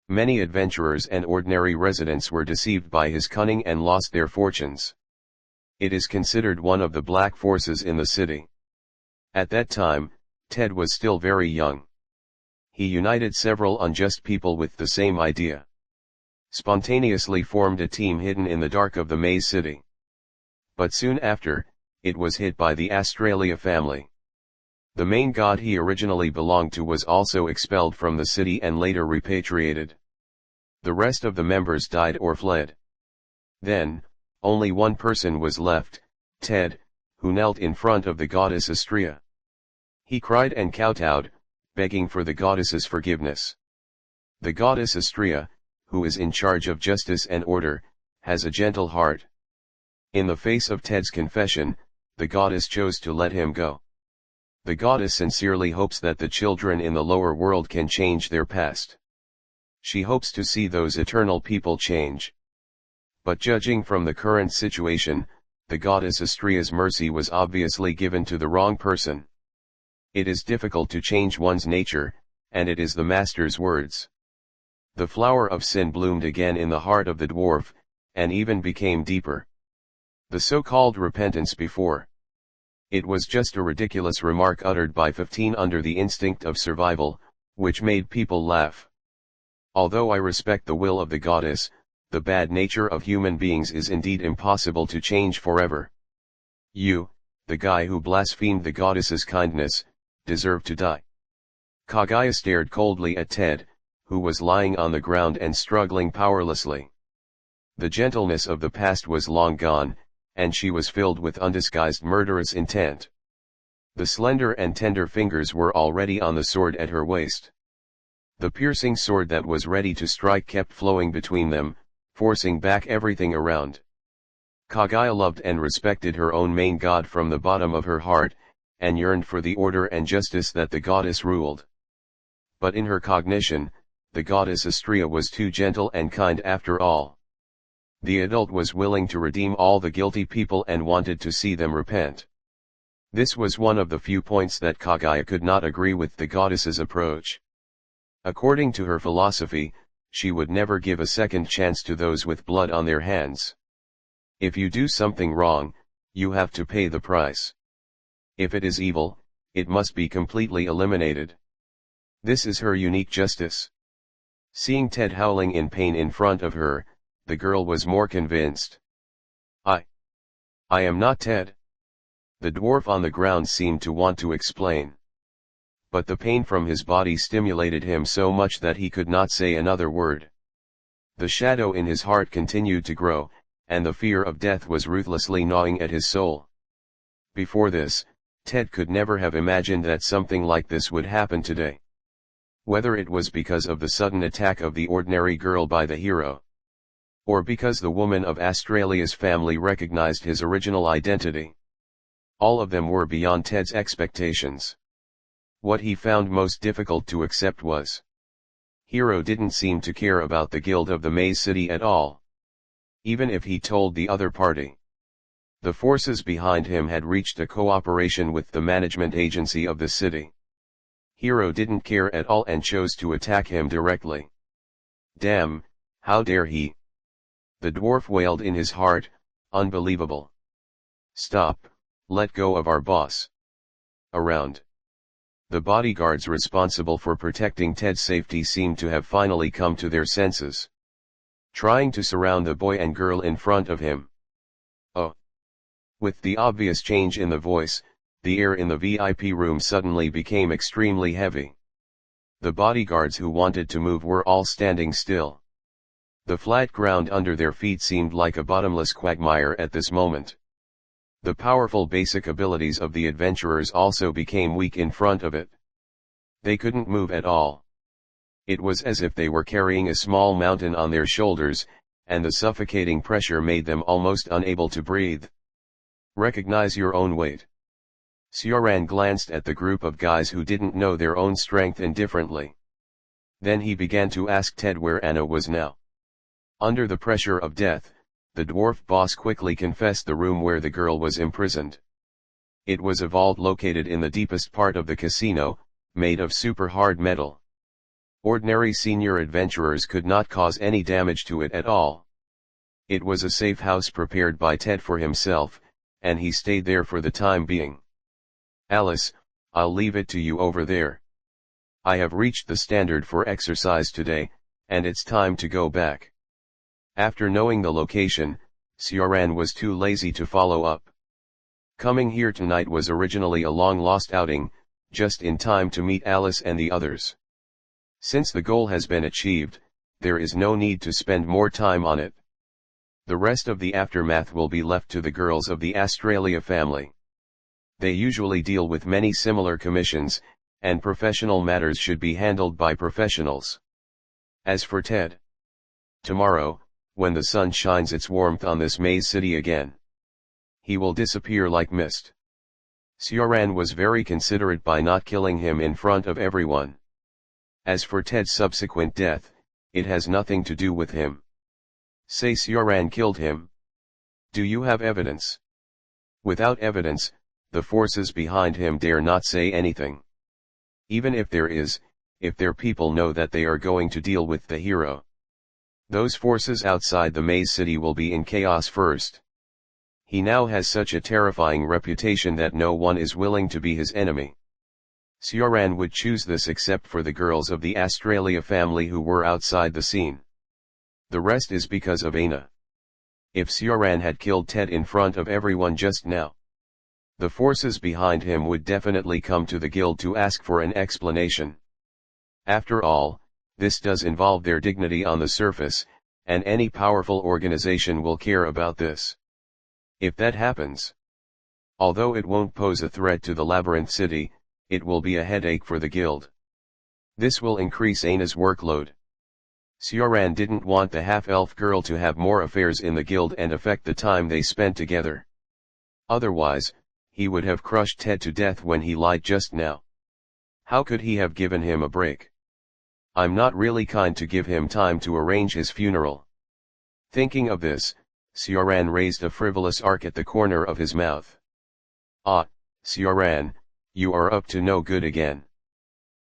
Speaker 1: Many adventurers and ordinary residents were deceived by his cunning and lost their fortunes. It is considered one of the black forces in the city. At that time, Ted was still very young. He united several unjust people with the same idea. Spontaneously formed a team hidden in the dark of the Maze City. But soon after, it was hit by the Australia family. The main god he originally belonged to was also expelled from the city and later repatriated. The rest of the members died or fled. Then, only one person was left, Ted, who knelt in front of the goddess Astrea. He cried and kowtowed, begging for the goddess's forgiveness. The goddess Astrea, who is in charge of justice and order, has a gentle heart. In the face of Ted's confession, the goddess chose to let him go. The goddess sincerely hopes that the children in the lower world can change their past. She hopes to see those eternal people change. But judging from the current situation, the goddess Astrea's mercy was obviously given to the wrong person. It is difficult to change one's nature, and it is the master's words. The flower of sin bloomed again in the heart of the dwarf, and even became deeper. The so-called repentance before. It was just a ridiculous remark uttered by 15 under the instinct of survival, which made people laugh. Although I respect the will of the goddess, the bad nature of human beings is indeed impossible to change forever. You, the guy who blasphemed the goddess's kindness, deserve to die. Kaguya stared coldly at Ted, who was lying on the ground and struggling powerlessly. The gentleness of the past was long gone, and she was filled with undisguised murderous intent. The slender and tender fingers were already on the sword at her waist. The piercing sword that was ready to strike kept flowing between them, forcing back everything around. Kaguya loved and respected her own main god from the bottom of her heart, and yearned for the order and justice that the goddess ruled. But in her cognition, the goddess Astrea was too gentle and kind after all. The adult was willing to redeem all the guilty people and wanted to see them repent. This was one of the few points that Kaguya could not agree with the goddess's approach. According to her philosophy, she would never give a second chance to those with blood on their hands. If you do something wrong, you have to pay the price. If it is evil, it must be completely eliminated. This is her unique justice. Seeing Ted howling in pain in front of her, the girl was more convinced. I am not Ted. The dwarf on the ground seemed to want to explain. But the pain from his body stimulated him so much that he could not say another word. The shadow in his heart continued to grow, and the fear of death was ruthlessly gnawing at his soul. Before this, Ted could never have imagined that something like this would happen today. Whether it was because of the sudden attack of the ordinary girl by the hero, or because the woman of Australia's family recognized his original identity. All of them were beyond Ted's expectations. What he found most difficult to accept was, Hero didn't seem to care about the guild of the Maze City at all. Even if he told the other party. The forces behind him had reached a cooperation with the management agency of the city. Hero didn't care at all and chose to attack him directly. Damn, how dare he! The dwarf wailed in his heart, unbelievable. Stop, let go of our boss. Around. The bodyguards responsible for protecting Ted's safety seemed to have finally come to their senses. Trying to surround the boy and girl in front of him. Oh. With the obvious change in the voice, the air in the VIP room suddenly became extremely heavy. The bodyguards who wanted to move were all standing still. The flat ground under their feet seemed like a bottomless quagmire at this moment. The powerful basic abilities of the adventurers also became weak in front of it. They couldn't move at all. It was as if they were carrying a small mountain on their shoulders, and the suffocating pressure made them almost unable to breathe. Recognize your own weight. Sioran glanced at the group of guys who didn't know their own strength indifferently. Then he began to ask Ted where Anna was now. Under the pressure of death, the dwarf boss quickly confessed the room where the girl was imprisoned. It was a vault located in the deepest part of the casino, made of super hard metal. Ordinary senior adventurers could not cause any damage to it at all. It was a safe house prepared by Ted for himself, and he stayed there for the time being. Alice, I'll leave it to you over there. I have reached the standard for exercise today, and it's time to go back. After knowing the location, Sioran was too lazy to follow up. Coming here tonight was originally a long-lost outing, just in time to meet Alice and the others. Since the goal has been achieved, there is no need to spend more time on it. The rest of the aftermath will be left to the girls of the Australia family. They usually deal with many similar commissions, and professional matters should be handled by professionals. As for Ted, tomorrow, when the sun shines its warmth on this maze city again, he will disappear like mist. Sioran was very considerate by not killing him in front of everyone. As for Ted's subsequent death, it has nothing to do with him. Say Sioran killed him. Do you have evidence? Without evidence, the forces behind him dare not say anything. Even if there is, if their people know that they are going to deal with the hero, those forces outside the maze city will be in chaos first. He now has such a terrifying reputation that no one is willing to be his enemy. Sioran would choose this except for the girls of the Australia family who were outside the scene. The rest is because of Aina. If Sioran had killed Ted in front of everyone just now, the forces behind him would definitely come to the guild to ask for an explanation. After all, this does involve their dignity on the surface, and any powerful organization will care about this. If that happens, although it won't pose a threat to the Labyrinth City, it will be a headache for the guild. This will increase Aina's workload. Sioran didn't want the half-elf girl to have more affairs in the guild and affect the time they spent together. Otherwise, he would have crushed Ted to death when he lied just now. How could he have given him a break? I'm not really kind to give him time to arrange his funeral. Thinking of this, Sioran raised a frivolous arc at the corner of his mouth. Ah, Sioran, you are up to no good again.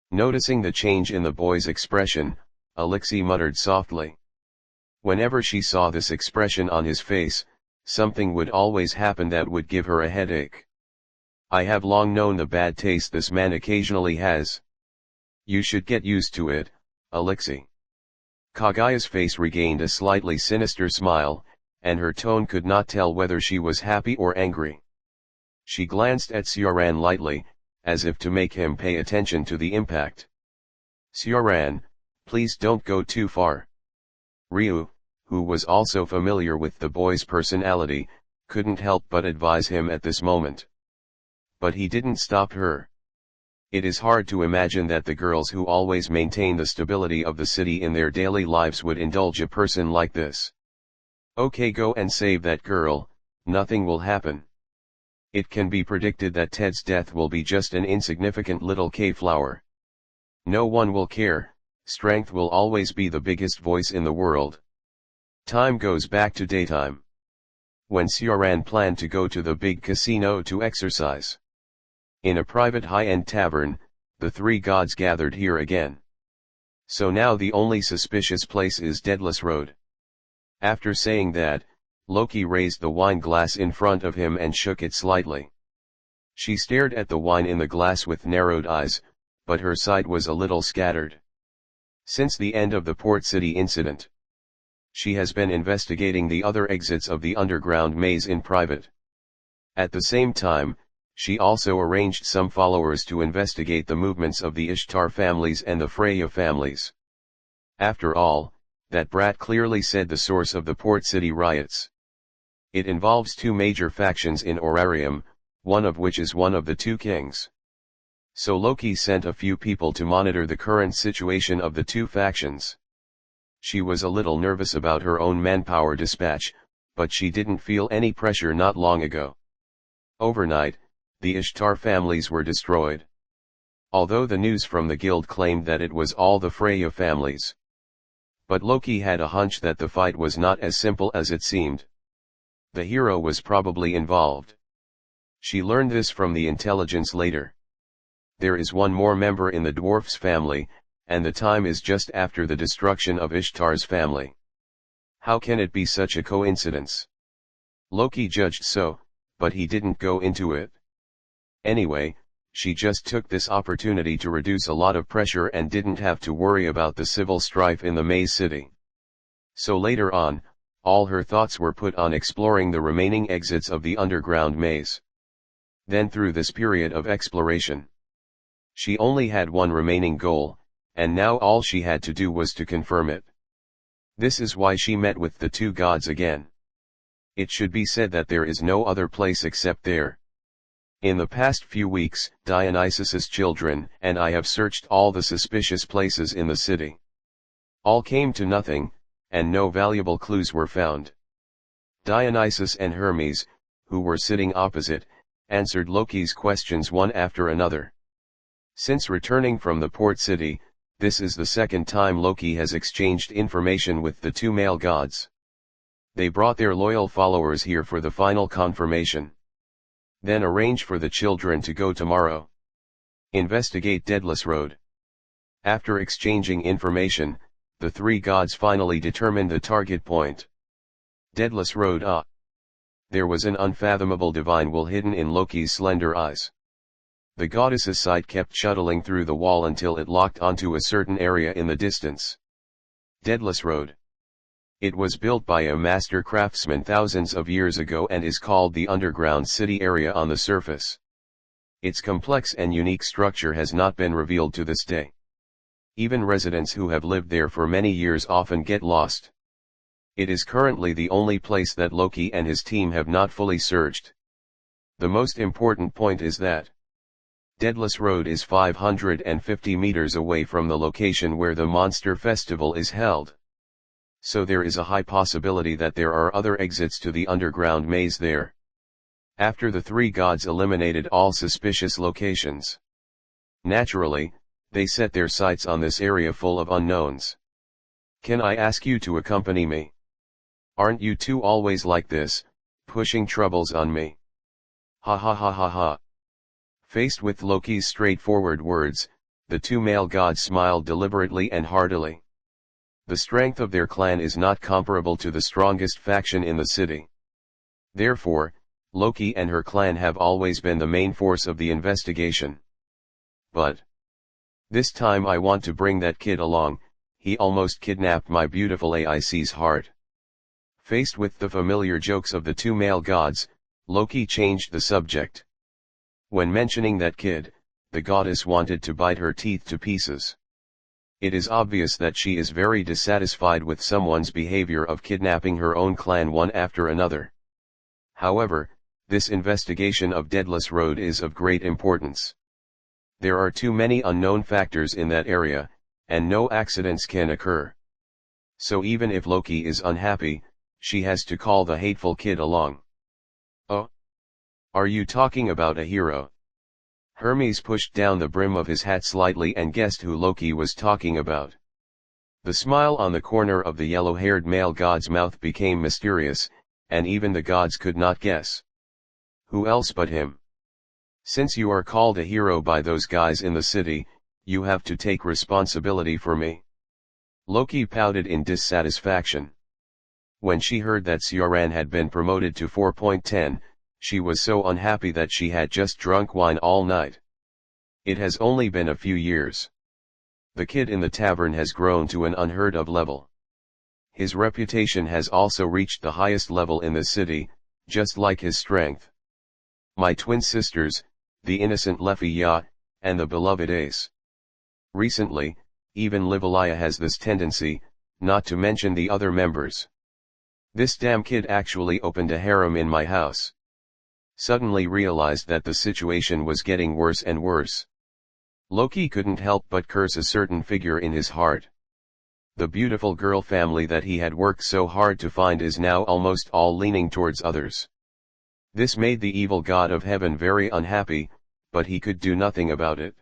Speaker 1: Noticing the change in the boy's expression, Alexei muttered softly. Whenever she saw this expression on his face, something would always happen that would give her a headache. I have long known the bad taste this man occasionally has. You should get used to it, Alexei. Kagaya's face regained a slightly sinister smile, and her tone could not tell whether she was happy or angry. She glanced at Sioran lightly, as if to make him pay attention to the impact. Sioran, please don't go too far. Ryu, who was also familiar with the boy's personality, couldn't help but advise him at this moment. But he didn't stop her. It is hard to imagine that the girls who always maintain the stability of the city in their daily lives would indulge a person like this. Okay, go and save that girl, nothing will happen. It can be predicted that Ted's death will be just an insignificant little K-flower. No one will care, strength will always be the biggest voice in the world. Time goes back to daytime, when Sioran planned to go to the big casino to exercise. In a private high-end tavern, the three gods gathered here again. So now the only suspicious place is Deadless Road. After saying that, Loki raised the wine glass in front of him and shook it slightly. She stared at the wine in the glass with narrowed eyes, but her sight was a little scattered. Since the end of the Port City incident, she has been investigating the other exits of the underground maze in private. At the same time, she also arranged some followers to investigate the movements of the Ishtar families and the Freya families. After all, that brat clearly said the source of the Port City riots. It involves two major factions in Orarium, one of which is one of the two kings. So Loki sent a few people to monitor the current situation of the two factions. She was a little nervous about her own manpower dispatch, but she didn't feel any pressure not long ago. Overnight, the Ishtar families were destroyed. Although the news from the guild claimed that it was all the Freya families. But Loki had a hunch that the fight was not as simple as it seemed. The hero was probably involved. She learned this from the intelligence later. there is one more member in the dwarf's family, and the time is just after the destruction of Ishtar's family. How can it be such a coincidence? Loki judged so, but he didn't go into it. Anyway, she just took this opportunity to reduce a lot of pressure and didn't have to worry about the civil strife in the Maze City. So later on, all her thoughts were put on exploring the remaining exits of the underground maze. Then through this period of exploration, she only had one remaining goal, and now all she had to do was to confirm it. This is why she met with the two gods again. It should be said that there is no other place except there. In the past few weeks, Dionysus's children and I have searched all the suspicious places in the city. All came to nothing, and no valuable clues were found. Dionysus and Hermes, who were sitting opposite, answered Loki's questions one after another. Since returning from the port city, this is the second time Loki has exchanged information with the two male gods. They brought their loyal followers here for the final confirmation. Then arrange for the children to go tomorrow. Investigate Daedalus Road. After exchanging information, the three gods finally determined the target point. Daedalus Road. There was an unfathomable divine will hidden in Loki's slender eyes. The goddess's sight kept shuttling through the wall until it locked onto a certain area in the distance. Daedalus Road. It was built by a master craftsman thousands of years ago and is called the underground city area on the surface. Its complex and unique structure has not been revealed to this day. Even residents who have lived there for many years often get lost. It is currently the only place that Loki and his team have not fully searched. The most important point is that Daedalus Road is 550 meters away from the location where the Monster Festival is held. So there is a high possibility that there are other exits to the underground maze there. After the three gods eliminated all suspicious locations, naturally, they set their sights on this area full of unknowns. Can I ask you to accompany me? Aren't you two always like this, pushing troubles on me? Ha ha ha ha ha. Faced with Loki's straightforward words, the two male gods smiled deliberately and heartily. The strength of their clan is not comparable to the strongest faction in the city. Therefore, Loki and her clan have always been the main force of the investigation. But this time I want to bring that kid along, he almost kidnapped my beautiful Aic's heart. Faced with the familiar jokes of the two male gods, Loki changed the subject. When mentioning that kid, the goddess wanted to bite her teeth to pieces. It is obvious that she is very dissatisfied with someone's behavior of kidnapping her own clan one after another. However, this investigation of Daedalus Road is of great importance. There are too many unknown factors in that area, and no accidents can occur. So even if Loki is unhappy, she has to call the hateful kid along. Oh? Are you talking about a hero? Hermes pushed down the brim of his hat slightly and guessed who Loki was talking about. The smile on the corner of the yellow-haired male god's mouth became mysterious, and even the gods could not guess. Who else but him? Since you are called a hero by those guys in the city, you have to take responsibility for me. Loki pouted in dissatisfaction. When she heard that Sioran had been promoted to 4.10, she was so unhappy that she had just drunk wine all night. It has only been a few years. The kid in the tavern has grown to an unheard of level. His reputation has also reached the highest level in the city, just like his strength. My twin sisters, the innocent Lephia, and the beloved Ace. Recently, even Livalia has this tendency, not to mention the other members. This damn kid actually opened a harem in my house. Suddenly realized that the situation was getting worse and worse. Loki couldn't help but curse a certain figure in his heart. The beautiful girl family that he had worked so hard to find is now almost all leaning towards others. This made the evil god of heaven very unhappy, but he could do nothing about it.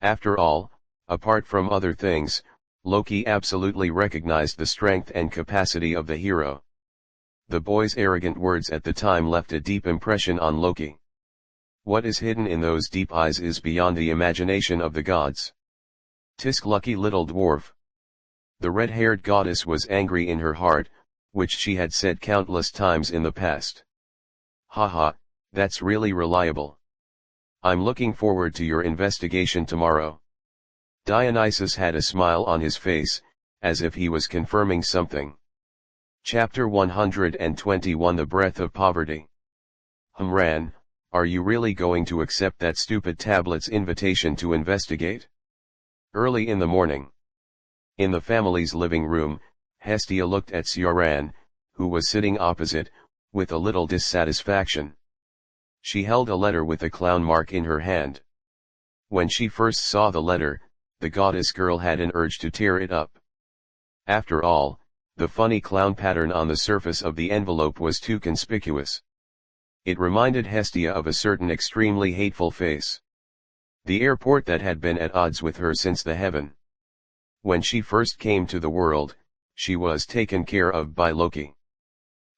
Speaker 1: After all, apart from other things, Loki absolutely recognized the strength and capacity of the hero. The boy's arrogant words at the time left a deep impression on Loki. What is hidden in those deep eyes is beyond the imagination of the gods. Tisk lucky little dwarf. The red-haired goddess was angry in her heart, which she had said countless times in the past. Haha, that's really reliable. I'm looking forward to your investigation tomorrow. Dionysus had a smile on his face, as if he was confirming something. Chapter 121 The Breath of Poverty. Humran, are you really going to accept that stupid tablet's invitation to investigate? Early in the morning. In the family's living room, Hestia looked at Sioran, who was sitting opposite, with a little dissatisfaction. She held a letter with a clown mark in her hand. When she first saw the letter, the goddess girl had an urge to tear it up. After all, the funny clown pattern on the surface of the envelope was too conspicuous. It reminded Hestia of a certain extremely hateful face. The airport that had been at odds with her since the heaven. When she first came to the world, she was taken care of by Loki.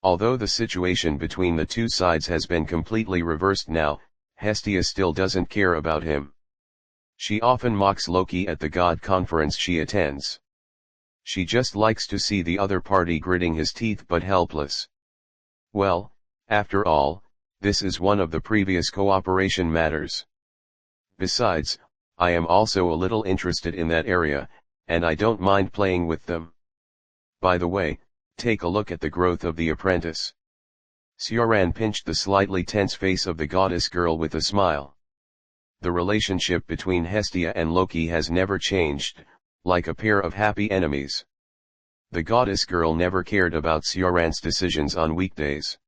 Speaker 1: Although the situation between the two sides has been completely reversed now, Hestia still doesn't care about him. She often mocks Loki at the god conference she attends. She just likes to see the other party gritting his teeth but helpless. Well, after all, this is one of the previous cooperation matters. Besides, I am also a little interested in that area, and I don't mind playing with them. By the way, take a look at the growth of the apprentice. Sioran pinched the slightly tense face of the goddess girl with a smile. The relationship between Hestia and Loki has never changed, like a pair of happy enemies. The goddess girl never cared about Sioran's decisions on weekdays.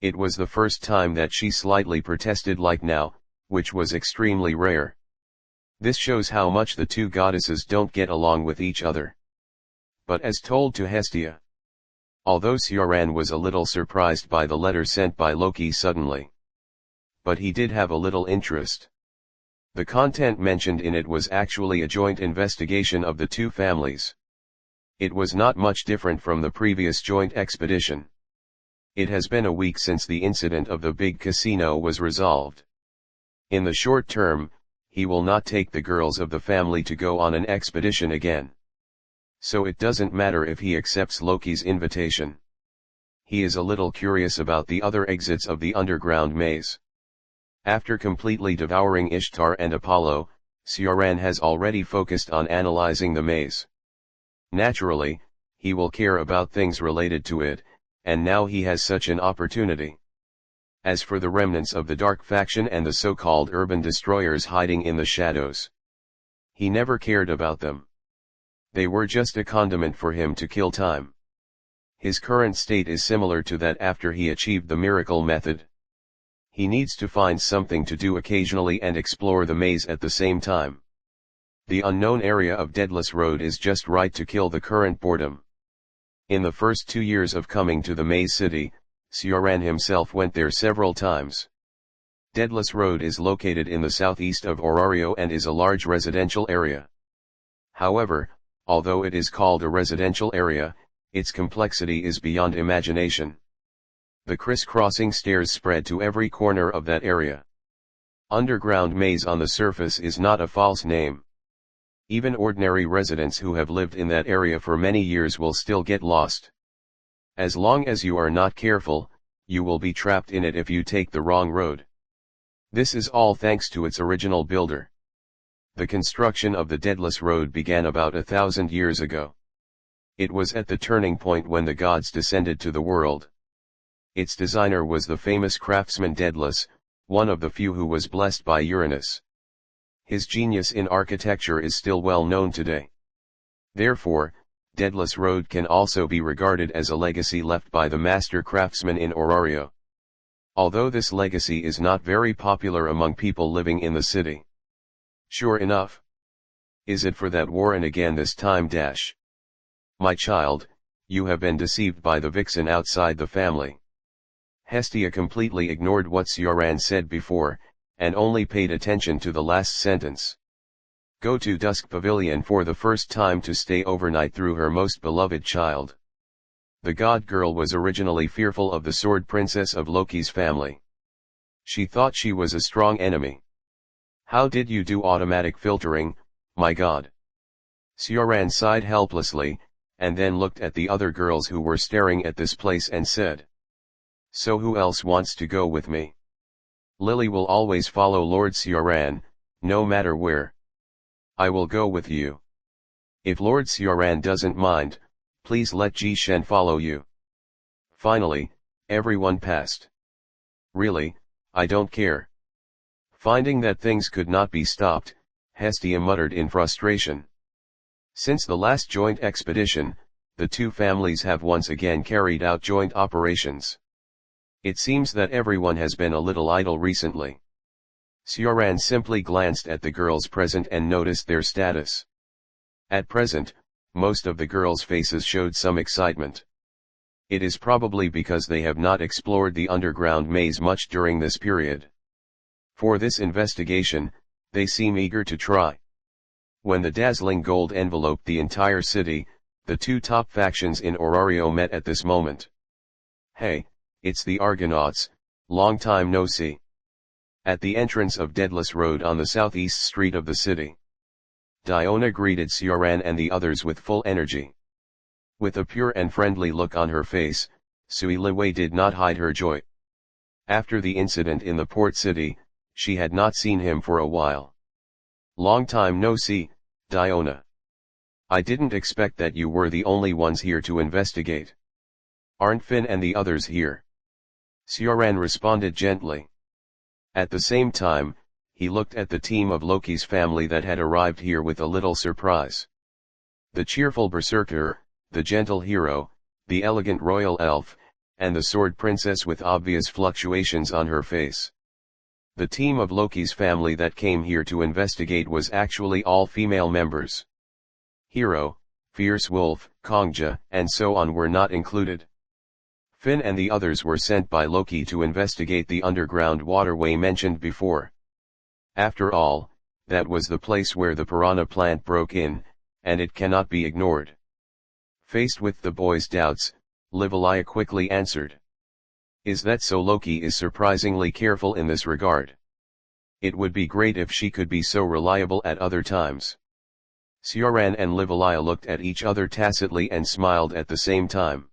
Speaker 1: It was the first time that she slightly protested like now, which was extremely rare. This shows how much the two goddesses don't get along with each other. But as told to Hestia. Although Sioran was a little surprised by the letter sent by Loki suddenly. But he did have a little interest. The content mentioned in it was actually a joint investigation of the two families. It was not much different from the previous joint expedition. It has been a week since the incident of the big casino was resolved. In the short term, he will not take the girls of the family to go on an expedition again. So it doesn't matter if he accepts Loki's invitation. He is a little curious about the other exits of the underground maze. After completely devouring Ishtar and Apollo, Sioran has already focused on analyzing the maze. Naturally, he will care about things related to it, and now he has such an opportunity. As for the remnants of the Dark Faction and the so-called urban destroyers hiding in the shadows, he never cared about them. They were just a condiment for him to kill time. His current state is similar to that after he achieved the miracle method. He needs to find something to do occasionally and explore the maze at the same time. The unknown area of Deadless Road is just right to kill the current boredom. In the first 2 years of coming to the Maze City, Sioran himself went there several times. Deadless Road is located in the southeast of Orario and is a large residential area. However, although it is called a residential area, its complexity is beyond imagination. The crisscrossing stairs spread to every corner of that area. Underground maze on the surface is not a false name. Even ordinary residents who have lived in that area for many years will still get lost. As long as you are not careful, you will be trapped in it if you take the wrong road. This is all thanks to its original builder. The construction of the Deadless Road began about 1,000 years ago. It was at the turning point when the gods descended to the world. Its designer was the famous craftsman Daedalus, one of the few who was blessed by Uranus. His genius in architecture is still well known today. Therefore, Deadless Road can also be regarded as a legacy left by the master craftsman in Orario. Although this legacy is not very popular among people living in the city. Sure enough. Is it for that Warren again this time dash? My child, you have been deceived by the vixen outside the family. Hestia completely ignored what Sioran said before, and only paid attention to the last sentence. Go to Dusk Pavilion for the first time to stay overnight through her most beloved child. The god girl was originally fearful of the sword princess of Loki's family. She thought she was a strong enemy. How did you do automatic filtering, my god? Sioran sighed helplessly, and then looked at the other girls who were staring at this place and said. So who else wants to go with me? Lily will always follow Lord Sioran, no matter where. I will go with you. If Lord Sioran doesn't mind, please let Ji Shen follow you. Finally, everyone passed. Really, I don't care. Finding that things could not be stopped, Hestia muttered in frustration. Since the last joint expedition, the two families have once again carried out joint operations. It seems that everyone has been a little idle recently. Sioran simply glanced at the girls present and noticed their status. At present, most of the girls' faces showed some excitement. It is probably because they have not explored the underground maze much during this period. For this investigation, they seem eager to try. When the dazzling gold enveloped the entire city, the two top factions in Orario met at this moment. Hey, it's the Argonauts, long time no see. At the entrance of Deadless Road on the southeast street of the city, Diona greeted Sioran and the others with full energy. With a pure and friendly look on her face, Sui Liwei did not hide her joy. After the incident in the port city, she had not seen him for a while. Long time no see, Diona. I didn't expect that you were the only ones here to investigate. Aren't Finn and the others here? Sioran responded gently. At the same time, he looked at the team of Loki's family that had arrived here with a little surprise. The cheerful berserker, the gentle hero, the elegant royal elf, and the sword princess with obvious fluctuations on her face. The team of Loki's family that came here to investigate was actually all female members. Hero, Fierce Wolf, Kongja, and so on were not included. Finn and the others were sent by Loki to investigate the underground waterway mentioned before. After all, that was the place where the piranha plant broke in, and it cannot be ignored. Faced with the boy's doubts, Livalia quickly answered. Is that so? Loki is surprisingly careful in this regard. It would be great if she could be so reliable at other times. Sioran and Livalia looked at each other tacitly and smiled at the same time.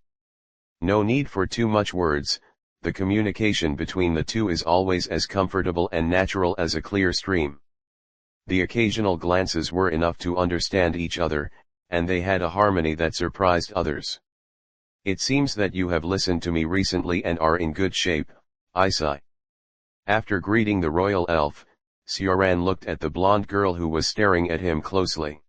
Speaker 1: No need for too much words, the communication between the two is always as comfortable and natural as a clear stream. The occasional glances were enough to understand each other, and they had a harmony that surprised others. It seems that you have listened to me recently and are in good shape, Isai. After greeting the royal elf, Sioran looked at the blonde girl who was staring at him closely.